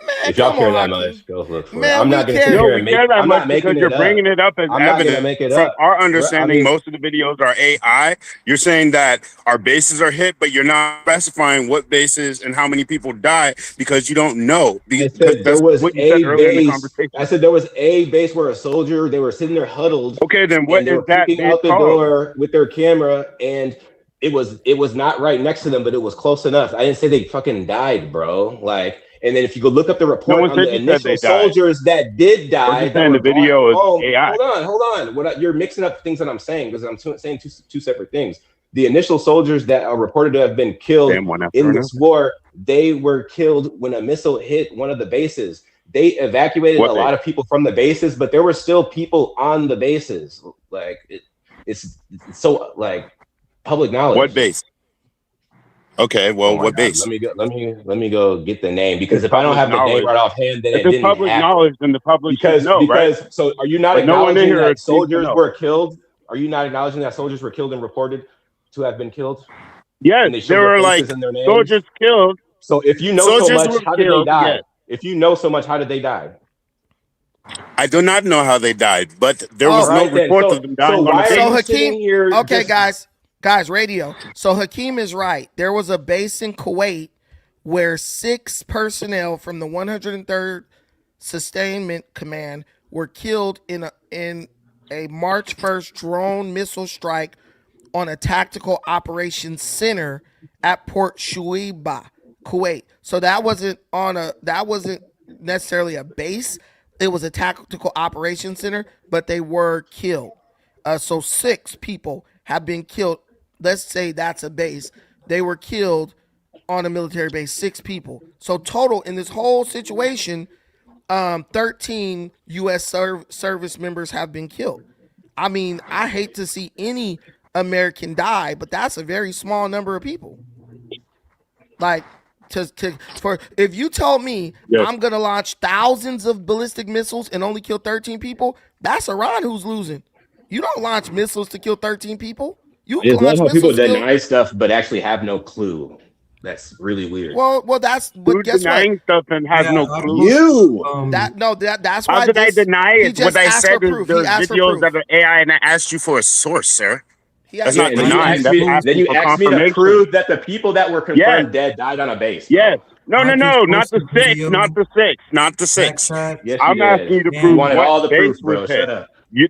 Man, If y'all come care on, that Hakeem. much, go look for it. Man, I'm we not gonna sit care. No, here we and make. care that I'm much not making because you're it up. bringing it up as I'm not gonna evidence. make it From up. our understanding, I mean, most of the videos are AI. You're saying that our bases are hit, but you're not specifying what bases and how many people die because you don't know. I Because said there that's was what you said a earlier in the base. conversation. I said there was a base where a soldier. They were sitting there huddled, Okay, then and what they is were that peeking base out the called? door with their camera, and it was not right next to them, but it was close enough. I didn't say they fucking died, bro. Like, and then if you go look up the No report one on said the you said initial they died. soldiers that did We're die just that saying were the brought video is home. AI. Hold on. You're mixing up things that I'm saying because I'm saying two separate things. The initial soldiers that are reported to have been killed Damn, one after in another. this war, they were killed when a missile hit one of the bases. They evacuated What a base? lot of people from the bases, but there were still people on the bases. Like it's so like public knowledge. What base? Okay, well, Oh my what God. base? Let me go get the name because It's if I don't public have the name knowledge. right offhand, then If it it's didn't public happen. knowledge, then the public should know, right? So are you not But no one in acknowledging here that seems to soldiers know. were killed? Are you not acknowledging that soldiers were killed and reported to have been killed? Yes, And they showed there their were faces like and their names. soldiers killed. So if you know so Soldiers much, were how did they killed. die? Yes. If you know so much, how did they die? I do not know how they died, but there Oh, was no Right then. reports of them dying on the why are base. So you Hakeem, sitting here? okay, just- guys, radio. So Hakeem is right. There was a base in Kuwait where 6 personnel from the 103rd Sustainment Command were killed in a March 1st drone missile strike on a tactical operations center at Port Shuaiba, Kuwait. So that wasn't necessarily a base. It was a tactical operations center, but they were killed. So 6 people have been killed. Let's say that's a base. They were killed on a military base, 6 people. So total in this whole situation, 13 U.S. service members have been killed. I mean, I hate to see any American die, but that's a very small number of people. Like, for if you told me I'm gonna launch thousands of ballistic missiles and only kill 13 people, that's Iran who's losing. You don't launch missiles to kill 13 people. You I just love launch how people missiles to kill. deny stuff but actually have no clue. That's really weird. Well, that's. But Who's guess what? denying stuff and has Yeah, no I'm clue? You. That's How why did I this. deny He it? just What I asked said for is proof. there's He asked for videos proof. that are AI, and I asked you for a source, sir. That's Yeah, not and then you denying. asked That's me, asking for me to confirmation. prove that the people that were confirmed dead died on a base. Bro. Yes. No, I just not the posted 6, video not the 6, not the 6. backtrack. Yes, you I'm asking you did. to Man, You prove wanted what all the base proof, was bro. hit. Shut up.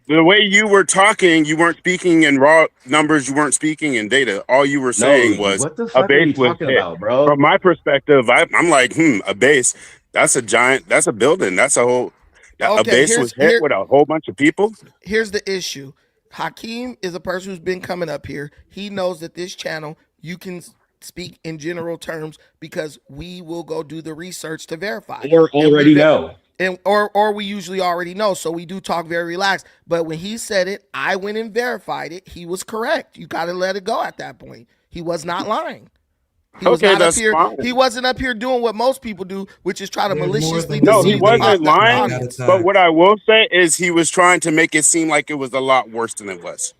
The way you were talking, you weren't speaking in raw numbers. You weren't speaking in data. All you were saying was what the a fuck are you base was talking hit. about, bro? From my perspective, I'm like, a base. That's a giant. That's a building. That's a whole. A Okay, base was hit with a whole bunch of people. Here's the issue. Hakeem is a person who's been coming up here. He knows that this channel, you can speak in general terms because we will go do the research to verify. Or already know. Or we usually already know, so we do talk very relaxed. But when he said it, I went and verified it. He was correct. You got to let it go at that point. He was not lying. He was not up here. Fine. He wasn't up here doing what most people do, which is try to There's maliciously more No, than he deceive wasn't the lying. audience. But what I will say is he was trying to make it seem like it was a lot worse than it was.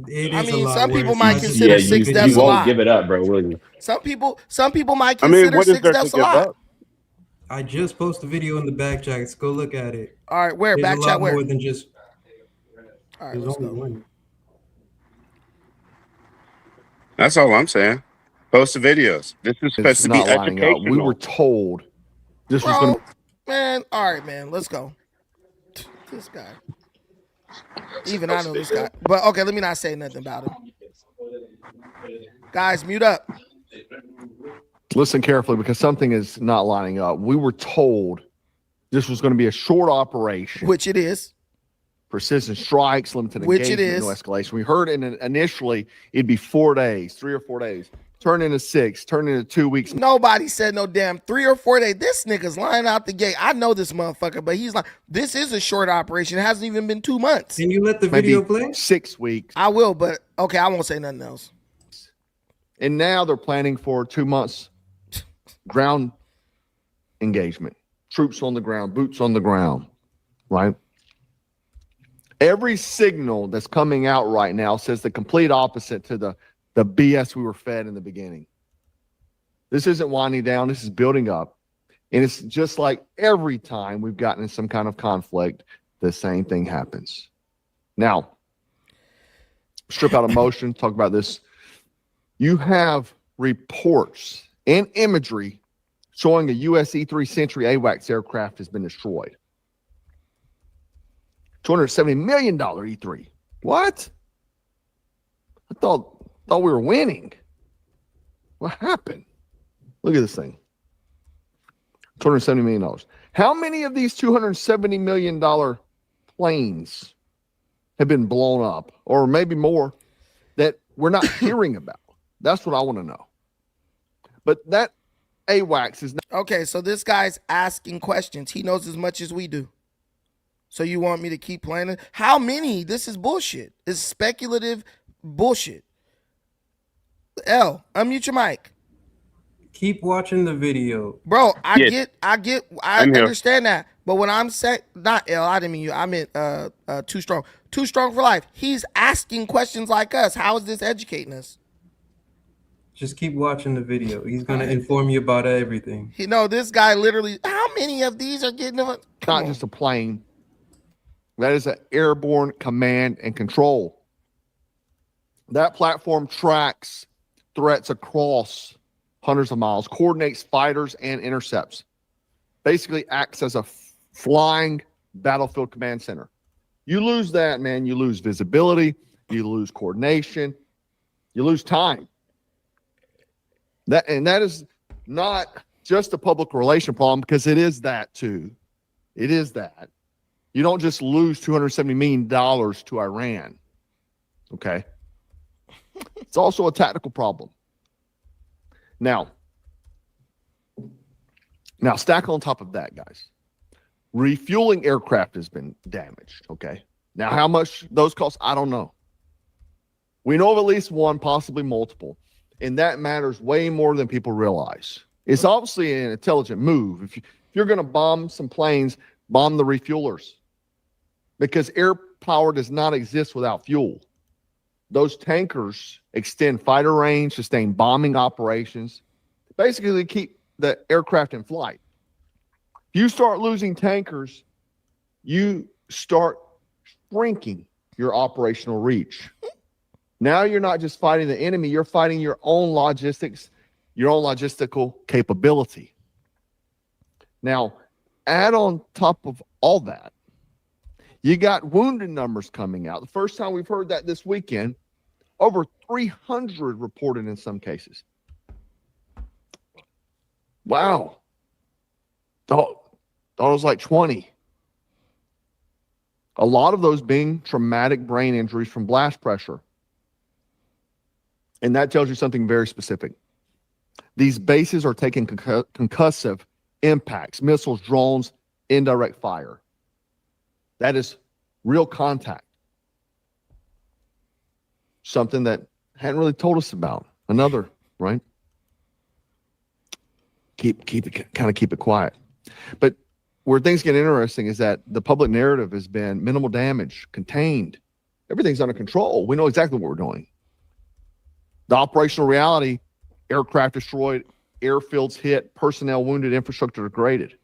It I is mean, a lot some people worse. might I just consider posted 6 video. deaths you a won't lot. give it up, bro, will you? Some people might I mean, consider what is 6 there to deaths a give lot. up? I just posted a video in the back chat. Go look at it. All right, where? There's Back a chat lot where? more than just. All right, There's let's only go. one. That's all I'm saying. Post the videos. This is supposed It's to be not lining up. educational. We were told this was going Bro, man, all right, man, let's go. This guy. Even I know this guy. But okay, let me not say nothing about him. Guys, mute up. listen carefully because something is not lining up. We were told this was going to be a short operation, Which it is. precision strikes, limited Which it engagement, is. no escalation. We heard initially it'd be 4 days, 3 or 4 days, turn into 6, turn into 2 weeks. Nobody said no damn 3 or 4 days. This nigga's lying out the gate. I know this motherfucker, but he's like, this is a short operation. It hasn't even been 2 months. Can you let the Maybe video play? 6 weeks. I will, but okay, I won't say nothing else. And now they're planning for 2 months ground engagement, troops on the ground, boots on the ground, right? Every signal that's coming out right now says the complete opposite to the the BS we were fed in the beginning. This isn't winding down. This is building up. And it's just like every time we've gotten in some kind of conflict, the same thing happens. Now, strip out emotion, talk about this. You have reports and imagery showing a US E-3 Sentry AWACS aircraft has been destroyed. $270 million E-3. What? I thought we were winning. What happened? Look at this thing. $270 million. How many of these $270 million planes have been blown up, or maybe more, that we're not hearing about? That's what I want to know. But that AWACS is not. Okay, so this guy's asking questions. He knows as much as we do. So you want me to keep playing it? How many? This is bullshit. It's speculative bullshit. L, unmute your mic. Keep watching the video. Bro, I understand that. But when I'm saying, not L, I didn't mean you. I meant Too Strong. Too Strong for Life. He's asking questions like us. How is this educating us? Just keep watching the video. He's going to inform you about everything. You know, this guy literally, how many of these are getting... Not just a plane. That is an airborne command and control. That platform tracks threats across hundreds of miles, coordinates fighters and intercepts. Basically acts as a flying battlefield command center. You lose that, man, you lose visibility, you lose coordination, you lose time. That is not just a public relation problem, because it is that too. It is that. You don't just lose $270 million to Iran. Okay. It's also a tactical problem. Now stack on top of that, guys. Refueling aircraft has been damaged. Okay. Now, how much those cost, I don't know. We know of at least one, possibly multiple. And that matters way more than people realize. It's obviously an intelligent move. If you're going to bomb some planes, bomb the refuelers. Because air power does not exist without fuel. Those tankers extend fighter range, sustain bombing operations. Basically, they keep the aircraft in flight. If you start losing tankers, you start shrinking your operational reach. Now you're not just fighting the enemy, you're fighting your own logistics, your own logistical capability. Now, add on top of all that, you got wounded numbers coming out. The first time we've heard that this weekend, over 300 reported in some cases. Wow. Thought it was like 20. A lot of those being traumatic brain injuries from blast pressure. And that tells you something very specific. These bases are taking concussive impacts, missiles, drones, indirect fire. That is real contact. Something that hadn't really told us about. Another, right? Keep it quiet. But where things get interesting is that the public narrative has been minimal damage, contained. Everything's under control. We know exactly what we're doing. The operational reality, aircraft destroyed, airfields hit, personnel wounded, infrastructure degraded.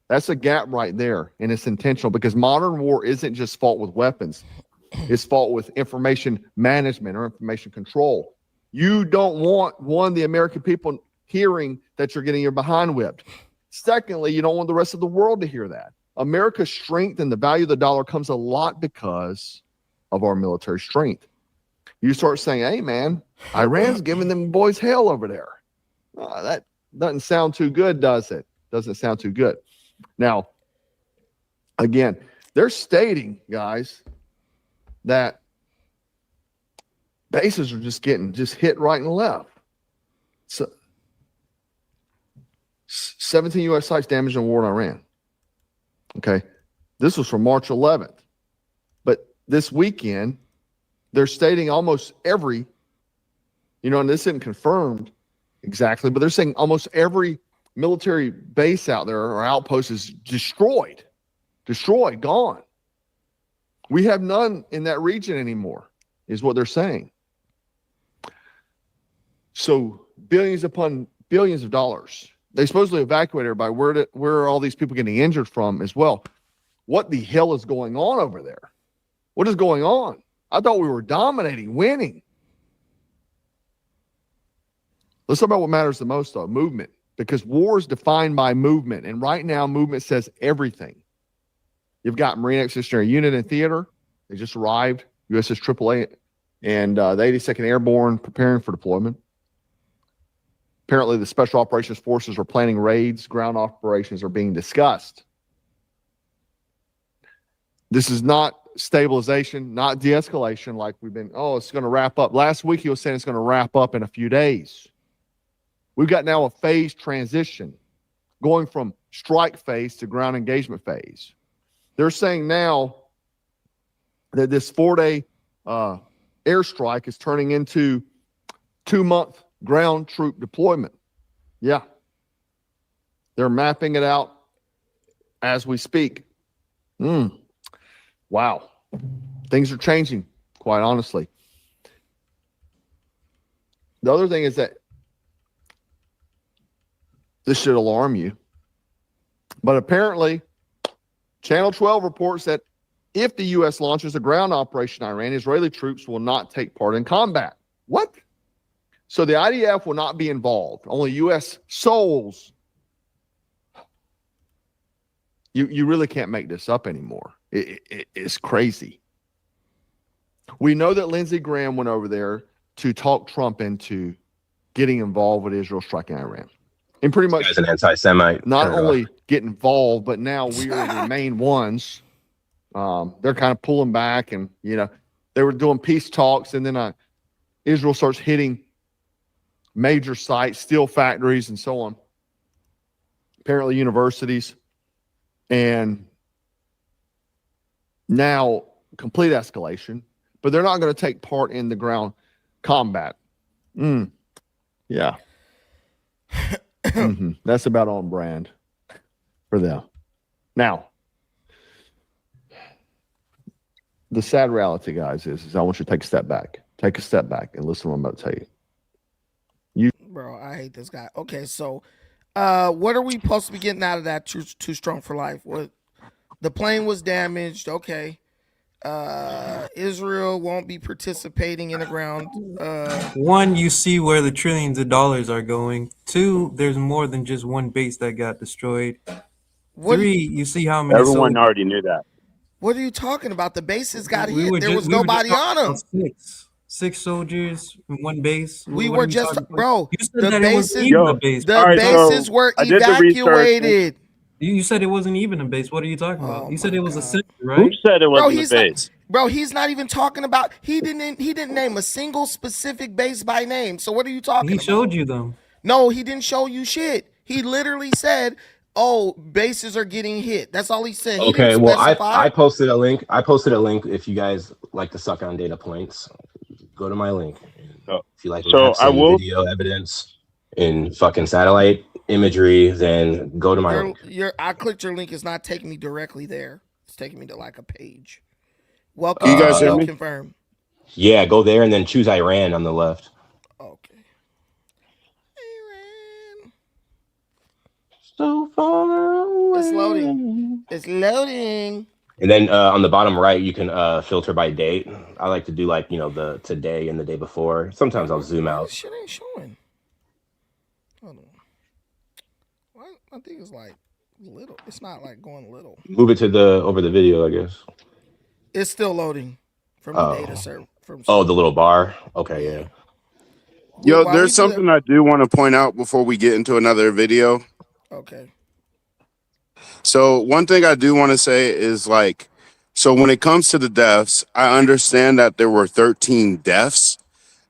That's a gap right there, and it's intentional, because modern war isn't just fought with weapons. It's fought with information management or information control. You don't want, the American people hearing that you're getting your behind whipped. Secondly, you don't want the rest of the world to hear that. America's strength and the value of the dollar comes a lot because of our military strength. You start saying, hey, man, Iran's giving them boys hell over there. That doesn't sound too good, does it? Doesn't sound too good. Now, again, they're stating, guys, that bases are just getting hit right and left. So 17 U.S. sites damaged in war in Iran. Okay. This was from March 11th. But this weekend, they're stating almost every, and this isn't confirmed exactly, but they're saying almost every military base out there or outpost is destroyed, gone. We have none in that region anymore, is what they're saying. So billions upon billions of dollars. They supposedly evacuated everybody. Where are all these people getting injured from as well? What the hell is going on over there? What is going on? I thought we were dominating, winning. Let's talk about what matters the most, though, movement. Because war is defined by movement. And right now, movement says everything. You've got Marine Expeditionary Unit in theater. They just arrived, USS AAA, and the 82nd Airborne preparing for deployment. Apparently, the Special Operations Forces are planning raids. Ground operations are being discussed. This is not stabilization, not de-escalation like we've been, it's going to wrap up. Last week, he was saying it's going to wrap up in a few days. We've got now a phase transition going from strike phase to ground engagement phase. They're saying now that this 4-day airstrike is turning into 2-month ground troop deployment. Yeah. They're mapping it out as we speak. Wow. Things are changing, quite honestly. The other thing is that this should alarm you. But apparently, Channel 12 reports that if the U.S. launches a ground operation in Iran, Israeli troops will not take part in combat. What? So the IDF will not be involved. Only U.S. souls. You really can't make this up anymore. It's crazy. We know that Lindsey Graham went over there to talk Trump into getting involved with Israel striking Iran. And pretty much as an anti-Semite. Not only get involved, but now we are the main ones. They're kind of pulling back, and they were doing peace talks, and then Israel starts hitting major sites, steel factories, and so on. Apparently universities. And now complete escalation, but they're not going to take part in the ground combat. Yeah. That's about on brand for them. Now, the sad reality, guys, is I want you to take a step back. Take a step back and listen to what I'm about to tell you. Bro, I hate this guy. Okay, so what are we supposed to be getting out of that too strong for life? What, the plane was damaged. Okay. Israel won't be participating in the ground. One, you see where the trillions of dollars are going. Two, there's more than just one base that got destroyed. Three, you see how many. Everyone already knew that. What are you talking about? The bases got hit. There was nobody on them. Six soldiers in one base. We were just, bro. You said the bases were evacuated. You said it wasn't even a base. What are you talking about? You said it was a center, right? Who said it wasn't a base? Bro, he's not even talking about. He didn't name a single specific base by name. So what are you talking about? He showed you them. No, he didn't show you shit. He literally said, bases are getting hit. That's all he said. Okay, well, I posted a link. If you guys like to suck on data points, go to my link. If you like video evidence in fucking satellite imagery, then go to my link. I clicked your link. It's not taking me directly there. It's taking me to like a page. Welcome. You guys hear me? Confirm. Yeah, go there and then choose Iran on the left. Okay. Iran. So far away. It's loading. It's loading. And then on the bottom right, you can filter by date. I like to do the today and the day before. Sometimes I'll zoom out. This shit ain't showing. Hold on. What? I think it's like little. It's not like going little. Move it to over the video, I guess. It's still loading from the data server. The little bar. Okay, yeah. Yo, there's something I do want to point out before we get into another video. Okay. So one thing I do want to say is so when it comes to the deaths, I understand that there were 13 deaths.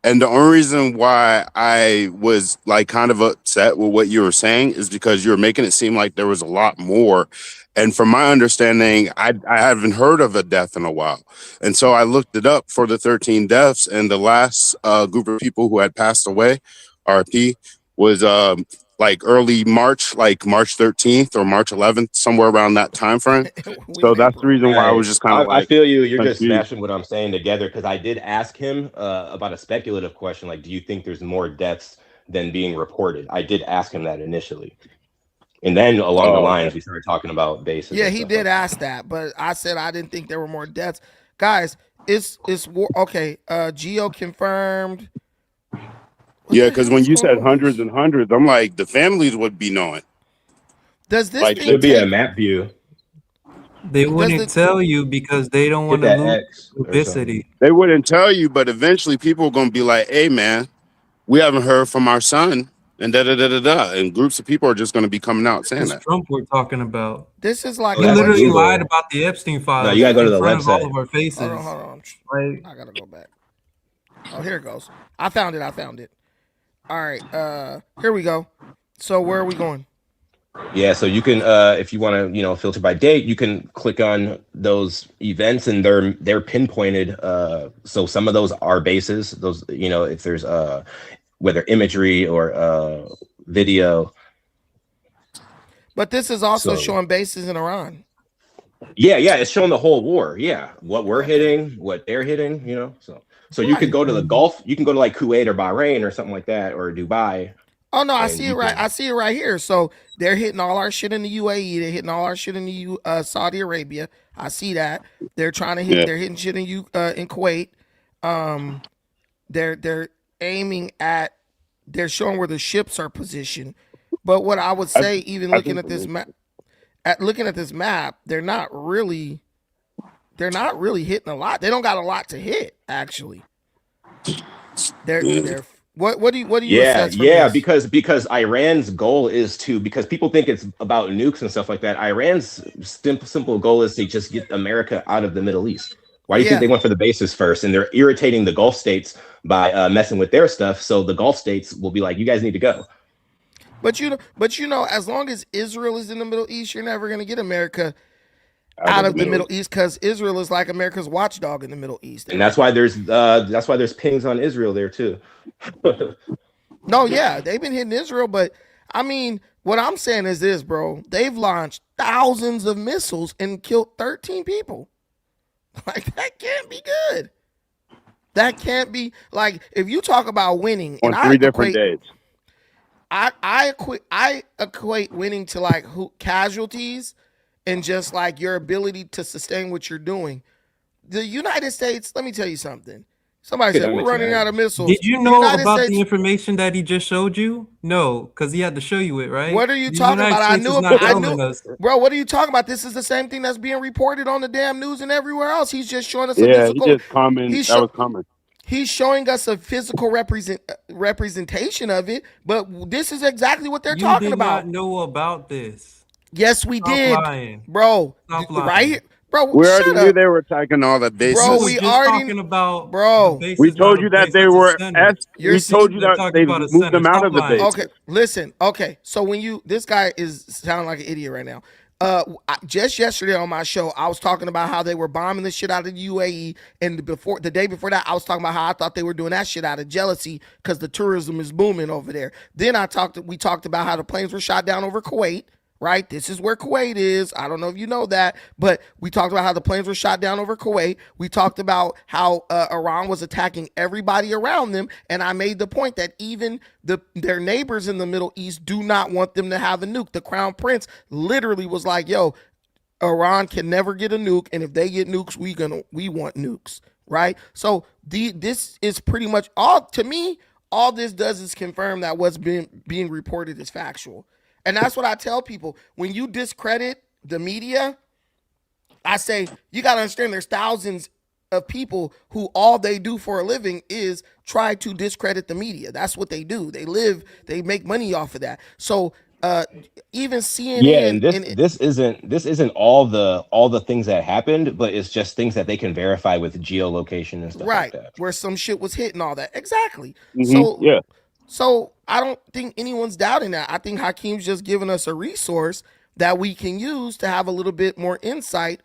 And the only reason why I was kind of upset with what you were saying is because you were making it seem like there was a lot more. And from my understanding, I haven't heard of a death in a while. And so I looked it up for the 13 deaths. And the last group of people who had passed away, RP, was like early March, like March 13th or March 11th, somewhere around that time frame. So that's the reason why I was just kind of I like, feel you. You're just confused. smashing what I'm saying together because I did ask him about a speculative question, like, do you think there's more deaths than being reported? I did ask him that initially, and then along the lines we started talking about bases. Yeah, he did ask that, but I said I didn't think there were more deaths. Guys, it's war. Okay, Geo confirmed. Yeah, because when you said hundreds and hundreds, I'm like, the families would be knowing. Does this like, thing Should be a map view? They wouldn't tell you because they don't want to lose publicity. They wouldn't tell you, but eventually people are going to be like, hey, man, we haven't heard from our son, and da-da-da-da-da. And groups of people are just going to be coming out saying that. Trump we're talking about. This is like he literally lied about the Epstein files. No, you gotta go to the in front website. of all of our faces. Hold on. I gotta go back. Oh, here it goes. I found it. All right. Here we go. So where are we going? Yeah, so you can if you want to, filter by date, you can click on those events and they're pinpointed. So some of those are bases. Those, if there's whether imagery or video. But this is also showing bases in Iran. Yeah, it's showing the whole war. Yeah, what we're hitting, what they're hitting. So you could go to the Gulf. You can go to like Kuwait or Bahrain or something like that, or Dubai. Oh no, I see it right. I see it right here. So they're hitting all our shit in the UAE. They're hitting all our shit in the Saudi Arabia. I see that. They're trying to hit. Yeah. They're hitting shit in Kuwait. They're aiming at. They're showing where the ships are positioned. But what I would say, even looking at this map, they're not really hitting a lot. They don't got a lot to hit actually. They're What do you assess from this? because Iran's goal is because people think it's about nukes and stuff like that. Iran's simple goal is to just get America out of the Middle East. Why do you think they went for the bases first? And they're irritating the Gulf states by messing with their stuff. So the Gulf states will be like, you guys need to go. But as long as Israel is in the Middle East, you're never going to get America out of the Middle East because Israel is like America's watchdog in the Middle East. And that's why there's pings on Israel there too. No, yeah, they've been hitting Israel, but I mean, what I'm saying is this, bro. They've launched thousands of missiles and killed 13 people. Like, that can't be good. That can't be, like, if you talk about winning on 3 different days. I equate winning to like casualties and just like your ability to sustain what you're doing. The United States, let me tell you something. Somebody said we're running out of missiles. Did you know about the information that he just showed you? No, because he had to show you it, right? What are you talking about? I knew. Bro, what are you talking about? This is the same thing that's being reported on the damn news and everywhere else. He's just showing us a physical. He just commented. That was common. He's showing us a physical representation of it, but this is exactly what they're talking about. You did not know about this. Yes, we did, lying. Bro. Stop lying. Right here. Bro, we already knew they were attacking all the bases. Bro, we already talking about. We told you that they were. We told you that they moved them out of the base. Okay, listen. Okay, so this guy is sounding like an idiot right now. Just yesterday on my show, I was talking about how they were bombing the shit out of the UAE, and the day before that, I was talking about how I thought they were doing that shit out of jealousy because the tourism is booming over there. Then we talked about how the planes were shot down over Kuwait. Right? This is where Kuwait is. I don't know if you know that, but we talked about how the planes were shot down over Kuwait. We talked about how Iran was attacking everybody around them. And I made the point that even their neighbors in the Middle East do not want them to have a nuke. The Crown Prince literally was like, yo, Iran can never get a nuke. And if they get nukes, we want nukes. Right? So this is pretty much to me, all this does is confirm that what's being reported is factual. And that's what I tell people. When you discredit the media, I say, you got to understand there's thousands of people who all they do for a living is try to discredit the media. That's what they do. They make money off of that. So even CNN. Yeah, and this isn't all the things that happened, but it's just things that they can verify with geolocation and stuff like that. Where some shit was hit and all that. Exactly. Mm-hmm. So I don't think anyone's doubting that. I think Hakeem's just giving us a resource that we can use to have a little bit more insight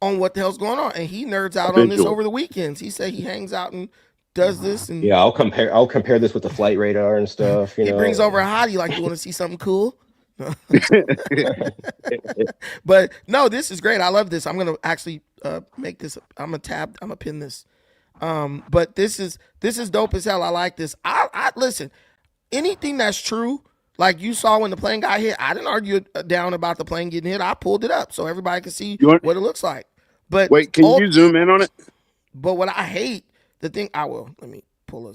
on what the hell's going on. And he nerds out on this over the weekends. He said he hangs out and does this, and yeah, I'll compare this with the flight radar and stuff. he brings over a hottie like, you want to see something cool? But no, this is great. I love this. I'm gonna actually make this. I'm gonna pin this. But this is dope as hell. I like this. I listen. Anything that's true, like you saw when the plane got hit, I didn't argue down about the plane getting hit. I pulled it up so everybody can see what it looks like. But wait, can you zoom in on it? But what I hate, let me pull.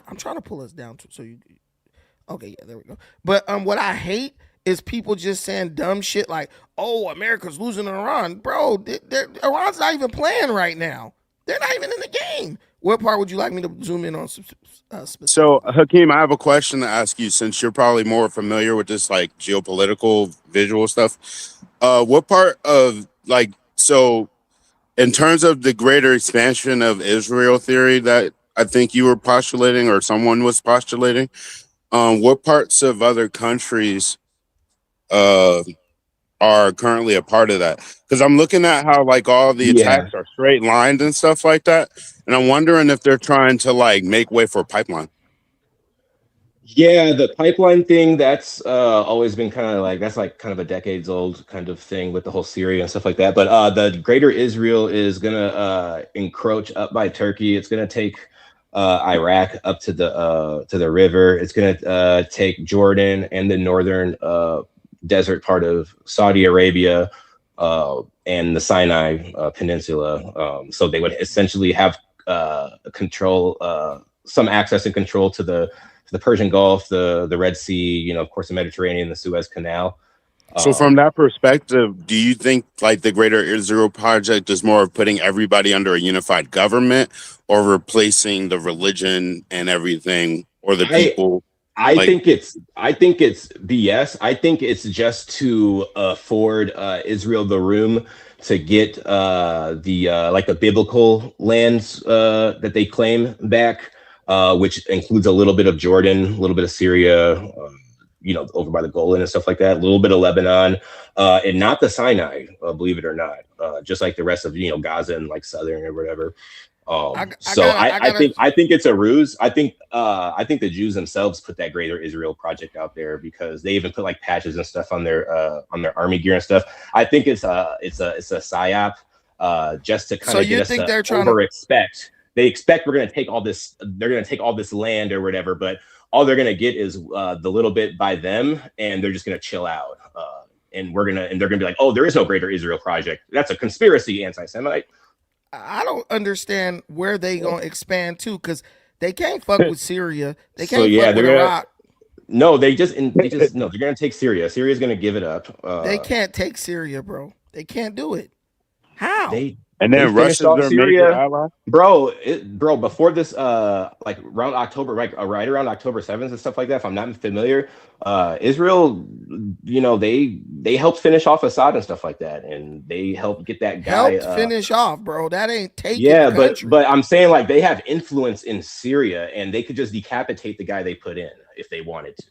I'm trying to pull us down so you. Okay, yeah, there we go. But what I hate is people just saying dumb shit like, "Oh, America's losing to Iran, bro." Iran's not even playing right now. They're not even in the game. What part would you like me to zoom in on? So, Hakeem, I have a question to ask you, since you're probably more familiar with this like geopolitical visual stuff. What part of in terms of the greater expansion of Israel theory that I think you were postulating or someone was postulating, what parts of other countries are currently a part of that? Because I'm looking at how like all the attacks are straight lined and stuff like that, and I'm wondering if they're trying to like make way for a pipeline. Yeah, the pipeline thing, that's always been kind of like, that's like kind of a decades old kind of thing with the whole Syria and stuff like that. But the greater Israel is gonna encroach up by Turkey. It's gonna take Iraq up to the river. It's gonna take Jordan and the northern desert part of Saudi Arabia and the Sinai Peninsula. So they would essentially have control, some access and control to the Persian Gulf, the Red Sea, of course, the Mediterranean, the Suez Canal. So from that perspective, do you think like the Greater Israel Project is more of putting everybody under a unified government or replacing the religion and everything or the people? I think it's BS. I think it's just to afford Israel the room to get the biblical lands that they claim back, which includes a little bit of Jordan, a little bit of Syria, over by the Golan and stuff like that, a little bit of Lebanon, and not the Sinai, believe it or not, just like the rest of Gaza and like southern or whatever. I think it's a ruse. I think the Jews themselves put that Greater Israel Project out there because they even put like patches and stuff on their army gear and stuff. I think it's a psyop just to kind of get us to over-expect. They expect we're going to take all this. They're going to take all this land or whatever, but all they're going to get is the little bit by them, and they're just going to chill out. And they're going to be like, "Oh, there is no Greater Israel Project. That's a conspiracy, anti-Semite." I don't understand where they gonna expand to, because they can't fuck with Syria. They can't fuck with Iraq. No, they're gonna take Syria. Syria's gonna give it up. They can't take Syria, bro. They can't do it. How? And then Russia's their major ally, bro. Before this, like around October, right around October 7th and stuff like that. If I'm not familiar, Israel, they helped finish off Assad and stuff like that, and they helped get that guy finish off, bro. That ain't taking. Yeah, but I'm saying like they have influence in Syria, and they could just decapitate the guy they put in if they wanted to.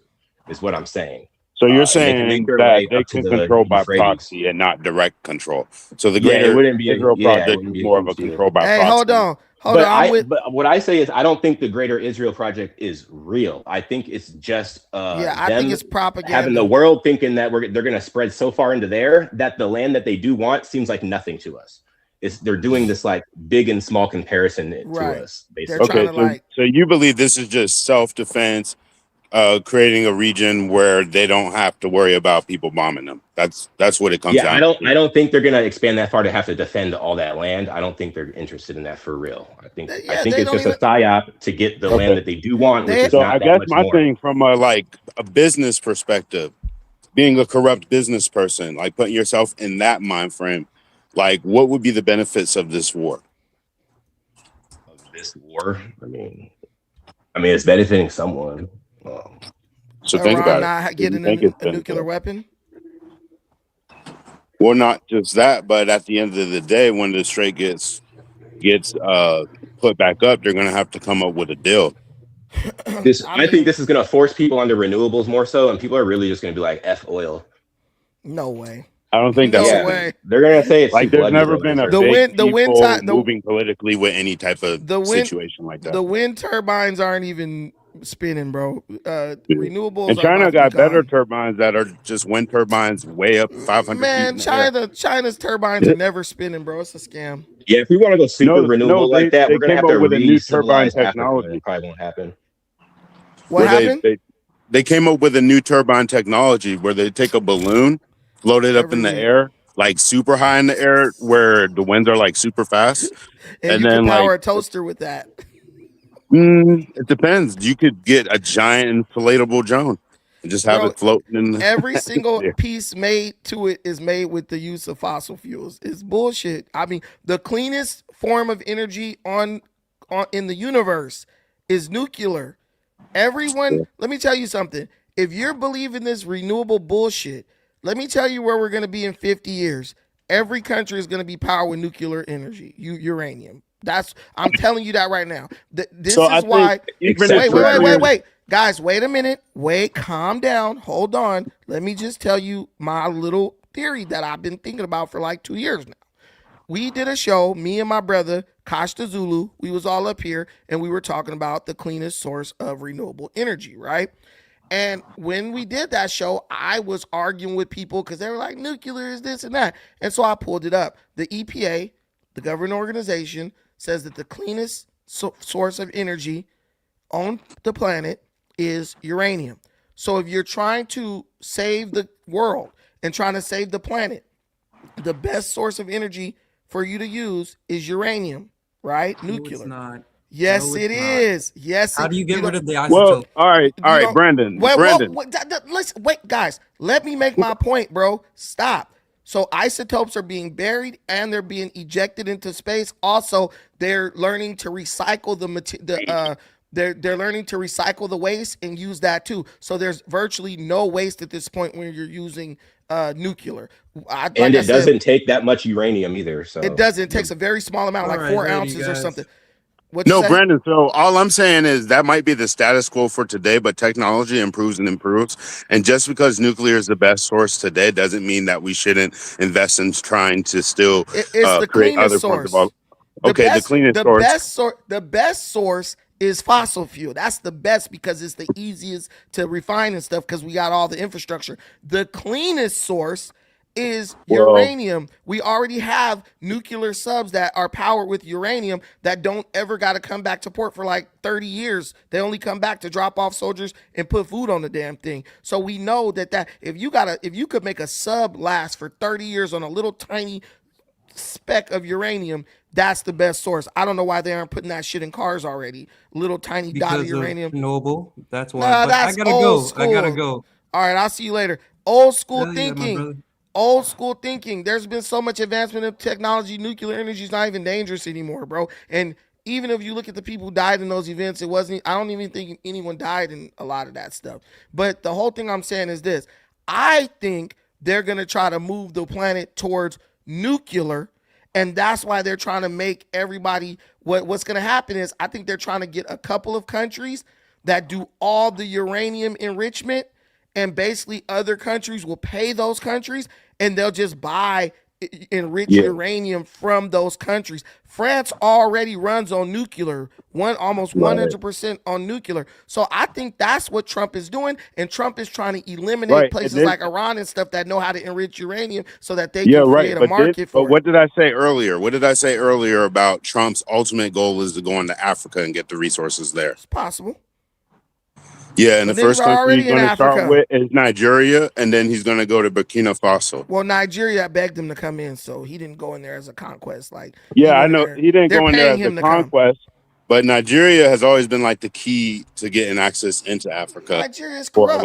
Is what I'm saying. So you're saying that they can control by proxy and not direct control. So the Greater Israel Project is more of a control by proxy. Hey, hold on. But what I say is I don't think the Greater Israel Project is real. I think it's just I think it's propaganda. Having the world thinking that they're going to spread so far into there that the land that they do want seems like nothing to us. They're doing this like big and small comparison to us, basically. Okay, so you believe this is just self-defense, creating a region where they don't have to worry about people bombing them. That's what it comes down to. I don't think they're going to expand that far to have to defend all that land. I don't think they're interested in that for real. I think it's just a psyop to get the land that they do want. So I guess my thing from a business perspective, being a corrupt business person, like putting yourself in that mind frame, like what would be the benefits of this war? I mean, it's benefiting someone. So think about it. Not getting a nuclear weapon. Well, not just that, but at the end of the day, when the strait gets put back up, they're going to have to come up with a deal. I think this is going to force people onto renewables more so, and people are really just going to be like, F oil. No way. I don't think No that's Yeah, way. they're gonna say it's too like. There's bloody never though. been a These are- big The wind people time moving politically with any type of the wind situation like that. the wind turbines aren't even spinning, bro. Yeah. Renewables And are about China to be got better gone. turbines that are just wind turbines way up 500 feet Man, in the air. China's turbines are never spinning, bro. It's a scam. Yeah, if we want to go super No, renewable like that, they we're gonna came have up to with a new turbine re-civilize Africa, and technology it probably won't happen. What where happened? they came up with a new turbine technology where they take a balloon, float it up Every in the week. air, like super high in the air where the winds are like super fast. And And you can then power like a toaster with that. it depends. You could get a giant inflatable drone and just have Bro, it floating in the every single yeah. piece made to it is made with the use of fossil fuels. It's bullshit. I mean, the cleanest form of energy on in the universe is nuclear. Everyone, let me tell you something. If you're believing this renewable bullshit, let me tell you where we're going to be in 50 years. Every country is going to be powered with nuclear energy, uranium. I'm telling you that right now. This So is why. Wait. Guys, wait a minute. Wait, calm down. Hold on. Let me just tell you my little theory that I've been thinking about for like 2 years now. We did a show, me and my brother, Kosh the Zulu. We was all up here and we were talking about the cleanest source of renewable energy, right? And when we did that show, I was arguing with people because they were like, nuclear is this and that. And so I pulled it up. The EPA, the government organization, says that the cleanest source of energy on the planet is uranium. So if you're trying to save the world and trying to save the planet, the best source of energy for you to use is uranium, right? Nuclear. No, it's not. Yes, No, it it's not. is. Yes. How do you get rid of the Well, isotope? all right, Brandon. Brandon. Listen, wait, guys. Let me make my point, bro. Stop. So isotopes are being buried and they're being ejected into space. Also, they're learning to recycle they're learning to recycle the waste and use that too. So there's virtually no waste at this point when you're using nuclear. And it doesn't take that much uranium either. So it doesn't. It takes a very small amount, like 4 ounces or something. No, Brandon. So all I'm saying is that might be the status quo for today, but technology improves and improves. And just because nuclear is the best source today doesn't mean that we shouldn't invest in trying to still it's the create cleanest other source. forms of the cleanest source. The best source is fossil fuel. That's the best because it's the easiest to refine and stuff because we got all the infrastructure. The cleanest source is uranium. We already have nuclear subs that are powered with uranium that don't ever got to come back to port for like 30 years. They only come back to drop off soldiers and put food on the damn thing. So we know that if you could make a sub last for 30 years on a little tiny speck of uranium, that's the best source. I don't know why they aren't putting that shit in cars already. Little tiny dot of uranium. Chernobyl. That's why. Nah, but that's I gotta old go. school. I gotta go. All right, I'll see you later. Old school Hell yeah, my thinking. brother. Old school thinking. There's been so much advancement of technology. Nuclear energy is not even dangerous anymore, bro. And even if you look at the people who died in those events, I don't even think anyone died in a lot of that stuff. But the whole thing I'm saying is this. I think they're going to try to move the planet towards nuclear. And that's why they're trying to make everybody, what's going to happen is I think they're trying to get a couple of countries that do all the uranium enrichment, and basically other countries will pay those countries and they'll just buy enriched uranium from those countries. France already runs on nuclear, almost 100% on nuclear. So I think that's what Trump is doing, and Trump is trying to eliminate places like Iran and stuff that know how to enrich uranium so that they can create a market for it. But what did I say earlier? What did I say earlier about Trump's ultimate goal is to go into Africa and get the resources there? It's possible. Yeah, and the first country he's going to start with is Nigeria, and then he's going to go to Burkina Faso. Well, Nigeria begged him to come in, so he didn't go in there as a conquest. I know he didn't go in there as a conquest, but Nigeria has always been like the key to getting access into Africa. Nigeria is corrupt.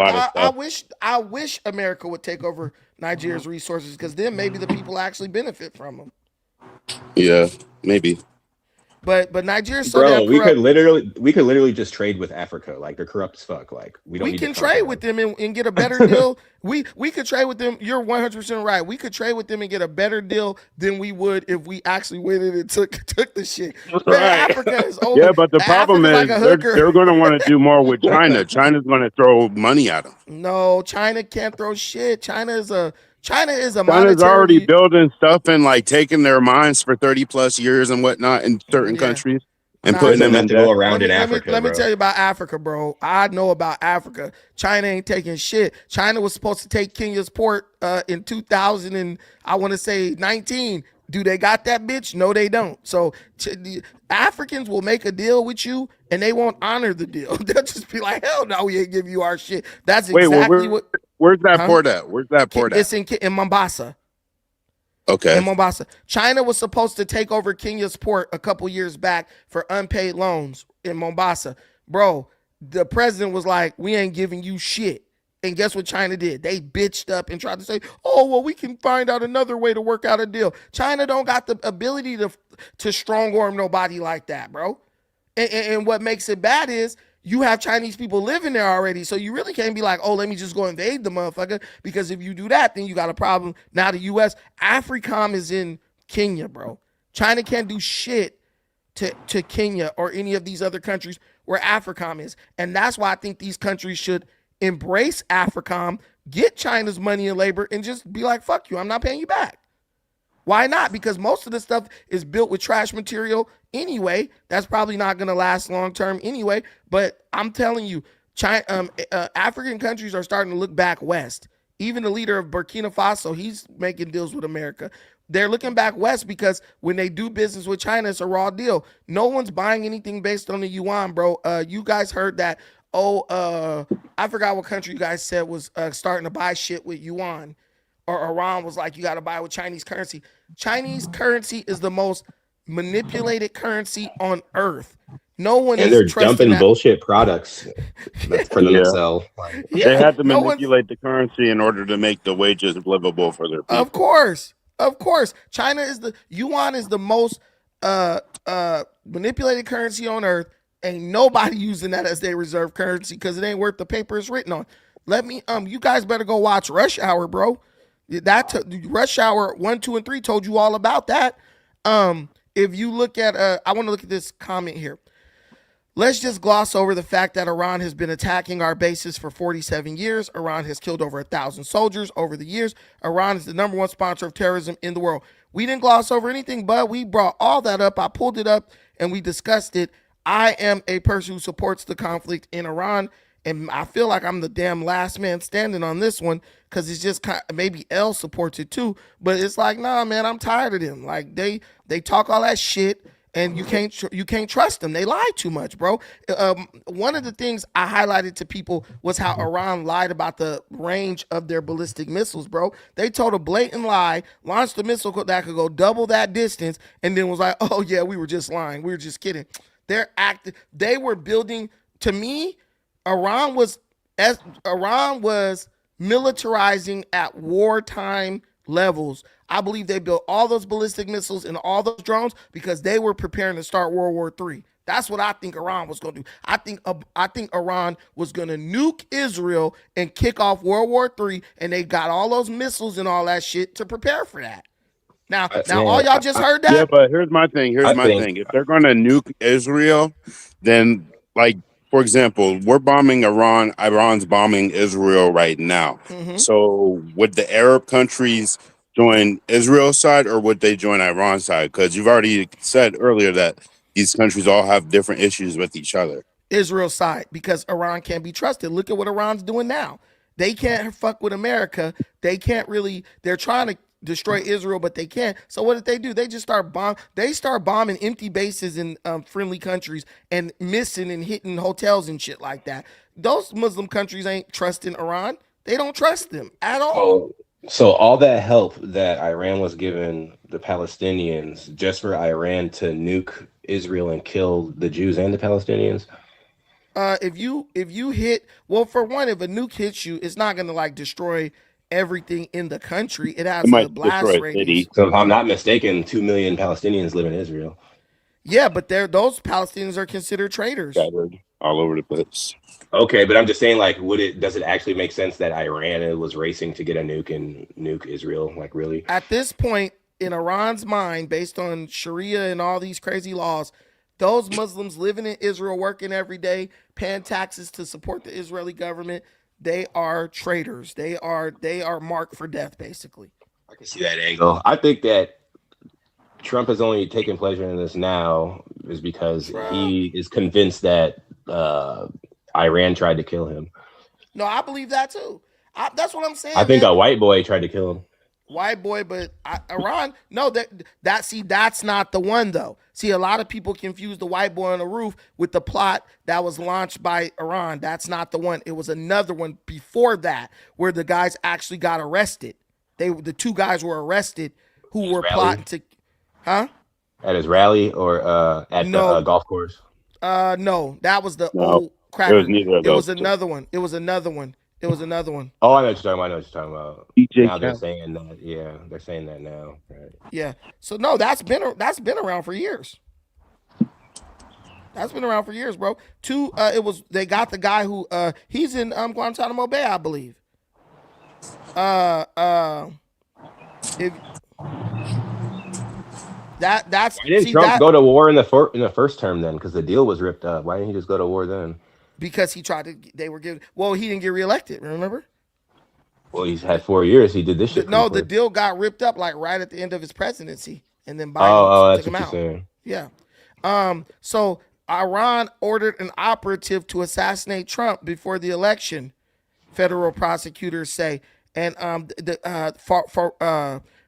I wish America would take over Nigeria's resources because then maybe the people actually benefit from them. Yeah, maybe. But Nigeria's so damn corrupt. we could literally just trade with Africa. Like they're corrupt as fuck. Like we can trade with them and get a better deal. We could trade with them. You're 100% right. We could trade with them and get a better deal than we would if we actually went in and took the shit. Man, Africa is over. Yeah, but the problem is they're going to want to do more with China. China's going to throw money at them. No, China can't throw shit. China is a China is a China's already monetarily building stuff and like taking their mines for 30 plus years and whatnot in certain yeah. countries and Nah, putting There's them enough in to go debt. around in let Africa, me bro. tell you about Africa, bro. I know about Africa. China ain't taking shit. China was supposed to take Kenya's port in 2000 and I want to say 19. Do they got that bitch? No, they don't. So the Africans will make a deal with you and they won't honor the deal. They'll just be like, hell no, we ain't give you our shit. That's Wait, exactly well, where's that port at? Where's that port at? It's in Mombasa. Okay. In Mombasa. China was supposed to take over Kenya's port a couple years back for unpaid loans in Mombasa. Bro, the president was like, we ain't giving you shit. And guess what China did? They bitched up and tried to say, oh, well, we can find out another way to work out a deal. China don't got the ability to strong arm nobody like that, bro. And what makes it bad is you have Chinese people living there already. So you really can't be like, oh, let me just go invade the motherfucker. Because if you do that, then you got a problem. Now the U.S., AFRICOM is in Kenya, bro. China can't do shit to Kenya or any of these other countries where AFRICOM is. And that's why I think these countries should embrace AFRICOM, get China's money and labor, and just be like, fuck you, I'm not paying you back. Why not? Because most of the stuff is built with trash material anyway. That's probably not going to last long term anyway. But I'm telling you, China, African countries are starting to look back west. Even the leader of Burkina Faso, he's making deals with America. They're looking back west because when they do business with China, it's a raw deal. No one's buying anything based on the yuan, bro. You guys heard that. I forgot what country you guys said was starting to buy shit with yuan. Or Iran was like, you got to buy with Chinese currency. Chinese currency is the most manipulated currency on earth. No one and is they're trusting dumping that. bullshit products that's for them to sell. Yeah, they had to manipulate the currency in order to make the wages livable for their people. Of course. China is the yuan is the most manipulated currency on earth. Ain't nobody using that as their reserve currency because it ain't worth the paper it's written on. You guys better go watch Rush Hour, bro. Rush Hour 1, 2, and 3 told you all about that. If you look at, I want to look at this comment here. Let's just gloss over the fact that Iran has been attacking our bases for 47 years. Iran has killed over 1,000 soldiers over the years. Iran is the #1 sponsor of terrorism in the world. We didn't gloss over anything, but we brought all that up. I pulled it up and we discussed it. I am a person who supports the conflict in Iran. And I feel like I'm the damn last man standing on this one because it's just kind of, maybe L supports it too. But it's like, nah, man, I'm tired of them. Like they talk all that shit and you can't trust them. They lie too much, bro. One of the things I highlighted to people was how Iran lied about the range of their ballistic missiles, bro. They told a blatant lie, launched a missile that could go double that distance, and then was like, oh yeah, we were just lying. We were just kidding. They were building, to me, Iran was militarizing at wartime levels. I believe they built all those ballistic missiles and all those drones because they were preparing to start World War III. That's what I think Iran was going to do. I think Iran was going to nuke Israel and kick off World War III, and they got all those missiles and all that shit to prepare for that. Now, all y'all just heard that? Yeah, but here's my thing. If they're going to nuke Israel, then, like, for example, we're bombing Iran. Iran's bombing Israel right now. Mm-hmm. So would the Arab countries join Israel's side or would they join Iran's side? Because you've already said earlier that these countries all have different issues with each other. Israel's side, because Iran can't be trusted. Look at what Iran's doing now. They can't fuck with America. They can't really, they're trying to destroy Israel, but they can't. So what did they do? They just start bombing empty bases in friendly countries and missing and hitting hotels and shit like that. Those Muslim countries ain't trusting Iran. They don't trust them at all. So all that help that Iran was giving the Palestinians just for Iran to nuke Israel and kill the Jews and the Palestinians? If you hit, well, for one, if a nuke hits you, it's not gonna like destroy everything in the country. It has a blast radius. So if I'm not mistaken, 2 million Palestinians live in Israel. Yeah, but those Palestinians are considered traitors. Scattered all over the place. Okay, but I'm just saying, like, does it actually make sense that Iran was racing to get a nuke and nuke Israel? Like, really? At this point, in Iran's mind, based on Sharia and all these crazy laws, those Muslims living in Israel, working every day, paying taxes to support the Israeli government, They are traitors. They are marked for death, basically. I can see that angle. I think that Trump is only taking pleasure in this now is because he is convinced that Iran tried to kill him. No, I believe that too. That's what I'm saying. I think a white boy tried to kill him. White boy, but Iran. No, that's not the one though. See, a lot of people confuse the white boy on the roof with the plot that was launched by Iran. That's not the one. It was another one before that where the guys actually got arrested. The two guys were arrested who were plotting to, huh? At his rally or at the golf course? No, that was the old cracker. It was another one. It was another one. Oh, I know what you're talking about. Now they're saying that. Yeah, they're saying that now. Right. Yeah. So no, that's been around for years. That's been around for years, bro. They got the guy who he's in Guantanamo Bay, I believe. Why didn't Trump go to war in the first term then? Because the deal was ripped up. Why didn't he just go to war then? Because he tried to. They were giving. Well, he didn't get reelected. Remember? Well, he's had 4 years. He did this shit. No, the deal got ripped up like right at the end of his presidency, and then Biden took him out. Saying. Yeah. So Iran ordered an operative to assassinate Trump before the election. Federal prosecutors say, and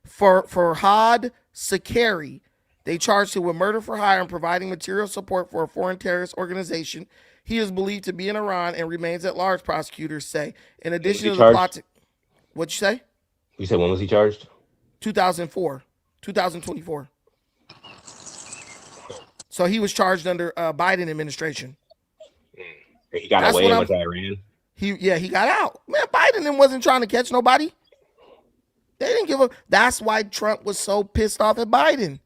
Farhad Sakari, they charged him with murder for hire and providing material support for a foreign terrorist organization. He is believed to be in Iran and remains at large, prosecutors say. In addition to the plot to... What'd you say? You said when was he charged? 2024. So he was charged under Biden administration. He got away with Iran? He got out. Man, Biden wasn't trying to catch nobody. They didn't give a... That's why Trump was so pissed off at Biden.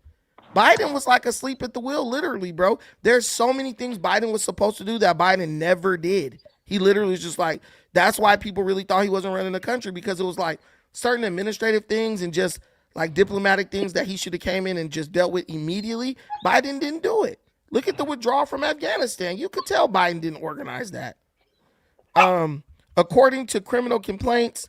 Biden was like asleep at the wheel, literally, bro. There's so many things Biden was supposed to do that Biden never did. He literally was just like, that's why people really thought he wasn't running the country, because it was like certain administrative things and just like diplomatic things that he should have came in and just dealt with immediately. Biden didn't do it. Look at the withdrawal from Afghanistan. You could tell Biden didn't organize that. According to criminal complaints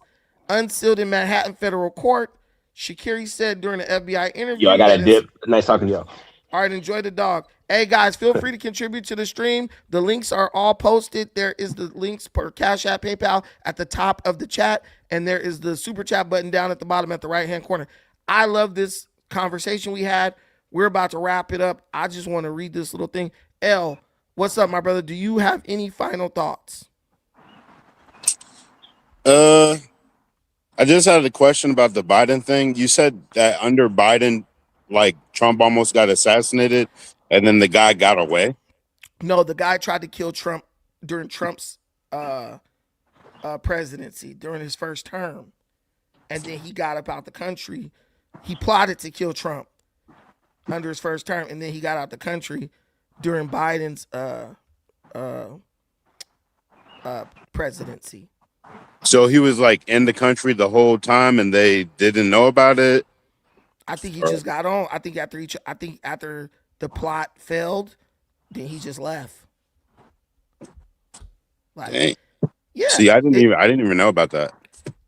unsealed in Manhattan federal court, Shakiri said during the FBI interview. Yo, I got a dip. Nice talking to y'all. All right, enjoy the dog. Hey, guys, feel free to contribute to the stream. The links are all posted. There is the links per Cash App, PayPal at the top of the chat, and there is the super chat button down at the bottom at the right-hand corner. I love this conversation we had. We're about to wrap it up. I just want to read this little thing. L, what's up, my brother? Do you have any final thoughts? I just had a question about the Biden thing. You said that under Biden, like Trump almost got assassinated and then the guy got away. No, the guy tried to kill Trump during Trump's presidency, during his first term. And then he got up out the country. He plotted to kill Trump under his first term, and then he got out the country during Biden's presidency. So he was like in the country the whole time and they didn't know about it? I think he just got on. I think after the plot failed, then he just left. Like, dang. Yeah. See, I didn't even know about that.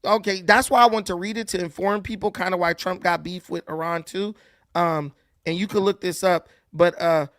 Okay, that's why I want to read it, to inform people kind of why Trump got beef with Iran too. And you can look this up, but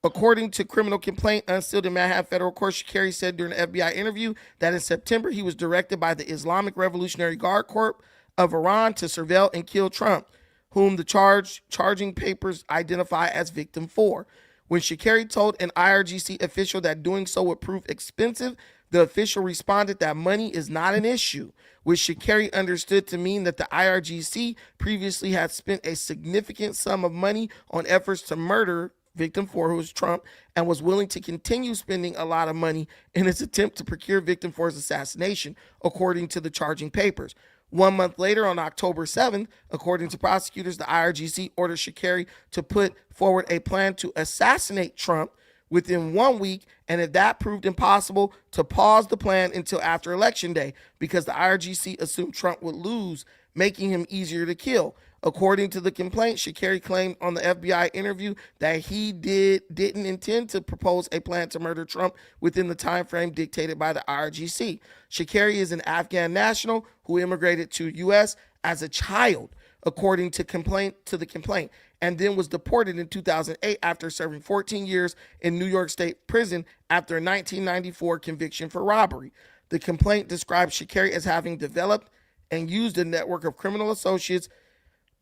according to criminal complaint unsealed in Manhattan federal court, Shakiri said during an FBI interview that in September he was directed by the Islamic Revolutionary Guard Corps of Iran to surveil and kill Trump, whom the charging papers identify as victim 4. When Shakiri told an IRGC official that doing so would prove expensive, the official responded that money is not an issue, which Shakiri understood to mean that the IRGC previously had spent a significant sum of money on efforts to murder victim 4, who was Trump, and was willing to continue spending a lot of money in its attempt to procure victim 4's assassination, according to the charging papers. 1 month later, on October 7th, according to prosecutors, the IRGC ordered Shakiri to put forward a plan to assassinate Trump within 1 week, and if that proved impossible, to pause the plan until after Election Day, because the IRGC assumed Trump would lose, making him easier to kill. According to the complaint, Sha'Carri claimed on the FBI interview that he didn't intend to propose a plan to murder Trump within the time frame dictated by the IRGC. Sha'Carri is an Afghan national who immigrated to U.S. as a child, according to the complaint, and then was deported in 2008 after serving 14 years in New York State prison after a 1994 conviction for robbery. The complaint describes Sha'Carri as having developed and used a network of criminal associates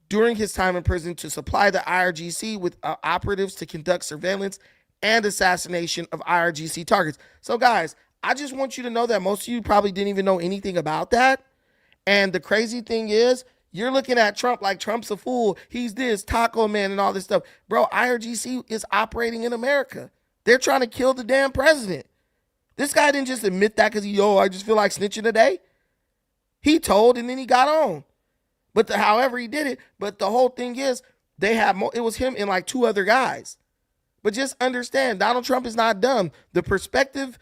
during his time in prison to supply the IRGC with operatives to conduct surveillance and assassination of IRGC targets. So guys, I just want you to know that most of you probably didn't even know anything about that. And the crazy thing is, you're looking at Trump like Trump's a fool. He's this taco man and all this stuff. Bro, IRGC is operating in America. They're trying to kill the damn president. This guy didn't just admit that because I just feel like snitching today. He told and then he got on. But however he did it, but the whole thing is it was him and like two other guys. But just understand, Donald Trump is not dumb. The perspective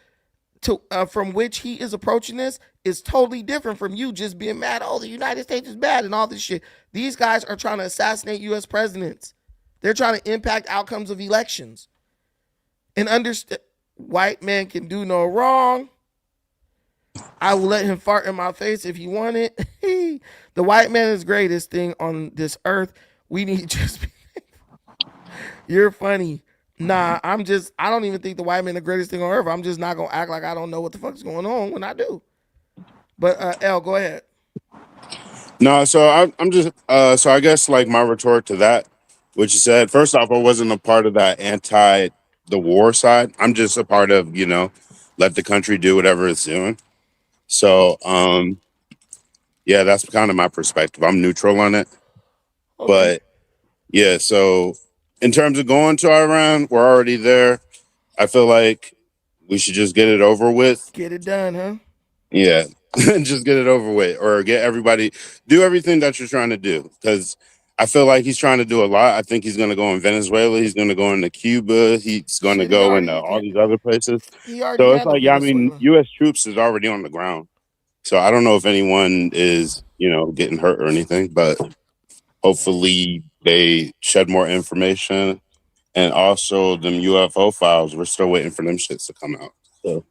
from which he is approaching this is totally different from you just being mad, the United States is bad and all this shit. These guys are trying to assassinate U.S. presidents. They're trying to impact outcomes of elections. And understand, white man can do no wrong. I will let him fart in my face if he want it. The white man is greatest thing on this earth. We need just You're funny. Nah, I don't even think the white man the greatest thing on earth. I'm just not going to act like I don't know what the fuck is going on when I do. But L, go ahead. No, so I'm just so I guess like my retort to that, what you said, first off, I wasn't a part of that the war side. I'm just a part of, let the country do whatever it's doing. So, yeah, that's kind of my perspective. I'm neutral on it. Okay. But yeah, so in terms of going to Iran, we're already there. I feel like we should just get it over with. Get it done, huh? Yeah, just get it over with, or get everybody, do everything that you're trying to do. Because I feel like he's trying to do a lot. I think he's going to go in Venezuela. He's going to go into Cuba. He's going to go into all these other places. So it's like, U.S. troops is already on the ground. So I don't know if anyone is, getting hurt or anything, but hopefully they shed more information. And also them UFO files, we're still waiting for them shits to come out. So,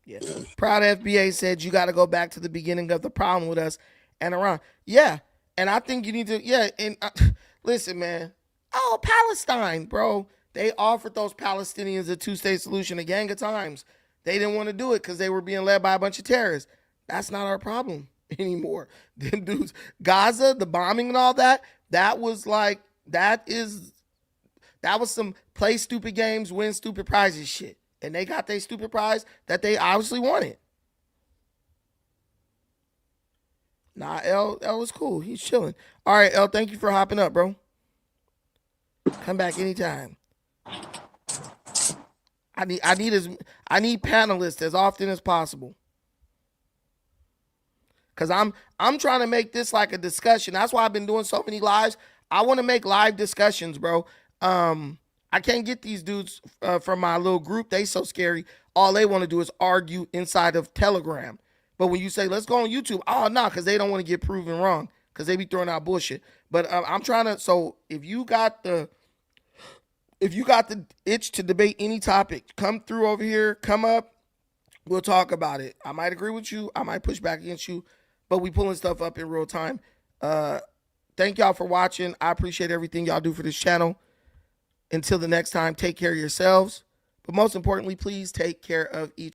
yeah. Proud FBA said you got to go back to the beginning of the problem with us and Iran. Yeah. And I think you need to, and listen, man. Palestine, bro. They offered those Palestinians a two-state solution a gang of times. They didn't want to do it because they were being led by a bunch of terrorists. That's not our problem anymore. Them dudes, Gaza, the bombing and all that, that was some play stupid games, win stupid prizes shit. And they got their stupid prize that they obviously wanted. Nah, L was cool. He's chilling. All right, L, thank you for hopping up, bro. Come back anytime. I need panelists as often as possible. Cause I'm trying to make this like a discussion. That's why I've been doing so many lives. I want to make live discussions, bro. I can't get these dudes from my little group. They so scary. All they want to do is argue inside of Telegram. But when you say, let's go on YouTube, because they don't want to get proven wrong because they be throwing out bullshit. But I'm trying to, so if you got the itch to debate any topic, come through over here, come up, we'll talk about it. I might agree with you. I might push back against you, but we pulling stuff up in real time. Thank y'all for watching. I appreciate everything y'all do for this channel. Until the next time, take care of yourselves. But most importantly, please take care of each